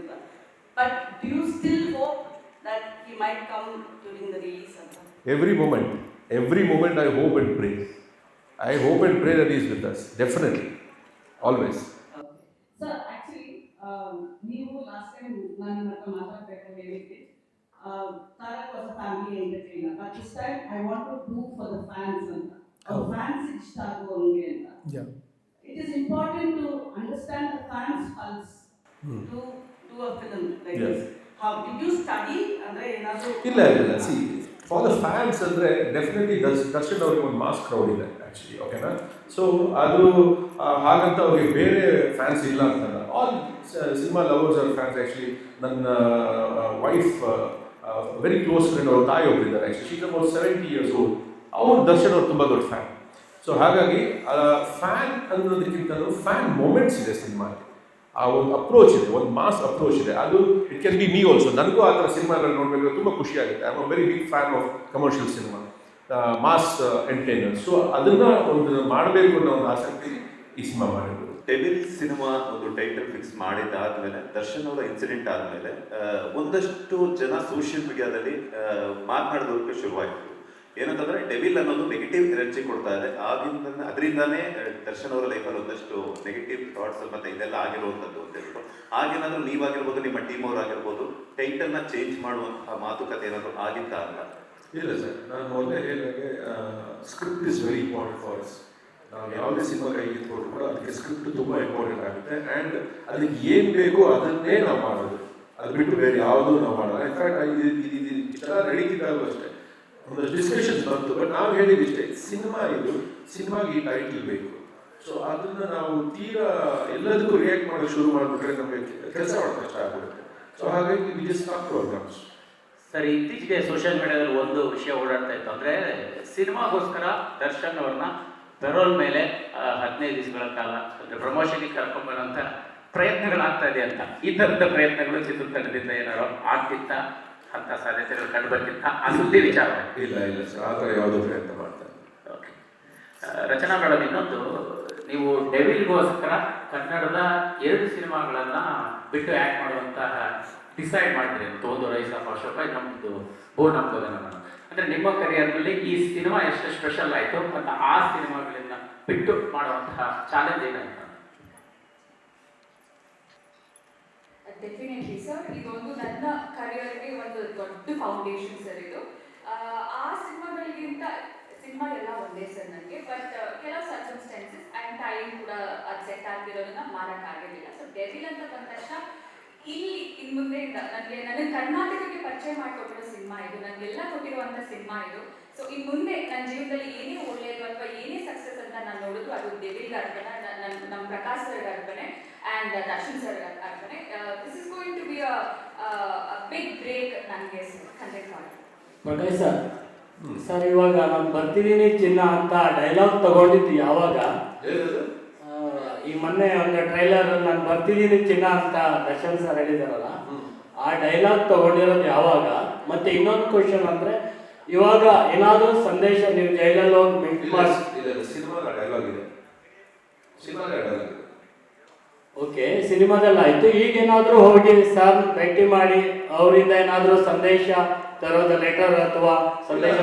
But do you still hope that he might come during the release? Every moment I hope and pray. I hope and pray that he is with us. Definitely. Always. Sir, actually, ನೀವು last time ನಾನು ಮಾತಾಡಬೇಕಾದ್ರೆ ಹೇಳಿದ್ದೆ, Tarak was a family entertainer, but this time I want to do for the fans anta. Our fans ಇಷ್ಟ ಆಗುವಂಗೆ ಅಂತ. Yeah. It is important to understand the fans' pulse to do a film like this. How did you study? ಅಂದ್ರೆ ಏನಾದರೂ ಇಲ್ಲ see for the fans ಅಂದರೆ definitely Darshan ಅವ್ರಿಗೆ ಒಂದು mass crowd ಇದೆ actually, ಓಕೆನಾ? ಸೊ ಅದು ಹಾಗಂತ ಅವ್ರಿಗೆ ಬೇರೆ ಫ್ಯಾನ್ಸ್ ಇಲ್ಲ ಅಂತಲ್ಲ. All cinema lovers are fans. Actually ನನ್ನ ವೈಫ್ ವೆರಿ ಕ್ಲೋಸ್ ಫ್ರೆಂಡ್, ಅವ್ರ ತಾಯಿ ಒಬ್ಬರಿದ್ದಾರೆ actually, she's about 70 years old. ಅವ್ರು ದರ್ಶನ್ ಅವ್ರು ತುಂಬ ದೊಡ್ಡ ಫ್ಯಾನ್. ಸೊ ಹಾಗಾಗಿ ಫ್ಯಾನ್ ಅನ್ನೋದಕ್ಕಿಂತಲೂ ಫ್ಯಾನ್ ಮೂಮೆಂಟ್ಸ್ ಇದೆ ಸಿನಿಮಾಗೆ. ಆ ಒಂದು ಅಪ್ರೋಚ್ ಇದೆ, ಒಂದು ಮಾಸ್ ಅಪ್ರೋಚ್ ಇದೆ. ಅದು it can be me also. ನನಗೂ ಆ ಥರ ಸಿನಿಮಾಗಳು ನೋಡಬೇಕು ತುಂಬ ಖುಷಿ ಆಗುತ್ತೆ. I am a very big fan of commercial cinema, mass entertainer. So ಅದನ್ನ ಒಂದು ಮಾಡಬೇಕು ಅನ್ನೋ ಒಂದು ಆಸಕ್ತಿ ಈ ಸಿನಿಮಾ ಮಾಡಿದ್ರು. ಡೆವಿಲ್ ಸಿನಿಮಾ ಒಂದು ಟೈಟಲ್ ಫಿಕ್ಸ್ ಮಾಡಿದಾದ್ಮೇಲೆ, ದರ್ಶನ್ ಅವರ ಇನ್ಸಿಡೆಂಟ್ ಆದ್ಮೇಲೆ ಒಂದಷ್ಟು ಜನ ಸೋಷಿಯಲ್ ಮೀಡಿಯಾದಲ್ಲಿ ಮಾತನಾಡೋದಕ್ಕೆ ಶುರುವಾಯಿತು. ಏನಂತಂದ್ರೆ ಡೆವಿಲ್ ಅನ್ನೋದು ನೆಗೆಟಿವ್ ಎನರ್ಜಿ ಕೊಡ್ತಾ ಇದೆ. ಅದರಿಂದಾನೇ ದರ್ಶನ್ ಅವರ ಲೈಫಲ್ಲಿ ಒಂದಷ್ಟು ನೆಗೆಟಿವ್ ಥಾಟ್ಸ್ ಮತ್ತೆ ಇದೆಲ್ಲ ಆಗಿರುವಂಥದ್ದು ಅಂತ ಹೇಳ್ಬಿಟ್ಟು, ಹಾಗೇನಾದ್ರೂ ನೀವಾಗಿರ್ಬೋದು, ನಿಮ್ಮ ಟೀಮ್ ಅವರಾಗಿರ್ಬೋದು, ಟೈಟಲ್ನ ಚೇಂಜ್ ಮಾಡುವಂತಹ ಮಾತುಕತೆ ಏನಾದರೂ ಆಗಿತ್ತಾ ಅಂತ? ಇಲ್ಲ ಸರ್, ನಾನು ಮೊದಲೇ ಹೇಳಿದಾಗೆ script is very important for us. ನಾವು ಯಾವುದೇ ಸಿನಿಮಾ ಕೈಗೆ ಇಟ್ಕೊಂಡು ಕೂಡ ಅದಕ್ಕೆ ಸ್ಕ್ರಿಪ್ಟ್ ತುಂಬ ಇಂಪಾರ್ಟೆಂಟ್ ಆಗುತ್ತೆ. ಆ್ಯಂಡ್ ಅದಕ್ಕೆ ಏನು ಬೇಕೋ ಅದನ್ನೇ ನಾವು ಮಾಡೋದು, ಅದು ಬಿಟ್ಟು ಬೇರೆ ಯಾವುದೂ ನಾವು ಮಾಡೋದು. ಇನ್ಫ್ಯಾಕ್ಟ್ ಇಷ್ಟೆಲ್ಲ ನಡೀತಿದ್ದಾಗಲೂ ಅಷ್ಟೇ ಒಂದು ಡಿಸ್ಕಷನ್ಸ್ ಬಂತು. ಬಟ್ ನಾವು ಹೇಳಿದಿಷ್ಟೇ, ಸಿನಿಮಾಗೆ ಈ ಟೈಟಲ್ ಬೇಕು. ಸೊ ಅದನ್ನು ನಾವು ತೀರಾ ಎಲ್ಲದಕ್ಕೂ ರಿಯಾಕ್ಟ್ ಮಾಡೋಕ್ಕೆ ಶುರು ಮಾಡಿಬಿಟ್ರೆ ನಮಗೆ ಕೆಲಸ ಮಾಡೋದು ಕಷ್ಟ ಆಗ್ಬಿಡುತ್ತೆ. ಸೊ ಹಾಗಾಗಿ we just stop programs. Sir, ಇತ್ತೀಚೆಗೆ ಸೋಷಿಯಲ್ ಮೀಡಿಯಾದಲ್ಲಿ ಒಂದು ವಿಷಯ ಓಡಾಡ್ತಾ ಇತ್ತು. ಅಂದರೆ ಸಿನಿಮಾಗೋಸ್ಕರ ದರ್ಶನ್ ಅವ್ರನ್ನ ಪೆರೋಲ್ ಮೇಲೆ 15 ದಿವಸಗಳ ಕಾಲ ಅಂದರೆ ಪ್ರಮೋಷನ್ಗೆ ಕರ್ಕೊಂಬರೋಂಥ ಪ್ರಯತ್ನಗಳಾಗ್ತಾ ಇದೆ ಅಂತ. ಈ ಥರದ ಪ್ರಯತ್ನಗಳು ಚಿತ್ರತಂಡದಿಂದ ಏನಾದ್ರು ಆಗ್ತಿತ್ತ ಅಂತ ಸಾಧ್ಯತೆಗಳು ಕಂಡು ಬರ್ತಿತ್ತ? ಆ ಸುದ್ದಿ ವಿಚಾರ ಇಲ್ಲ ಸರ್, ಆ ಥರ ಯಾವುದೋ ಪ್ರಯತ್ನ ಮಾಡ್ತಾರೆ. ಓಕೆ. ರಚನಾ ಮೇಡಮ್, ಇನ್ನೊಂದು, ನೀವು ಡೆವಿಲ್ಗೋಸ್ಕರ ಕನ್ನಡದ 2 ಸಿನಿಮಾಗಳನ್ನು ಬಿಟ್ಟು ಆ್ಯಕ್ಟ್ ಮಾಡುವಂತಹ ಡಿಸೈಡ್ ಮಾಡಿದ್ರಿ ಅಂತ. ಒಂದು ರೈಸ್ ಆಫ್ ಅಶೋಕ, ನಮ್ಮದು ಬೋ ನಮ್ಮದನ. ಅಂದರೆ ನಿಮ್ಮ ಕರಿಯರ್ನಲ್ಲಿ ಈ ಸಿನಿಮಾ ಎಷ್ಟು ಸ್ಪೆಷಲ್ ಆಯಿತು ಮತ್ತು ಆ ಸಿನಿಮಾಗಳಿಂದ ಬಿಟ್ಟು ಮಾಡುವಂತಹ ಚಾಲೆಂಜ್ ಏನಾಯ್ತು? ಡೆಫಿನೆಟ್ಲಿ ಸರ್, ಇದೊಂದು ನನ್ನ ಕರಿಯರ್ಗೆ ಒಂದು ದೊಡ್ಡ ಫೌಂಡೇಶನ್ ಸರ್ ಇದು. ಆ ಸಿನಿಮಾಗಳಿಗಿಂತ ಸಿನಿಮಾ ಎಲ್ಲ ಒಂದೇ ಸರ್ ನನಗೆ, ಬಟ್ ಕೆಲವು ಸರ್ಕಮ್ಸ್ಟೆನ್ಸಸ್ ಆ್ಯಂಡ್ ಟೈಮ್ ಕೂಡ ಅದು ಸೆಟ್ ಆಗಿರೋದನ್ನ ಮಾಡೋಕ್ಕಾಗಿರಲಿಲ್ಲ. ಸೊ ಡೆವಿಲ್ ಅಂತ ಬಂದ ತಕ್ಷಣ ಇಲ್ಲಿ ಇನ್ನು ಮುಂದೆಯಿಂದ ನನಗೆ ಕರ್ನಾಟಕಕ್ಕೆ ಪರಿಚಯ ಮಾಡಿಕೊಟ್ಟಿರೋ ಸಿನಿಮಾ ಇದು, ನನಗೆಲ್ಲ ಕೊಟ್ಟಿರುವಂಥ ಸಿನಿಮಾ ಇದು. ಸೊ ಇನ್ನು ಮುಂದೆ ನನ್ನ ಜೀವನದಲ್ಲಿ ಏನೇ ಒಳ್ಳೆಯದು ಅಥವಾ ಏನೇ ಸಕ್ಸಸ್ ಅಂತ ನಾನು ನೋಡೋದು ಅದು ಡೆವಿಲ್ ಅರ್ಪಣೆ, ನಮ್ಮ ಪ್ರಕಾಶ್ ಸರ್ ಅರ್ಪಣೆ ಆ್ಯಂಡ್ ದರ್ಶನ್ ಸರ್ ಅರ್ಪಣೆ. This is going to be a big break ನನಗೆ ಕಂಟೆಂಟ್ ಮಾಡಿ. ಪ್ರಕಾಶ್ ಸರ್, ಇವಾಗ ನಾನು ಬರ್ತಿದ್ದೀನಿ ಚಿನ್ನ ಅಂತ ಡೈಲಾಗ್ ತಗೊಂಡಿದ್ದು ಯಾವಾಗ? ಈ ಮೊನ್ನೆ ಒಂದು ಟ್ರೈಲರ್ ನಾನು ಬರ್ತಿದ್ದೀನಿ ಚಿನ್ನ ಅಂತ ದರ್ಶನ್ ಸರ್ ಹೇಳಿದಾರಲ್ಲ, ಆ ಡೈಲಾಗ್ ತಗೊಂಡಿರೋದು ಯಾವಾಗ? ಮತ್ತೆ ಇನ್ನೊಂದು ಕ್ವಶನ್ ಅಂದ್ರೆ, ಇವಾಗ ಏನಾದರೂ ಸಂದೇಶ ನೀವು ಜೈಲಲ್ಲಿ ಹೋಗಿ ಮೀಟ್ ಮಾಡಿ ಓಕೆ, ಸಿನಿಮಾದಲ್ಲಿ ಆಯ್ತು. ಈಗ ಏನಾದರೂ ಹೋಗಿ ಸರ್ ಭೇಟಿ ಮಾಡಿ ಅವರಿಂದ ಏನಾದರೂ ಸಂದೇಶ ತರೋದ ಲೆಟರ್ ಅಥವಾ ಸಂದೇಶ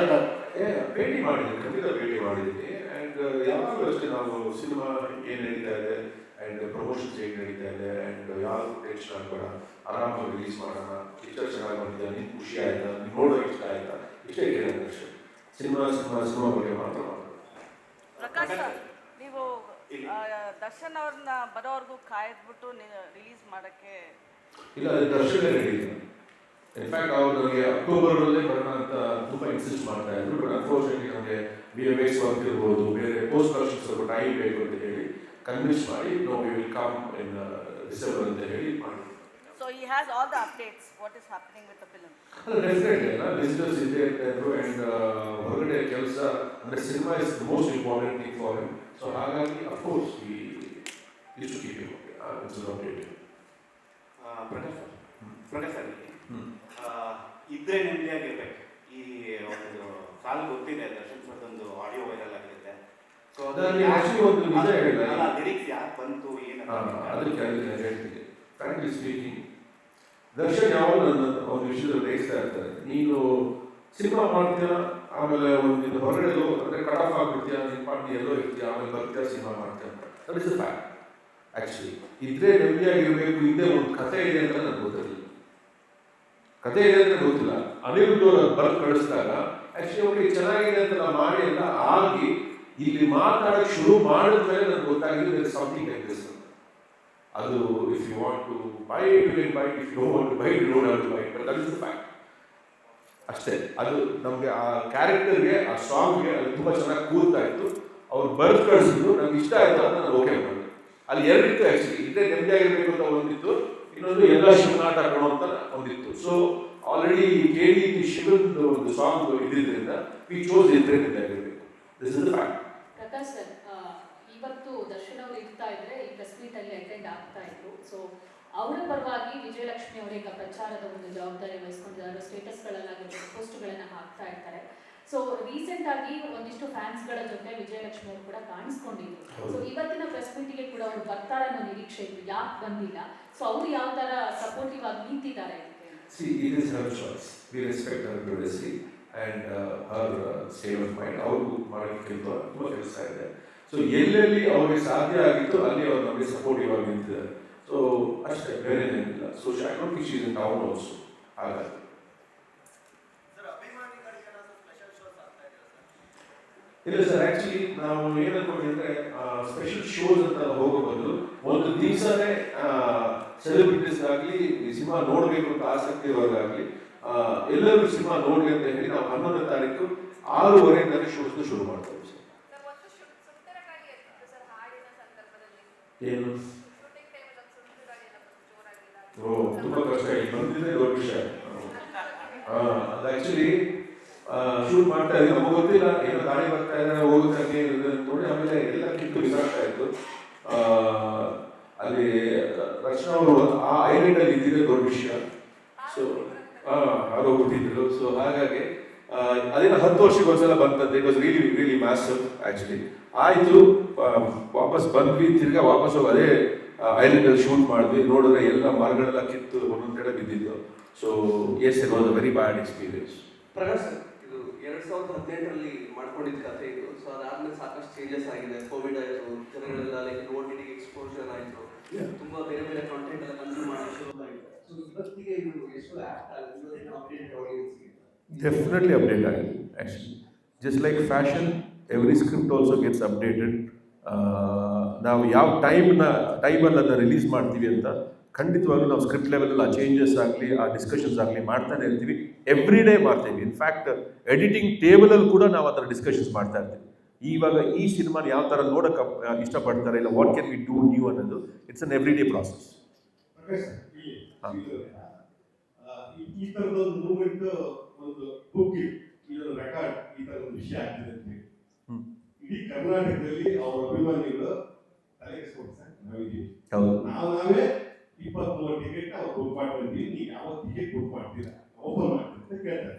ಭೇಟಿ ಮಾಡಿದ್ದೀನಿ, ಖಂಡಿತ ಭೇಟಿ ಮಾಡಿದ್ದೀನಿ. ಆ್ಯಂಡ್ ಯಾವಾಗಲೂ ಅಷ್ಟೇ ನಾವು ಸಿನಿಮಾ ಏನು ನಡೀತಾ ಇದೆ ಆ್ಯಂಡ್ ಪ್ರಮೋಷನ್ಸ್ ಹೇಗೆ ನಡೀತಾ ಇದೆ ಆ್ಯಂಡ್ ಯಾವುದು ಟೆನ್ಷನ್ ಆಗಬೇಡ, ಆರಾಮಾಗಿ ರಿಲೀಸ್ ಮಾಡೋಣ, ಇಷ್ಟ ಚೆನ್ನಾಗಿ ಬಂದಿದೆ, ನಿಮ್ಗೆ ಖುಷಿ ಆಯ್ತಾ, ನೀವು ನೋಡೋಕೆ ಇಷ್ಟ ಆಯ್ತಾ, ಇಷ್ಟೇ ಕೇಳೋದು ಅಷ್ಟೇ. ಸಿನಿಮಾ ಬಗ್ಗೆ ಮಾತ್ರ ಪ್ರಕಾಶ್ ಸರ್, ನೀವು ದರ್ಶನ್ ಅವ್ರನ್ನ ಬರೋವರೆಗೂ ಕಾಯ್ದ್ಬಿಟ್ಟು ರಿಲೀಸ್ ಮಾಡೋಕ್ಕೆ ಇಲ್ಲ, ಅದು ದರ್ಶನ ನಡೀತಿಲ್ಲ. ಇನ್ಫ್ಯಾಕ್ಟ್ ಅವ್ರು ನನಗೆ ಅಕ್ಟೋಬರಲ್ಲೇ ಬರೋಣ ಅಂತ ತುಂಬ ಇನ್ಸಿಸ್ಟ್ ಮಾಡ್ತಾ ಇದ್ರು. ಬಟ್ ಅನ್ಫಾರ್ಚುನೇಟ್ಲಿ ನಮಗೆ VFX ವರ್ಕ್ ಇರ್ಬೋದು, ಬೇರೆ ಪೋಸ್ಟ್ ಪ್ರೊಡಕ್ಷನ್ ಸ್ವಲ್ಪ ಟೈಮ್ ಬೇಕು ಅಂತ ಹೇಳಿ ಕನ್ವಿನ್ಸ್ ಮಾಡಿ no we will come in December ಅಂತ ಹೇಳಿ ಮಾಡಿ. So he has all the updates what is happening with the film. ಅದು ಡೆಫಿನೆಟ್ಲಿ ಅಲ್ಲ, ವಿಸಿಟರ್ಸ್ ಇದ್ದೇ ಇರ್ತಾಯಿದ್ರು. ಆ್ಯಂಡ್ ಹೊರಗಡೆ ಕೆಲಸ ಅಂದರೆ cinema is the most important thing for him. So ಹಾಗಾಗಿ of course we use to keep him updated. Prakash sir, ಇದ್ರೆ ನೆಮ್ಮದಿಯಾಗಿರ್ಬೇಕು. ಈ ಒಂದು ಸಾಲು ಗೊತ್ತಿದೆ, ದರ್ಶನ್ ಸರ್ದೊಂದು ಆಡಿಯೋ ವೈರಲ್ ಆಗಿರುತ್ತೆ. ಸೊ ಲಿರಿಕ್ಸ್ ಯಾಕೆ ಬಂತು ಏನಂತ ಅದಕ್ಕೆ ಹೇಳ್ತೀನಿ. ಫ್ರಾಂಕ್ಲಿ ಸ್ಪೀಕಿಂಗ್, ದರ್ಶನ್ ಯಾವಾಗ ನನ್ನ ಒಂದು ವಿಷಯದಲ್ಲಿ ರೇಗಿಸ್ತಾ ಇರ್ತಾರೆ, ನೀನು ಸಿನಿಮಾ ಮಾಡ್ತೀಯ, ಆಮೇಲೆ ಒಂದು ಹೊರಗಡೆ ಅಂದರೆ ಕಟ್ ಆಫ್ ಆಗ್ಬಿಡ್ತೀಯ, ನಿಮ್ಮ ಪಾರ್ಟಿ ಎಲ್ಲೋ ಇರ್ತೀಯ, ಆಮೇಲೆ ಬರ್ತೀಯ, ಸಿನಿಮಾ ಮಾಡ್ತೀಯ ಅಂತ. That is a fact. Actually ಇದ್ರೆ ನೆಮ್ಮದಿಯಾಗಿರಬೇಕು, ಹಿಂದೆ ಒಂದು ಕಥೆ ಇದೆ ಅಂತ ನನಗೆ ಗೊತ್ತಿರಲಿಲ್ಲ. ಕಥೆ ಇದೆ ಅಂತ ಗೊತ್ತಿಲ್ಲ. ಅನಿರುದ್ಧ ಬರೆದು ಕಳಿಸಿದಾಗ ಆ್ಯಕ್ಚುಲಿ ಅವ್ರಿಗೆ ಚೆನ್ನಾಗಿದೆ ಅಂತ ನಾವು ಮಾಡಿ ಎಲ್ಲ ಆಗಿ ಇಲ್ಲಿ ಮಾತಾಡೋಕ್ಕೆ ಶುರು ಮಾಡಿದ ಮೇಲೆ ನನಗೆ ಗೊತ್ತಾಗಿದೆ ಸಮಥಿಂಗ್ ಲೈಕ್ ದಿಸ್. ಅದು if you want to buy it you can buy it, if you don't want to buy it you don't have to buy it. But that is the fact ಅಷ್ಟೇ. ಅದು ನಮಗೆ ಆ ಕ್ಯಾರೆಕ್ಟರ್ಗೆ, ಆ ಸಾಂಗ್ಗೆ ಅದು ತುಂಬ ಚೆನ್ನಾಗಿ ಕೂರ್ತಾ ಇತ್ತು. ಅವ್ರು ಬರೆದು ಕಳಿಸಿದ್ರು, ನಮ್ಗೆ ಇಷ್ಟ ಆಯಿತು ಅಂತ ನಾನು ಓಕೆ ಮಾಡಿದೆ. ಅಲ್ಲಿ ಎರಡಿತ್ತು ಆ್ಯಕ್ಚುಲಿ. ಇದೇ ನೆಮ್ಮದಿಯಾಗಿರ್ಬೇಕು ಅಂತ ಒಂದಿತ್ತು, ಇನ್ನೊಂದು ಎಲ್ಲ ಶಿವನಾಟ ಹಾಕೋಣ ಅಂತ ಒಂದಿತ್ತು. ಸೊ ಆಲ್ರೆಡಿ KD ಶಿವನ್ ಒಂದು ಸಾಂಗ್ ಇದ್ದಿದ್ದರಿಂದ ವಿ ಚೋಸ್ ಇದ್ರೆ ನೆಮ್ಮದಿಯಾಗಿರ್ಬೇಕು. This is the fact. Prakash sir, ಇವತ್ತು ದರ್ಶನ್ ಅವರು ಇರ್ತಾ ಇದ್ರೆ ಈ ಪ್ರೆಸ್ ಮೀಟಲ್ಲಿ ಅಟೆಂಡ್ ಆಗ್ತಾ ಇದ್ರು. ಸೊ ಅವರ ಪರವಾಗಿ ವಿಜಯಲಕ್ಷ್ಮಿ ಅವರೀಗ ಪ್ರಚಾರದ ಒಂದು ಜವಾಬ್ದಾರಿ ವಹಿಸ್ಕೊಂಡಿದ್ದಾರೆ. ಸ್ಟೇಟಸ್ಗಳಲ್ಲಾಗಿರ್ಬೋದು, ಪೋಸ್ಟ್ಗಳನ್ನು ಹಾಕ್ತಾ ಇರ್ತಾರೆ. ಸೊ ರೀಸೆಂಟ್ ಆಗಿ ಒಂದಿಷ್ಟು ಫ್ಯಾನ್ಸ್ಗಳ ಜೊತೆ ವಿಜಯಲಕ್ಷ್ಮಿ ಅವರು ಕೂಡ ಕಾಣಿಸ್ಕೊಂಡಿದ್ರು. ಸೊ ಇವತ್ತಿನ ಪ್ರೆಸ್ ಮೀಟಿಗೆ ಕೂಡ ಅವರು ಬರ್ತಾರೆ ಅನ್ನೋ ನಿರೀಕ್ಷೆ ಇತ್ತು, ಯಾಕೆ ಬಂದಿಲ್ಲ? ಸೊ ಅವರು ಯಾವ ತರ ಸಪೋರ್ಟಿವ್ ಆಗಿ ನಿಂತಿದ್ದಾರೆ? See, it is her choice. We respect her privacy and her state of mind. ಅವರು ಮಾಡೋಕ್ಕೆ ತುಂಬ ಕೆಲಸ ಇದೆ. ಸೊ ಎಲ್ಲೆಲ್ಲಿ ಅವ್ರಿಗೆ ಸಾಧ್ಯ ಆಗಿತ್ತು ಅಲ್ಲಿ ಅವ್ರು ನಮಗೆ ಸಪೋರ್ಟಿವ್ ಆಗಿ ನಿಂತಿದ್ದಾರೆ. ಸೊ ಅಷ್ಟೇ, ಬೇರೆ ಏನಿಲ್ಲ. So I don't think she is in town also. ಹಾಗಾಗಿ ಇಲ್ಲ ಸರ್, ಆಕ್ಚುಲಿ ನಾವು ಏನು ಅನ್ಕೊಂಡಿದ್ರೆ ಸ್ಪೆಷಲ್ ಶೋಸ್ ಅಂತ ಹೋಗೋ ಬದಲು ಒಂದು ದಿವಸನೇ ಸೆಲೆಬ್ರಿಟೀಸ್ಗಾಗಲಿ ಈ ಸಿನಿಮಾ ನೋಡಬೇಕು ಅಂತ ಆಸಕ್ತಿ ಇರೋರಾಗಲಿ ಎಲ್ಲರೂ ಸಿನಿಮಾ ನೋಡಲಿ ಅಂತ ಹೇಳಿ ನಾವು 11ನೇ ತಾರೀಕು 6:30 ಶೋಸ್ನ ಶುರು ಮಾಡ್ತೇವೆ ಸರ್. ಏನು ತುಂಬ ಕಷ್ಟ, ಇಲ್ಲಿ ಬಂದಿದೆ ದೊಡ್ಡ ವಿಷಯ. ಅದು ಆಕ್ಚುಲಿ ಶೂಟ್ ಮಾಡ್ತಾ ಇದ್ದೀವಿ, ನಮಗೆ ಗೊತ್ತಿಲ್ಲ ಏನೋ ಗಾಡಿ ಬರ್ತಾ ಇದ್ದಾರೆ ಹೋಗುತ್ತೆ ನೋಡಿ, ಆಮೇಲೆ ಎಲ್ಲ ಕಿತ್ತು ಬಿಸಾಡ್ತಾ ಇತ್ತು. ಅಲ್ಲಿ ರಚನಾ ಅವರು ಆ ಐಲ್ಯಾಂಡಲ್ಲಿ ಇದ್ದಿದ್ದೆ ದೊಡ್ಡ ವಿಷಯ. ಸೊ ಆರೋಗ್ಬಿಟ್ಟಿದ್ರು. ಸೊ ಹಾಗಾಗಿ ಅದೇನೋ 10 ವರ್ಷಕ್ಕೆ ಒಂದ್ಸಲ ಬಂತಂತೆ. It was really really massive actually. ಆಯಿತು, ವಾಪಸ್ ಬಂದ್ವಿ, ತಿರ್ಗಾ ವಾಪಸ್ ಹೋಗಿ ಅದೇ ಐಲ್ಯಾಂಡಲ್ಲಿ ಶೂಟ್ ಮಾಡಿದ್ವಿ. ನೋಡಿದ್ರೆ ಎಲ್ಲ ಮರಗಳೆಲ್ಲ ಕಿತ್ತು ಒಂದೊಂದು ಕಡೆ ಬಿದ್ದಿದ್ದು. So yes, it was a very bad experience. Prakash sir, ಇದು 2018ರಲ್ಲಿ ಮಾಡ್ಕೊಂಡಿದ್ದ ಕಥೆ ಇದು. ಸೊ ಅದಾದ್ಮೇಲೆ ಸಾಕಷ್ಟು ಚೇಂಜಸ್ ಆಗಿದೆ. ಕೋವಿಡ್ ಆಯಿತು, ಜನಗಳೆಲ್ಲ ಲೈಕ್ OTTಗೆ ಎಕ್ಸ್ಪೋಜರ್ ಆಯಿತು, ತುಂಬಾ ಬೇರೆ ಬೇರೆ ಕಾಂಟೆಂಟ್ ಎಲ್ಲ ಕನ್ಸ್ಯೂಮ್ ಮಾಡಕ್ಕೆ ಶುರು ಆಯಿತು. ಸೊ ಇವತ್ತಿಗೆ ಇದು ಎಷ್ಟು ಆ್ಯಕ್ಟ್ ಆಗಿದೆ, ಅಪ್ಡೇಟ್ ಆಡಿಯನ್ಸ್ಗೆ ಡೆಫಿನೆಟ್ಲಿ ಅಪ್ಡೇಟ್ ಆಗಿದೆ actually. Just like fashion, every script also gets updated. ನಾವು ಯಾವ ಟೈಮಲ್ಲಿ ಅದನ್ನ ರಿಲೀಸ್ ಮಾಡ್ತೀವಿ ಅಂತ ಖಂಡಿತವಾಗ್ಲೂ ನಾವು ಸ್ಕ್ರಿಪ್ಟ್ ಲೆವೆಲಲ್ಲಿ ಆ ಚೇಂಜಸ್ ಆಗಲಿ, ಆ ಡಿಸ್ಕಷನ್ಸ್ ಆಗಲಿ ಮಾಡ್ತಾನೆ ಇರ್ತೀವಿ. ಎವ್ರಿ ಡೇ ಮಾಡ್ತೀವಿ. ಇನ್ಫ್ಯಾಕ್ಟ್ ಎಡಿಟಿಂಗ್ ಟೇಬಲಲ್ಲಿ ಕೂಡ ನಾವು ಆ ಥರ ಡಿಸ್ಕಷನ್ಸ್ ಮಾಡ್ತಾ ಇರ್ತೀವಿ. ಇವಾಗ ಈ ಸಿನಿಮಾನ ಯಾವ ಥರ ನೋಡೋಕೆ ಇಷ್ಟಪಡ್ತಾರೆ, ಇಲ್ಲ what can we do new ಅನ್ನೋದು it's an everyday process. ಈ ಥರದೊಂದು ಮೂಮೆಂಟ್, ಒಂದು ಬುಕ್, ಇದೊಂದು ರೆಕಾರ್ಡ್, ಈ ಥರ ಒಂದು ವಿಷಯ ಆಗ್ತಿದೆ ಅಂತ ಇಡೀ ಕರ್ನಾಟಕದಲ್ಲಿ ಅವರ ಅಭಿಮಾನಿಗಳು ತಲೆಗೆಸ್ಕೊಂಡು ಸರ್ ನಾವಿದ್ದೀವಿ. ನಾವೇ 23 ಟಿಕೆಟ್ ಅವ್ರು ಬುಕ್ ಮಾಡ್ತೀವಿ. ನೀವು ಯಾವ ಟಿಕೆಟ್ ಬುಕ್ ಮಾಡ್ತೀರಾ, ಓಪನ್ ಮಾಡ್ತೀವಿ ಅಂತ ಕೇಳ್ತಾರೆ.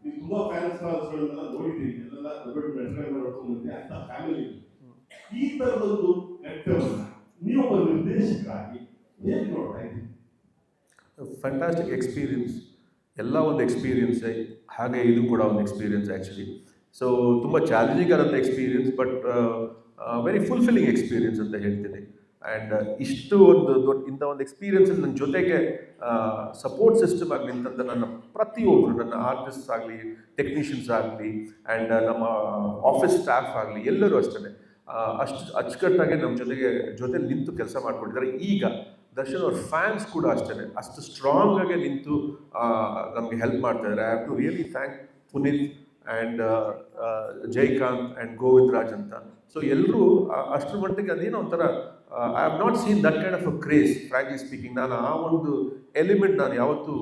ನೀವು ತುಂಬಾ ಫ್ಯಾನ್ಸ್ ಗಳನ್ನೆಲ್ಲ ನೋಡಿದ್ದೀವಿ, ಎಲ್ಲ ದೊಡ್ಡ ನಟನೆಲ್ಲ ನೋಡ್ಕೊಂಡು ಅಂತ ಫ್ಯಾಮಿಲಿ. ಈ ಥರದೊಂದು ಘಟ್ಟವನ್ನು ನೀವು ಒಬ್ಬ ನಿರ್ದೇಶಕರಾಗಿ ಹೇಗೆ ನೋಡ್ತಾ ಇದ್ದೀವಿ? Fantastic experience. ಎಲ್ಲ ಒಂದು ಎಕ್ಸ್ಪೀರಿಯನ್ಸೇ, ಹಾಗೆ ಇದು ಕೂಡ ಒಂದು ಎಕ್ಸ್ಪೀರಿಯನ್ಸ್ ಆ್ಯಕ್ಚುಲಿ. ಸೊ ತುಂಬ ಚಾಲೆಂಜಿಂಗ್ ಆದಂಥ experience, but very fulfilling experience ಅಂತ ಹೇಳ್ತೀನಿ. ಆ್ಯಂಡ್ ಇಷ್ಟು ಇಂಥ ಒಂದು ಎಕ್ಸ್ಪೀರಿಯನ್ಸಲ್ಲಿ ನನ್ನ ಜೊತೆಗೆ ಸಪೋರ್ಟ್ ಸಿಸ್ಟಮ್ ಆಗಲಿ ನಿಂತಂಥ ನನ್ನ ಪ್ರತಿಯೊಬ್ಬರು, ನನ್ನ ಆರ್ಟಿಸ್ಟ್ಸ್ ಆಗಲಿ, ಟೆಕ್ನಿಷಿಯನ್ಸ್ ಆಗಲಿ, ಆ್ಯಂಡ್ ನಮ್ಮ ಆಫೀಸ್ ಸ್ಟಾಫ್ ಆಗಲಿ, ಎಲ್ಲರೂ ಅಷ್ಟೇ ಅಷ್ಟು ಅಚ್ಚುಕಟ್ಟಾಗಿ ನಮ್ಮ ಜೊತೆ ನಿಂತು ಕೆಲಸ ಮಾಡ್ಕೊಂಡಿದ್ದಾರೆ. ಈಗ ದರ್ಶನ್ ಅವ್ರ ಫ್ಯಾನ್ಸ್ ಕೂಡ ಅಷ್ಟೇ ಅಷ್ಟು ಸ್ಟ್ರಾಂಗ್ ಆಗಿ ನಿಂತು ನಮಗೆ ಹೆಲ್ಪ್ ಮಾಡ್ತಾ ಇದ್ದಾರೆ. I have to really thank Puneeth and Jaikanth and Govind Raj ಅಂತ. ಸೊ ಎಲ್ಲರೂ ಅಷ್ಟರ ಮಟ್ಟಿಗೆ ಅದೇನೋ ಒಂಥರ I have not seen that kind of a craze, frankly speaking. ನಾನು ಆ ಒಂದು ಎಲಿಮೆಂಟ್ ನಾನು ಯಾವತ್ತೂ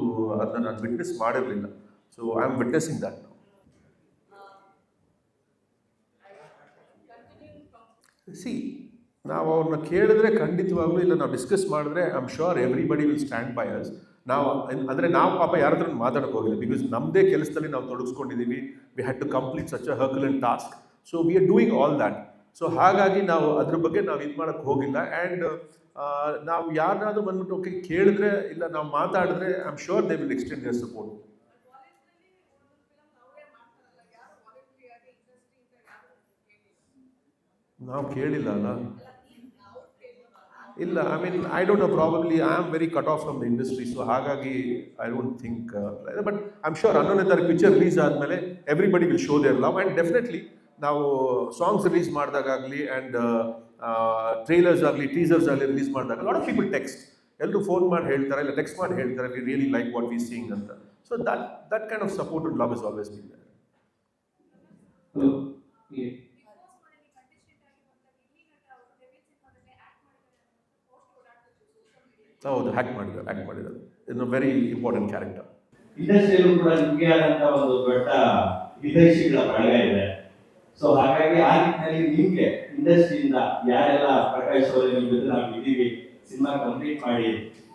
ಅದನ್ನು ನಾನು ವಿಟ್ನೆಸ್ ಮಾಡಿರಲಿಲ್ಲ. So I am witnessing that now. C, ನಾವು ಅವ್ರನ್ನ ಕೇಳಿದ್ರೆ ಖಂಡಿತವಾಗ್ಲೂ, ಇಲ್ಲ ನಾವು ಡಿಸ್ಕಸ್ ಮಾಡಿದ್ರೆ I am sure everybody will stand by us. ನಾವು ಅಂದರೆ ನಾವು ಪಾಪ ಯಾರ ಹತ್ರ ಮಾತಾಡೋಕೆ ಹೋಗಿಲ್ಲ, ಬಿಕಾಸ್ ನಮ್ಮದೇ ಕೆಲಸದಲ್ಲಿ ನಾವು ತೊಡಗಿಸ್ಕೊಂಡಿದ್ದೀವಿ. We had to complete such a herculean task. So we are doing all that. So ಹಾಗಾಗಿ ನಾವು ಅದ್ರ ಬಗ್ಗೆ ನಾವು ಇದು ಮಾಡೋಕ್ಕೆ ಹೋಗಿಲ್ಲ. ಆ್ಯಂಡ್ ನಾವು ಯಾರನ್ನಾದ್ರೂ ಬಂದ್ಬಿಟ್ಟು ಓಕೆ ಕೇಳಿದ್ರೆ, ಇಲ್ಲ ನಾವು ಮಾತಾಡಿದ್ರೆ I am sure they will extend their support. ನಾವು ಕೇಳಿಲ್ಲ ಅಲ್ಲ. ಇಲ್ಲ, I mean I don't know, probably I am very cut off from the industry. So ಹಾಗಾಗಿ I don't think, but I am sure 11ನೇ ತಾರೀಕು ಪಿಕ್ಚರ್ ರಿಲೀಸ್ ಆದಮೇಲೆ everybody will show their love. And definitely ನಾವು songs release ಮಾಡಿದಾಗಲಿ and trailers ಆಗಲಿ, teasers ಆಗಲಿ release ಮಾಡಿದಾಗ lot of people text, ಎಲ್ಲರೂ ಫೋನ್ ಮಾಡಿ ಹೇಳ್ತಾರೆ, ಇಲ್ಲ ಟೆಕ್ಸ್ಟ್ ಮಾಡಿ ಹೇಳ್ತಾರೆ, we really like what we seeing ಅಂತ. So that kind of support and love is always been there. ಹೌದು, ಹ್ಯಾಕ್ ಮಾಡಿದ್ದಾರೆ. ಇನ್ನು ವೆರಿ ಇಂಪಾರ್ಟೆಂಟ್ ಕ್ಯಾರೆಕ್ಟರ್. ಇಂಡಸ್ಟ್ರಿಯಲ್ಲೂ ಕೂಡ ನಿಮಗೆ ಆದಂಥ ಒಂದು ದೊಡ್ಡ ವಿದೇಶಿಗಳ ಬಳಗ ಇದೆ. ಸೊ ಹಾಗಾಗಿ ಆ ನಿಟ್ಟಿನಲ್ಲಿ ನಿಮ್ಗೆ ಇಂಡಸ್ಟ್ರಿಯಿಂದ ಯಾರೆಲ್ಲ ಪ್ರಕಾಶ್ ಅವರೇ ನಿಮ್ಮ ಜೊತೆ ನಾವು ಇದ್ದೀವಿ, ಸಿನಿಮಾ ಕಂಪ್ಲೀಟ್ ಮಾಡಿ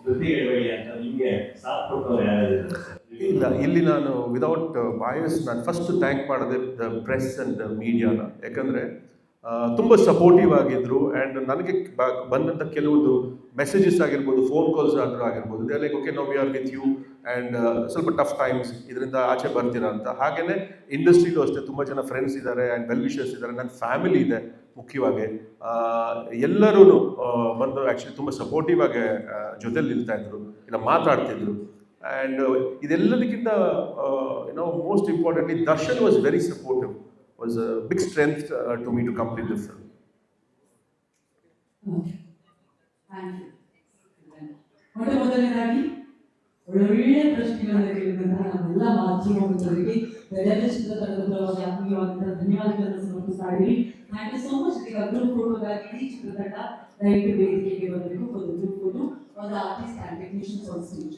ಜೊತೆಗಿಡಬೇಡಿ ಅಂತ ನಿಮ್ಗೆ ಸಾಥ್ ಕೊಟ್ಟವ್ರು ಯಾರ್ಯಾರು? ಇಲ್ಲ, ಇಲ್ಲಿ ನಾನು ವಿದೌಟ್ ಬಾಯಸ್ ನಾನು ಫಸ್ಟ್ ಥ್ಯಾಂಕ್ ಮಾಡಿದೆ ದ ಪ್ರೆಸ್ ಆ್ಯಂಡ್ ಮೀಡಿಯಾನ. ಯಾಕಂದರೆ ತುಂಬ ಸಪೋರ್ಟಿವ್ ಆಗಿದ್ದರು. ಆ್ಯಂಡ್ ನನಗೆ ಬಂದಂಥ ಕೆಲವೊಂದು ಮೆಸೇಜಸ್ ಆಗಿರ್ಬೋದು, ಫೋನ್ ಕಾಲ್ಸ್ ಆದರೂ ಆಗಿರ್ಬೋದು, they like okay no we are with you and ಸ್ವಲ್ಪ ಟಫ್ ಟೈಮ್ಸ್, ಇದರಿಂದ ಆಚೆ ಬರ್ತೀರಾ ಅಂತ. ಹಾಗೆಯೇ ಇಂಡಸ್ಟ್ರಿಲೂ ಅಷ್ಟೇ ತುಂಬ ಜನ ಫ್ರೆಂಡ್ಸ್ ಇದ್ದಾರೆ ಆ್ಯಂಡ್ ವೆಲ್ ವಿಷರ್ಸ್ ಇದ್ದಾರೆ, ನನ್ನ ಫ್ಯಾಮಿಲಿ ಇದೆ ಮುಖ್ಯವಾಗಿ. ಎಲ್ಲರೂ ಬಂದು ಆ್ಯಕ್ಚುಲಿ ತುಂಬ ಸಪೋರ್ಟಿವ್ ಆಗಿ ಜೊತೆಲಿ ನಿಲ್ತಾಯಿದ್ರು, ಇಲ್ಲ ಮಾತಾಡ್ತಿದ್ರು. ಆ್ಯಂಡ್ ಇದೆಲ್ಲದಕ್ಕಿಂತ most importantly Darshan was very supportive, was a big strength to me to complete the film. ಮೊದಲನೇದಾಗಿ ಒಳ್ಳೆಯ ಪ್ರಶ್ನೆಗಳನ್ನು ಕೇಳಿದಂತಹ ನಮ್ಮೆಲ್ಲ ಮಾಧ್ಯಮ ಮಿತ್ರರಿಗೆ ಚಿತ್ರತಂಡದ ಪರವಾಗಿ ಆತ್ಮೀಯವಾದಂತಹ ಧನ್ಯವಾದಗಳನ್ನು ಸಮರ್ಪಿಸ್ತಾ ಇದ್ದೀವಿ. Thank you so much. ಈಗ ಗ್ರೂಪ್ ಫೋಟೋಗಾಗಿ ಇಡೀ ಚಿತ್ರತಂಡ ದಯವಿಟ್ಟು ವೇದಿಕೆಗೆ ಬರಬೇಕು for the group photo for the artist and technicians on stage.